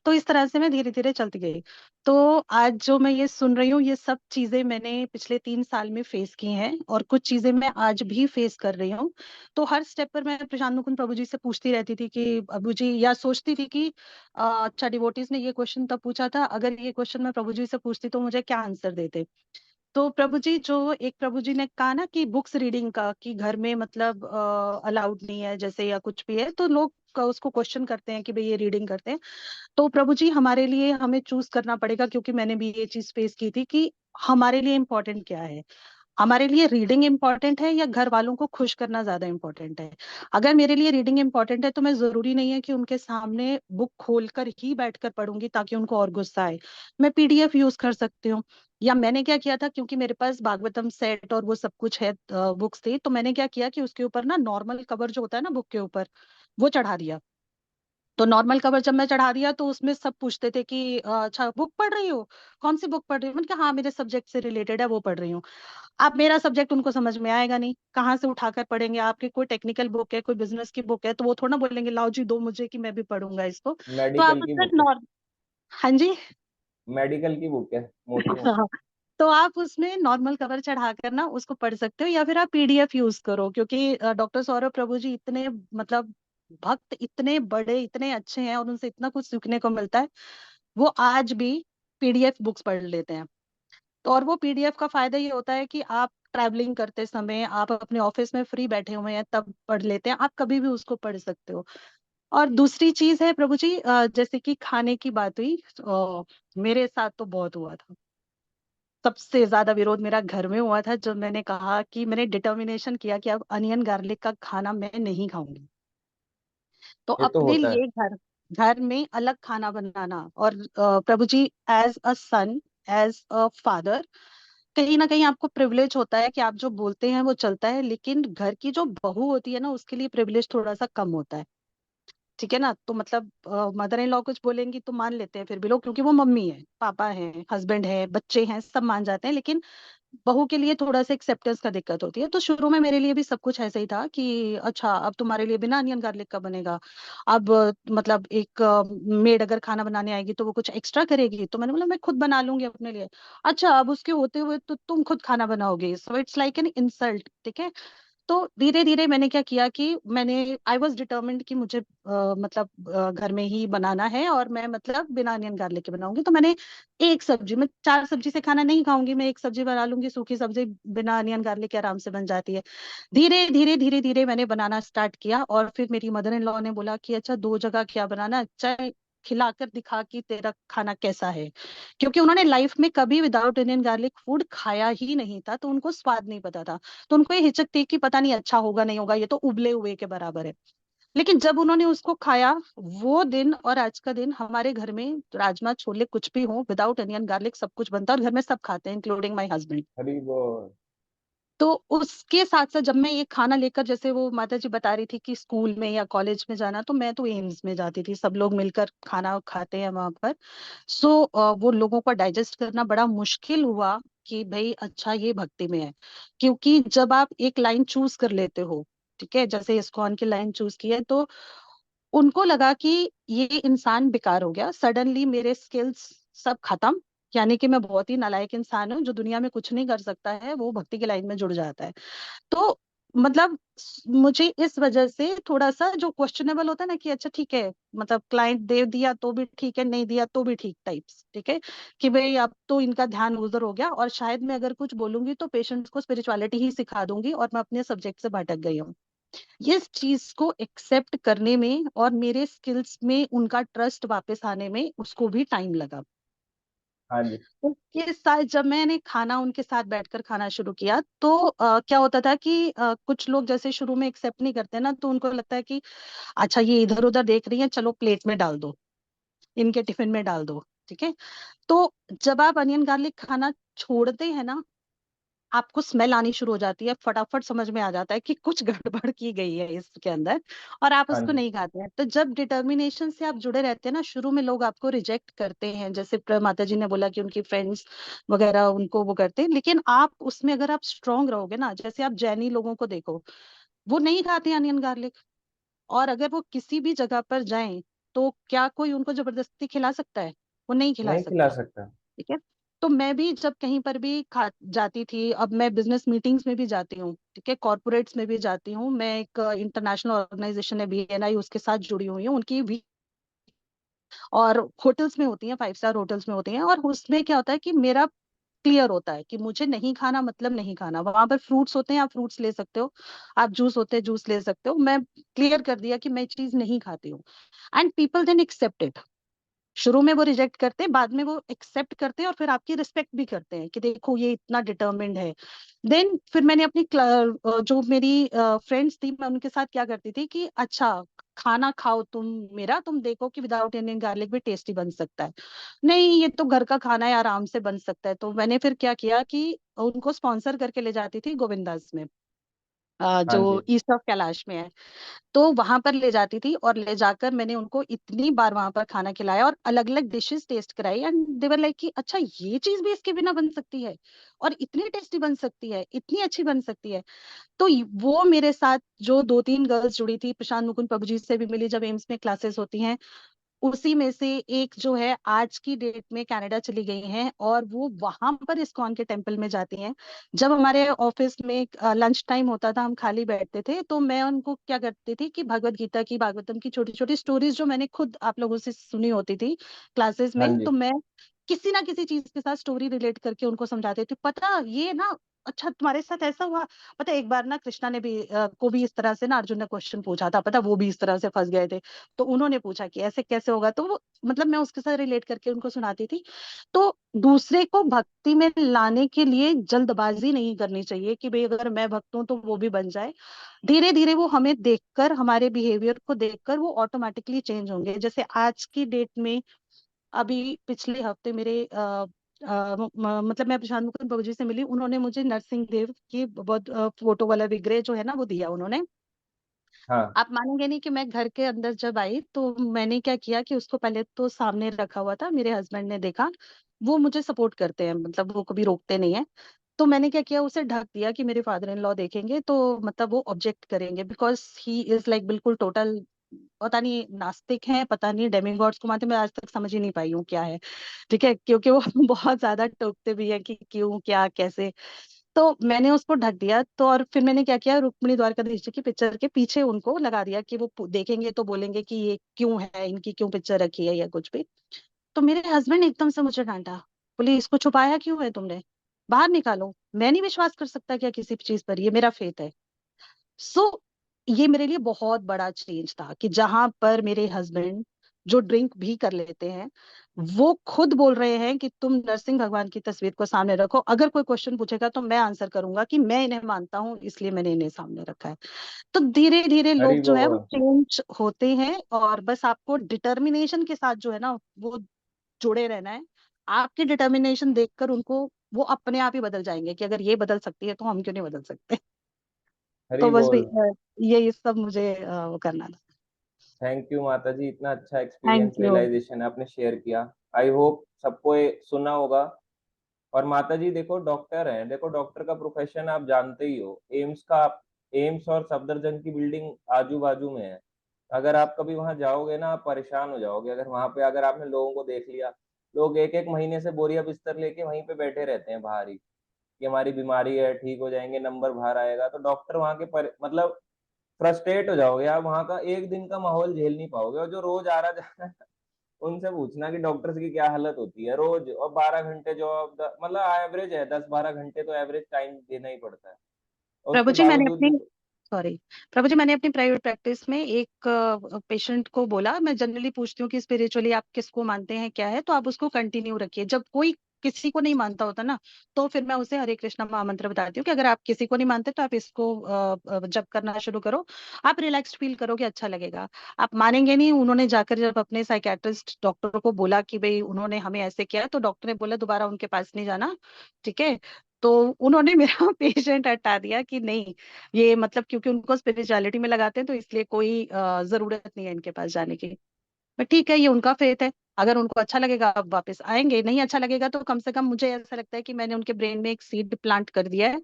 तो इस तरह से मैं धीरे धीरे चलती गई। तो आज जो मैं ये सुन रही हूँ, ये सब चीजें मैंने पिछले 3 साल में फेस की हैं, और कुछ चीजें मैं आज भी फेस कर रही हूँ। तो हर स्टेप पर मैं प्रशांत मुकुंद प्रभु जी से पूछती रहती थी कि प्रभु जी, या सोचती थी कि अच्छा, डिवोटीज ने ये क्वेश्चन तब पूछा था, अगर ये क्वेश्चन मैं प्रभु जी से पूछती तो मुझे क्या आंसर देते। तो प्रभु जी, जो एक प्रभु जी ने कहा ना कि बुक्स रीडिंग का, कि घर में मतलब अलाउड नहीं है जैसे, या कुछ भी है तो लोग उसको क्वेश्चन करते हैं कि भाई ये रीडिंग करते हैं। तो प्रभु जी, हमारे लिए हमें चूज करना पड़ेगा, क्योंकि मैंने भी ये चीज फेस की थी कि हमारे लिए इम्पोर्टेंट क्या है। हमारे लिए रीडिंग इम्पोर्टेंट है या घर वालों को खुश करना ज्यादा इम्पोर्टेंट है। अगर मेरे लिए रीडिंग इम्पोर्टेंट है तो मैं जरूरी नहीं है कि उनके सामने बुक खोलकर ही बैठकर पढ़ूंगी ताकि उनको और गुस्सा आए। मैं पीडीएफ यूज कर सकती हूँ। या मैंने क्या किया था, क्योंकि मेरे पास भागवतम सेट और वो सब कुछ है, बुक्स थी, तो मैंने क्या किया कि उसके ऊपर ना नॉर्मल कवर जो होता है ना बुक के ऊपर, वो चढ़ा दिया। तो नॉर्मल कवर जब मैं चढ़ा दिया तो उसमें सब पूछते थे कि अच्छा, बुक पढ़ रही हो? कौन सी बुक पढ़ रही हो? मैंने कहा हाँ, मेरे सब्जेक्ट से रिलेटेड है, वो पढ़ रही हूँ। अब मेरा सब्जेक्ट उनको समझ में आएगा नहीं, कहाँ से उठाकर पढ़ेंगे? आपकी कोई टेक्निकल बुक है, कोई बिजनेस की बुक है, तो वो थोड़ा ना बोलेंगे लाओ जी दो मुझे कि मैं भी पढ़ूंगा इसको। तो आप मेडिकल की उसमें बुक है, हाँ जी। मेडिकल की बुक है, मोटी मोटी। हाँ, तो आप उसमें नॉर्मल कवर चढ़ाकर ना उसको पढ़ सकते हो, या फिर आप पीडीएफ यूज करो, क्योंकि डॉक्टर सौरभ प्रभु जी इतने मतलब भक्त, इतने बड़े, इतने अच्छे हैं, और उनसे इतना कुछ सीखने को मिलता है। वो आज भी पीडीएफ बुक्स पढ़ लेते हैं। तो और वो पीडीएफ का फायदा ये होता है कि आप ट्रैवलिंग करते समय, आप अपने ऑफिस में फ्री बैठे हुए हैं तब पढ़ लेते हैं, आप कभी भी उसको पढ़ सकते हो। और दूसरी चीज है प्रभु जी, जैसे कि खाने की बात हुई, मेरे साथ तो बहुत हुआ था। सबसे ज्यादा विरोध मेरा घर में हुआ था, जब मैंने कहा कि मैंने डिटर्मिनेशन किया कि अब अनियन गार्लिक का खाना मैं नहीं खाऊंगी। तो ये तो अपने होता है। लिए घर घर में अलग खाना बनाना, और Prabhu ji, as a son, as a father, कहीं ना कहीं आपको प्रिविलेज होता है कि आप जो बोलते हैं वो चलता है, लेकिन घर की जो बहू होती है ना, उसके लिए प्रिविलेज थोड़ा सा कम होता है। ठीक है ना? तो मतलब मदर इन लॉ कुछ बोलेंगी तो मान लेते हैं फिर भी लोग, क्योंकि वो मम्मी है, पापा है, हस्बैंड है, बच्चे हैं, सब मान जाते हैं। लेकिन बहू के लिए थोड़ा सा एक्सेप्टेंस का दिक्कत होती है। तो शुरू में मेरे लिए भी सब कुछ ऐसे ही था कि अच्छा, अब तुम्हारे लिए बिना अनियन गार्लिक का बनेगा। अब मतलब एक मेड अगर खाना बनाने आएगी तो वो कुछ एक्स्ट्रा करेगी, तो मैंने बोला मैं खुद बना लूंगी अपने लिए। अच्छा, अब उसके होते हुए तो तुम खुद खाना बनाओगे, so it's like an insult. ठीक है? तो धीरे धीरे मैंने क्या किया कि मैंने आई वॉज डिटर्मिन्ड कि मुझे मतलब घर में ही बनाना है, और मैं मतलब बिना अनियन गार्लिक के बनाऊंगी। तो मैंने एक सब्जी, मैं 4 सब्जी से खाना नहीं खाऊंगी, मैं एक सब्जी बना लूंगी, सूखी सब्जी बिना अनियन गार्लिक के आराम से बन जाती है। धीरे धीरे धीरे धीरे मैंने बनाना स्टार्ट किया, और फिर मेरी मदर इन लॉ ने बोला कि अच्छा, दो जगह क्या बनाना, अच्छा खिलाकर दिखा कि तेरा खाना कैसा है। क्योंकि उन्होंने लाइफ में कभी विदाउट अनियन गार्लिक फूड खाया ही नहीं था, तो उनको स्वाद नहीं पता था। तो उनको ये हिचक थी कि पता नहीं अच्छा होगा नहीं होगा, ये तो उबले हुए के बराबर है। लेकिन जब उन्होंने उसको खाया, वो दिन और आज का दिन, हमारे घर में राजमा छोले कुछ भी हो, विदाउट अनियन गार्लिक सब कुछ बनता है, और घर में सब खाते हैं, इंक्लूडिंग माय हस्बैंड। हरी बोल। तो उसके साथ साथ जब मैं ये खाना लेकर, जैसे वो माता जी बता रही थी कि स्कूल में या कॉलेज में जाना, तो मैं तो एम्स में जाती थी, सब लोग मिलकर खाना खाते हैं वहां पर। सो वो लोगों को डाइजेस्ट करना बड़ा मुश्किल हुआ कि भाई अच्छा, ये भक्ति में है। क्योंकि जब आप एक लाइन चूज कर लेते हो, ठीक है, जैसे इस्कॉन की लाइन चूज की है, तो उनको लगा कि ये इंसान बेकार हो गया, सडनली मेरे स्किल्स सब खत्म। यानी कि मैं बहुत ही नालायक इंसान हूँ, जो दुनिया में कुछ नहीं कर सकता है वो भक्ति की लाइन में जुड़ जाता है। तो मतलब मुझे इस वजह से थोड़ा सा जो क्वेश्चनेबल होता है ना, कि अच्छा ठीक है, मतलब क्लाइंट दे दिया तो भी ठीक है, नहीं दिया तो भी ठीक टाइप्स, ठीक है, कि भाई अब तो इनका ध्यान उधर हो गया, और शायद मैं अगर कुछ बोलूंगी तो पेशेंट्स को स्पिरिचुअलिटी ही सिखा दूंगी, और मैं अपने सब्जेक्ट से भटक गई हूँ। इस चीज को एक्सेप्ट करने में और मेरे स्किल्स में उनका ट्रस्ट वापस आने में उसको भी टाइम लगा। हाँ जी। उसके साथ जब मैंने खाना उनके साथ बैठकर खाना शुरू किया, तो क्या होता था कि कुछ लोग जैसे शुरू में एक्सेप्ट नहीं करते ना, तो उनको लगता है कि अच्छा, ये इधर उधर देख रही है, चलो प्लेट में डाल दो, इनके टिफिन में डाल दो। ठीक है? तो जब आप अनियन गार्लिक खाना छोड़ते हैं ना, आपको स्मेल आनी शुरू हो जाती है, फटाफट समझ में आ जाता है कि कुछ गड़बड़ की गई है इसके अंदर, और आप हाँ उसको जी। नहीं खाते हैं। तो जब डिटर्मिनेशन से आप जुड़े रहते हैं ना, शुरू में लोग आपको रिजेक्ट करते हैं, जैसे माता जी ने बोला कि उनकी फ्रेंड्स वगैरह उनको वो करते हैं, लेकिन आप उसमें अगर आप स्ट्रांग रहोगे ना, जैसे आप जैनी लोगों को देखो, वो नहीं खाते अनियन गार्लिक, और अगर वो किसी भी जगह पर जाएं तो क्या कोई उनको जबरदस्ती खिला सकता है? वो नहीं खिला नहीं खिला सकता। सकता। ठीक है। तो मैं भी जब कहीं पर भी खा जाती थी, अब मैं बिजनेस मीटिंग्स में भी जाती हूँ, ठीक है, कॉर्पोरेट्स में भी जाती हूँ, मैं एक इंटरनेशनल ऑर्गेनाइजेशन है BNI, उसके साथ जुड़ी हुई हूँ, उनकी भी, और होटल्स में होती हैं, 5 स्टार होटल्स में होती हैं, और उसमें क्या होता है कि मेरा क्लियर होता है कि मुझे नहीं खाना मतलब नहीं खाना। वहां पर फ्रूट्स होते हैं, आप फ्रूट्स ले सकते हो, आप जूस होते हैं जूस ले सकते हो, मैं क्लियर कर दिया कि मैं चीज नहीं खाती हूँ, and people then accept it. शुरू में वो रिजेक्ट करते हैं, बाद में वो एक्सेप्ट करते हैं, और फिर आपकी रिस्पेक्ट भी करते हैं कि देखो ये इतना डिटर्मिन्ड है। देन फिर मैंने अपनी जो मेरी फ्रेंड्स थी, मैं उनके साथ क्या करती थी कि अच्छा खाना खाओ तुम मेरा, तुम देखो कि विदाउट अनियन गार्लिक भी टेस्टी बन सकता है। नहीं, ये तो घर का खाना है, आराम से बन सकता है। तो मैंने फिर क्या किया कि उनको स्पॉन्सर करके ले जाती थी गोविंदास में, हाँ जो जी। ईस्ट ऑफ कैलाश में है। तो वहां पर ले जाती थी, और ले जाकर मैंने उनको इतनी बार वहां पर खाना खिलाया और अलग अलग डिशेस टेस्ट कराई, एंड दे वर लाइक कि अच्छा ये चीज भी इसके बिना बन सकती है, और इतनी टेस्टी बन सकती है, इतनी अच्छी बन सकती है। तो वो मेरे साथ जो 2-3 गर्ल्स जुड़ी थी, प्रशांत मुकुंद प्रभु जी से भी मिली जब एम्स में क्लासेस होती हैं, उसी में से एक जो है आज की डेट में कनाडा चली गई हैं, और वो वहां पर इस्कॉन के टेम्पल में जाती हैं। जब हमारे ऑफिस में लंच टाइम होता था, हम खाली बैठते थे, तो मैं उनको क्या करती थी कि भगवत गीता की, भागवतम की छोटी छोटी स्टोरीज जो मैंने खुद आप लोगों से सुनी होती थी क्लासेस हाँ में, जी। तो मैं किसी ना किसी चीज के साथ स्टोरी रिलेट करके उनको समझाती थी। पता ये ना, अच्छा तुम्हारे साथ ऐसा हुआ। पता एक बार ना कृष्णा ने भी को भी इस तरह से ना अर्जुन ने क्वेश्चन पूछा था, पता वो भी इस तरह से फंस गए थे, तो उन्होंने पूछा कि ऐसे कैसे होगा, तो वो मतलब मैं उसके साथ रिलेट करके उनको सुनाती थी। तो दूसरे को भक्ति में लाने के लिए जल्दबाजी नहीं करनी चाहिए कि भाई अगर मैं भक्त हूं तो वो भी बन जाए। धीरे धीरे वो हमें देखकर, हमारे बिहेवियर को देखकर वो ऑटोमेटिकली चेंज होंगे। जैसे आज की डेट में, अभी पिछले हफ्ते मेरे मतलब मैं प्रशांत मुकुंद प्रभु जी से मिली, उन्होंने मुझे नरसिंह देव की बहुत फोटो वाला विग्रह जो है ना वो दिया उन्होंने। हाँ। आप मानेंगे नहीं कि मैं घर के अंदर जब आई तो मैंने क्या किया कि उसको पहले तो सामने रखा हुआ था, मेरे हस्बैंड ने देखा, वो मुझे सपोर्ट करते हैं, मतलब वो कभी रोकते नहीं है। तो मैंने क्या किया, उसे ढक दिया कि मेरे फादर इन लॉ देखेंगे तो मतलब वो ऑब्जेक्ट करेंगे, बिकॉज ही इज लाइक बिल्कुल टोटल, पता नहीं नास्तिक है, पता नहीं डेमिगॉड्स को मानते, मैं आज तक समझ ही नहीं पाई हूँ क्या है। ठीक है, क्योंकि वो बहुत ज्यादा टोकते भी है कि क्यों क्या कैसे। तो मैंने उसको ढक दिया, तो और फिर मैंने क्या किया, रुक्मिणी द्वारकाधीश जी की पिक्चर के पीछे उनको लगा दिया कि वो देखेंगे तो बोलेंगे कि ये क्यों है, इनकी क्यों पिक्चर रखी है या कुछ भी। तो मेरे हस्बैंड ने एकदम से मुझे डांटा, बोले इसको छुपाया क्यों है तुमने, बाहर निकालो, मैं नहीं विश्वास कर सकता क्या किसी चीज पर, ये मेरा फेथ है। सो ये मेरे लिए बहुत बड़ा चेंज था कि जहां पर मेरे हस्बैंड जो ड्रिंक भी कर लेते हैं, वो खुद बोल रहे हैं कि तुम नरसिंह भगवान की तस्वीर को सामने रखो, अगर कोई क्वेश्चन पूछेगा तो मैं आंसर करूंगा कि मैं इन्हें मानता हूँ इसलिए मैंने इन्हें सामने रखा है। तो धीरे धीरे हरि लोग जो है वो बोल। चेंज होते हैं, और बस आपको डिटर्मिनेशन के साथ जो है ना वो जुड़े रहना है। आपकी डिटर्मिनेशन देखकर उनको वो अपने आप ही बदल जाएंगे कि अगर ये बदल सकती है तो हम क्यों नहीं बदल सकते। हरि तो बस बोल। ये सब मुझे वो करना था। थैंक यू माता जी, इतना अच्छा थैंक एक्सपीरियंस यू। रियलाइजेशन आपने शेयर किया। आई होप सबको ये सुना होगा। और माता जी देखो डॉक्टर हैं, देखो डॉक्टर का प्रोफेशन आप जानते ही हो, एम्स और सफदरजंग की बिल्डिंग आजू बाजू में है। अगर आप कभी वहां जाओगे ना, आप परेशान हो जाओगे। अगर वहां पे अगर आपने लोगों को देख लिया, लोग एक एक महीने से बोरिया बिस्तर लेके वहीं पे बैठे रहते हैं बाहर ही, कि हमारी बीमारी है, ठीक हो जाएंगे, नंबर बाहर आएगा। तो डॉक्टर वहां के मतलब फ्रस्ट्रेट हो जाओगे आप, वहां का एक दिन का माहौल झेल नहीं पाओगे। और जो रोज आ रहा जा रहा है, उनसे पूछना कि डॉक्टर्स की क्या हालत होती है रोज। और 12 घंटे जॉब, मतलब एवरेज है 10-12 घंटे तो एवरेज टाइम देना ही पड़ता है। और प्रभु उसके जी मैंने बावजूद अपनी भी सॉरी प्रभु जी मैंने अपनी प्राइवेट प्रैक्टिस में एक पेशेंट को बोला, मैं जनरली पूछती हूँ कि स्पिरिचुअली आप किसको मानते हैं क्या है, तो आप उसको कंटिन्यू रखिए। जब कोई किसी को नहीं मानता होता ना, तो फिर मैं उसे हरे कृष्णा महामंत्र बताती हूँ कि अगर आप किसी को नहीं मानते तो आप इसको जप करना शुरू करो, आप रिलैक्स्ड फील करोगे, अच्छा लगेगा। आप मानेंगे नहीं, उन्होंने जाकर जब अपने साइकेट्रिस्ट डॉक्टर को बोला कि भाई उन्होंने हमें ऐसे किया, तो डॉक्टर ने बोला दोबारा उनके पास नहीं जाना, ठीक है। तो उन्होंने मेरा पेशेंट हटा दिया कि नहीं, ये मतलब क्योंकि उनको स्पिरिचुअलिटी में लगाते हैं तो इसलिए कोई जरूरत नहीं है इनके पास जाने की। पर ठीक है, ये उनका फेथ है, अगर उनको अच्छा लगेगा अब वापस आएंगे, नहीं अच्छा लगेगा तो कम से कम मुझे ऐसा लगता है कि मैंने उनके ब्रेन में एक सीड प्लांट कर दिया है।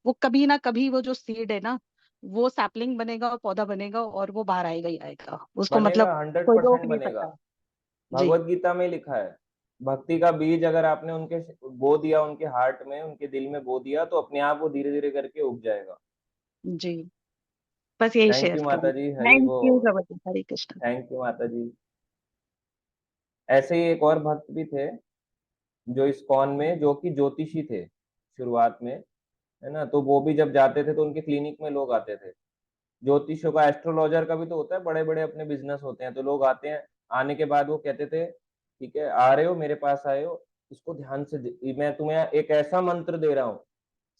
वो कभी ना कभी वो जो सीड है ना, वो सैपलिंग बनेगा और पौधा बनेगा और वो बाहर आएगा ही आएगा, उसको बनेगा, मतलब कोई रोक 100% नहीं बनेगा। सकता। जी भगवत गीता में लिखा है, भक्ति का बीज अगर आपने उनके बो दिया, उनके हार्ट में, उनके दिल में बो दिया, तो अपने आप वो धीरे धीरे करके उग जाएगा। जी, बस यही थैंक शेयर यू करना। माता जी, हरि थैंक यू बोल। प्रभु, हरे कृष्ण। थैंक यू माता जी। ऐसे ही एक और भक्त भी थे जो इस्कॉन में, जो कि ज्योतिषी थे शुरुआत में, है ना। तो वो भी जब जाते थे तो उनके क्लिनिक में लोग आते थे। ज्योतिषों का, एस्ट्रोलॉजर का भी तो होता है, बड़े बड़े अपने बिजनेस होते हैं, तो लोग आते हैं। आने के बाद वो कहते थे, ठीक है आ रहे हो मेरे पास आए हो, इसको ध्यान से मैं तुम्हें एक ऐसा मंत्र दे रहा हूँ,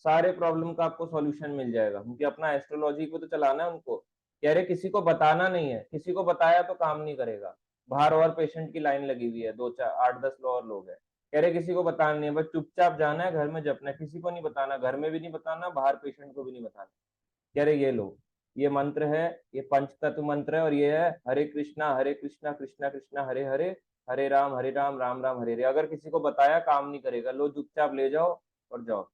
सारे प्रॉब्लम का आपको सॉल्यूशन मिल जाएगा। क्योंकि अपना एस्ट्रोलॉजी को तो चलाना है उनको। कह रहे किसी को बताना नहीं है, किसी को बताया तो काम नहीं करेगा। बाहर और पेशेंट की लाइन लगी हुई है, 2 4 8 10 और लोग हैं। कह रहे किसी को बताना नहीं है, बस चुपचाप जाना है, घर में जपना है, किसी को नहीं बताना, घर में भी नहीं बताना, बाहर पेशेंट को भी नहीं बताना। कह रहे ये लो, ये मंत्र है, ये पंचतत्व मंत्र है, और ये है हरे कृष्णा कृष्णा कृष्णा हरे हरे, हरे राम राम राम हरे हरे। अगर किसी को बताया काम नहीं करेगा, लो चुपचाप ले जाओ और जाओ।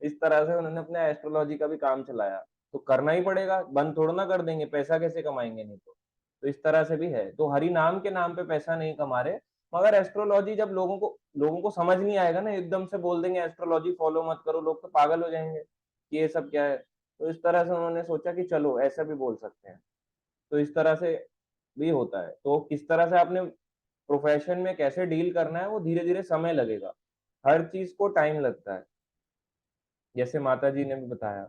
इस तरह से उन्होंने अपने एस्ट्रोलॉजी का भी काम चलाया। तो करना ही पड़ेगा, बंद थोड़ा ना कर देंगे, पैसा कैसे कमाएंगे नहीं तो इस तरह से भी है। तो हरि नाम के नाम पे पैसा नहीं कमा रहे। मगर एस्ट्रोलॉजी जब लोगों को समझ नहीं आएगा ना, एकदम से बोल देंगे एस्ट्रोलॉजी फॉलो मत करो, लोग तो पागल हो जाएंगे कि ये सब क्या है। तो इस तरह से उन्होंने सोचा कि चलो ऐसा भी बोल सकते हैं। तो इस तरह से भी होता है। तो किस तरह से आपने प्रोफेशन में कैसे डील करना है, वो धीरे धीरे समय लगेगा। हर चीज को टाइम लगता है, जैसे माता जी ने भी बताया।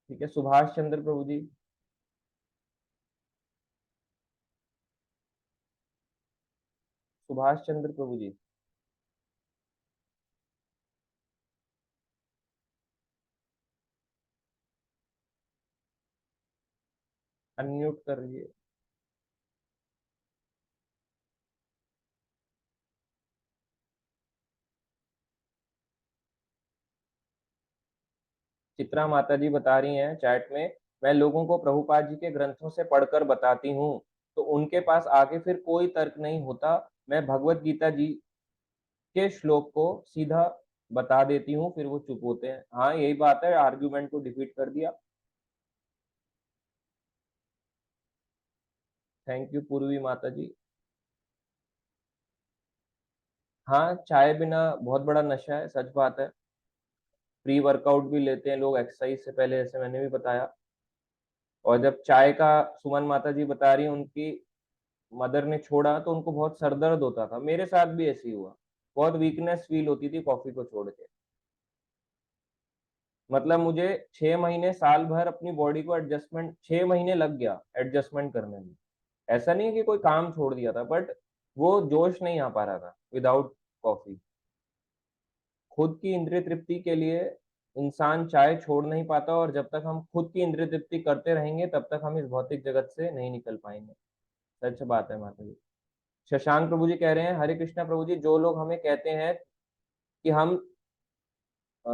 ठीक है, सुभाष चंद्र प्रभु जी। सुभाष चंद्र प्रभु जी। अनम्यूट कर रही चित्रा माता जी बता रही हैं चैट में, मैं लोगों को प्रभुपाद जी के ग्रंथों से पढ़कर बताती हूँ, तो उनके पास आगे फिर कोई तर्क नहीं होता। मैं भगवत गीता जी के श्लोक को सीधा बता देती हूँ, फिर वो चुप होते हैं। हाँ यही बात है, आर्ग्यूमेंट को डिफीट कर दिया। थैंक यू पूर्वी माता जी। हाँ, चाय बिना बहुत बड़ा नशा है, सच बात है। प्री वर्कआउट भी लेते हैं लोग एक्सरसाइज से पहले, जैसे मैंने भी बताया। और जब चाय का, सुमन माता जी बता रही हैं उनकी मदर ने छोड़ा तो उनको बहुत सर दर्द होता था, मेरे साथ भी ऐसे ही हुआ। बहुत वीकनेस फील होती थी कॉफी को छोड़ के। मतलब मुझे 6 महीने साल भर अपनी बॉडी को एडजस्टमेंट, 6 महीने लग गया एडजस्टमेंट करने में। ऐसा नहीं है कि कोई काम छोड़ दिया था, बट वो जोश नहीं आ पा रहा था विदाउट कॉफी। खुद की इंद्रिय तृप्ति के लिए इंसान चाय छोड़ नहीं पाता, और जब तक हम खुद की इंद्रिय तृप्ति करते रहेंगे तब तक हम इस भौतिक जगत से नहीं निकल पाएंगे। सच बात है माता जी। शशांक प्रभु जी कह रहे हैं, हरे कृष्णा प्रभु जी, जो लोग हमें कहते हैं कि हम अ,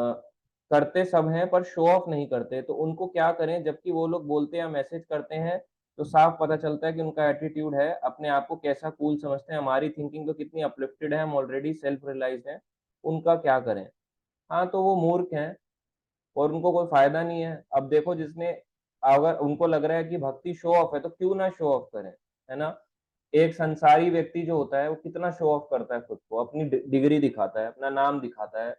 करते सब हैं पर शो ऑफ नहीं करते, तो उनको क्या करें, जबकि वो लोग बोलते हैं मैसेज करते हैं, तो साफ पता चलता है कि उनका एटीट्यूड है, अपने आप को कैसा कूल समझते हैं, हमारी थिंकिंग तो कितनी अपलिफ्टेड है, हम ऑलरेडी सेल्फ रियलाइज हैं। उनका क्या करें। हाँ तो वो मूर्ख हैं और उनको कोई फायदा नहीं है। अब देखो, जिसने, अगर उनको लग रहा है कि भक्ति शो ऑफ है तो क्यों ना शो ऑफ करें, है ना। एक संसारी व्यक्ति जो होता है वो कितना शो ऑफ करता है खुद को, अपनी डिग्री दिखाता है, अपना नाम दिखाता है,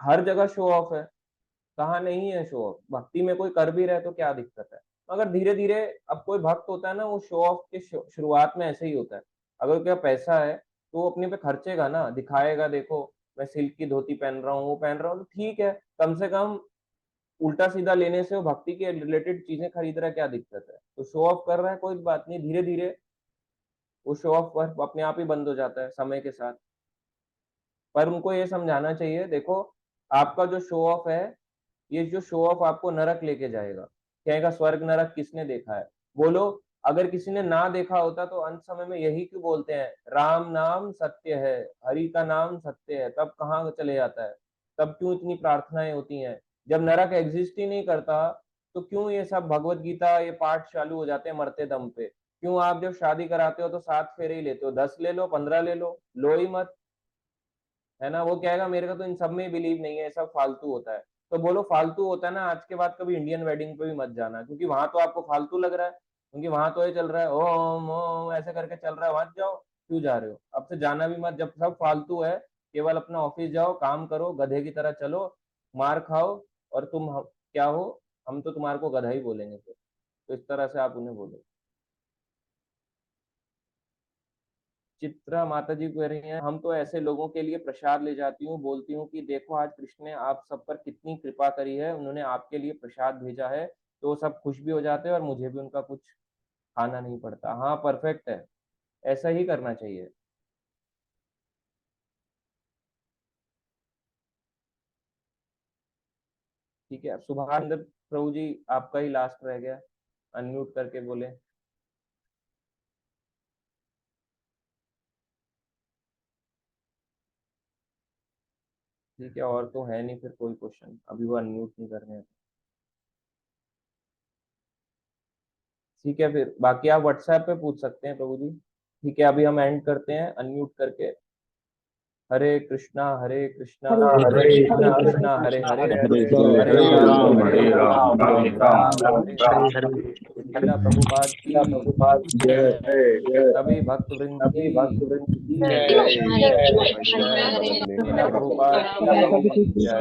हर जगह शो ऑफ है। कहाँ नहीं है शो ऑफ, भक्ति में कोई कर भी रहे तो क्या दिक्कत है। मगर धीरे धीरे, अब कोई भक्त होता है ना, वो शो ऑफ के शुरुआत में ऐसे ही होता है। अगर क्या पैसा है तो वो अपने पे खर्चेगा ना, दिखाएगा, देखो मैं सिल्क की धोती पहन रहा हूँ, वो पहन रहा हूँ, तो ठीक है, कम से कम उल्टा सीधा लेने से वो भक्ति के रिलेटेड चीजें खरीद रहा है, क्या दिक्कत है। तो शो ऑफ कर रहा है, कोई बात नहीं, धीरे धीरे वो शो ऑफ पर अपने आप ही बंद हो जाता है समय के साथ। पर उनको ये समझाना चाहिए, देखो आपका जो शो ऑफ है, ये जो शो ऑफ आपको नरक लेके जाएगा। कहेगा स्वर्ग नरक किसने देखा है? बोलो, अगर किसी ने ना देखा होता तो अंत समय में यही क्यों बोलते हैं, राम नाम सत्य है, हरि का नाम सत्य है, तब कहाँ चले जाता है? तब क्यों इतनी प्रार्थनाएं होती हैं? जब नरक एग्जिस्ट ही नहीं करता तो क्यों ये सब भगवत गीता ये पाठ चालू हो जाते हैं मरते दम पे? क्यों आप जब शादी कराते हो तो 7 फेरे ही लेते हो? 10 ले लो, 15 ले लो ही मत, है ना? वो कहेगा मेरे को तो इन सब में बिलीव नहीं है, सब फालतू होता है। तो बोलो फालतू होता है ना, आज के बाद कभी इंडियन वेडिंग पे भी मत जाना, क्योंकि वहां तो आपको फालतू लग रहा है, क्योंकि वहां तो ये चल रहा है ओम ओम ऐसे करके चल रहा है, मत जाओ। क्यों जा रहे हो? अब से जाना भी मत, जब सब फालतू है। केवल अपना ऑफिस जाओ, काम करो, गधे की तरह चलो, मार खाओ, और तुम क्या हो? हम तो तुम्हारे को गधा ही बोलेंगे फिर। तो इस तरह से आप उन्हें बोलो। चित्रा माता जी कह रही हैं, हम तो ऐसे लोगों के लिए प्रसाद ले जाती हूँ, बोलती हूँ कि देखो आज कृष्ण ने आप सब पर कितनी कृपा करी है, उन्होंने आपके लिए प्रसाद भेजा है, तो वो सब खुश भी हो जाते हैं और मुझे भी उनका कुछ खाना नहीं पड़ता। हाँ, परफेक्ट है, ऐसा ही करना चाहिए। ठीक है, अब सुभानंद प्रभु जी आपका ही लास्ट रह गया, अनम्यूट करके बोले। ठीक है, और तो है नहीं फिर कोई क्वेश्चन, अभी वो अनम्यूट नहीं कर रहे हैं। ठीक है, फिर बाकी आप व्हाट्सएप पे पूछ सकते हैं प्रभु जी। ठीक है, अभी हम एंड करते हैं अनम्यूट करके। हरे कृष्णा कृष्णा कृष्णा हरे हरे, हरे राम राम राम हरे हरे। श्रीला प्रभुपाद की जय, सभी भक्त वृंद की जय, श्रीला प्रभुपाद की जय।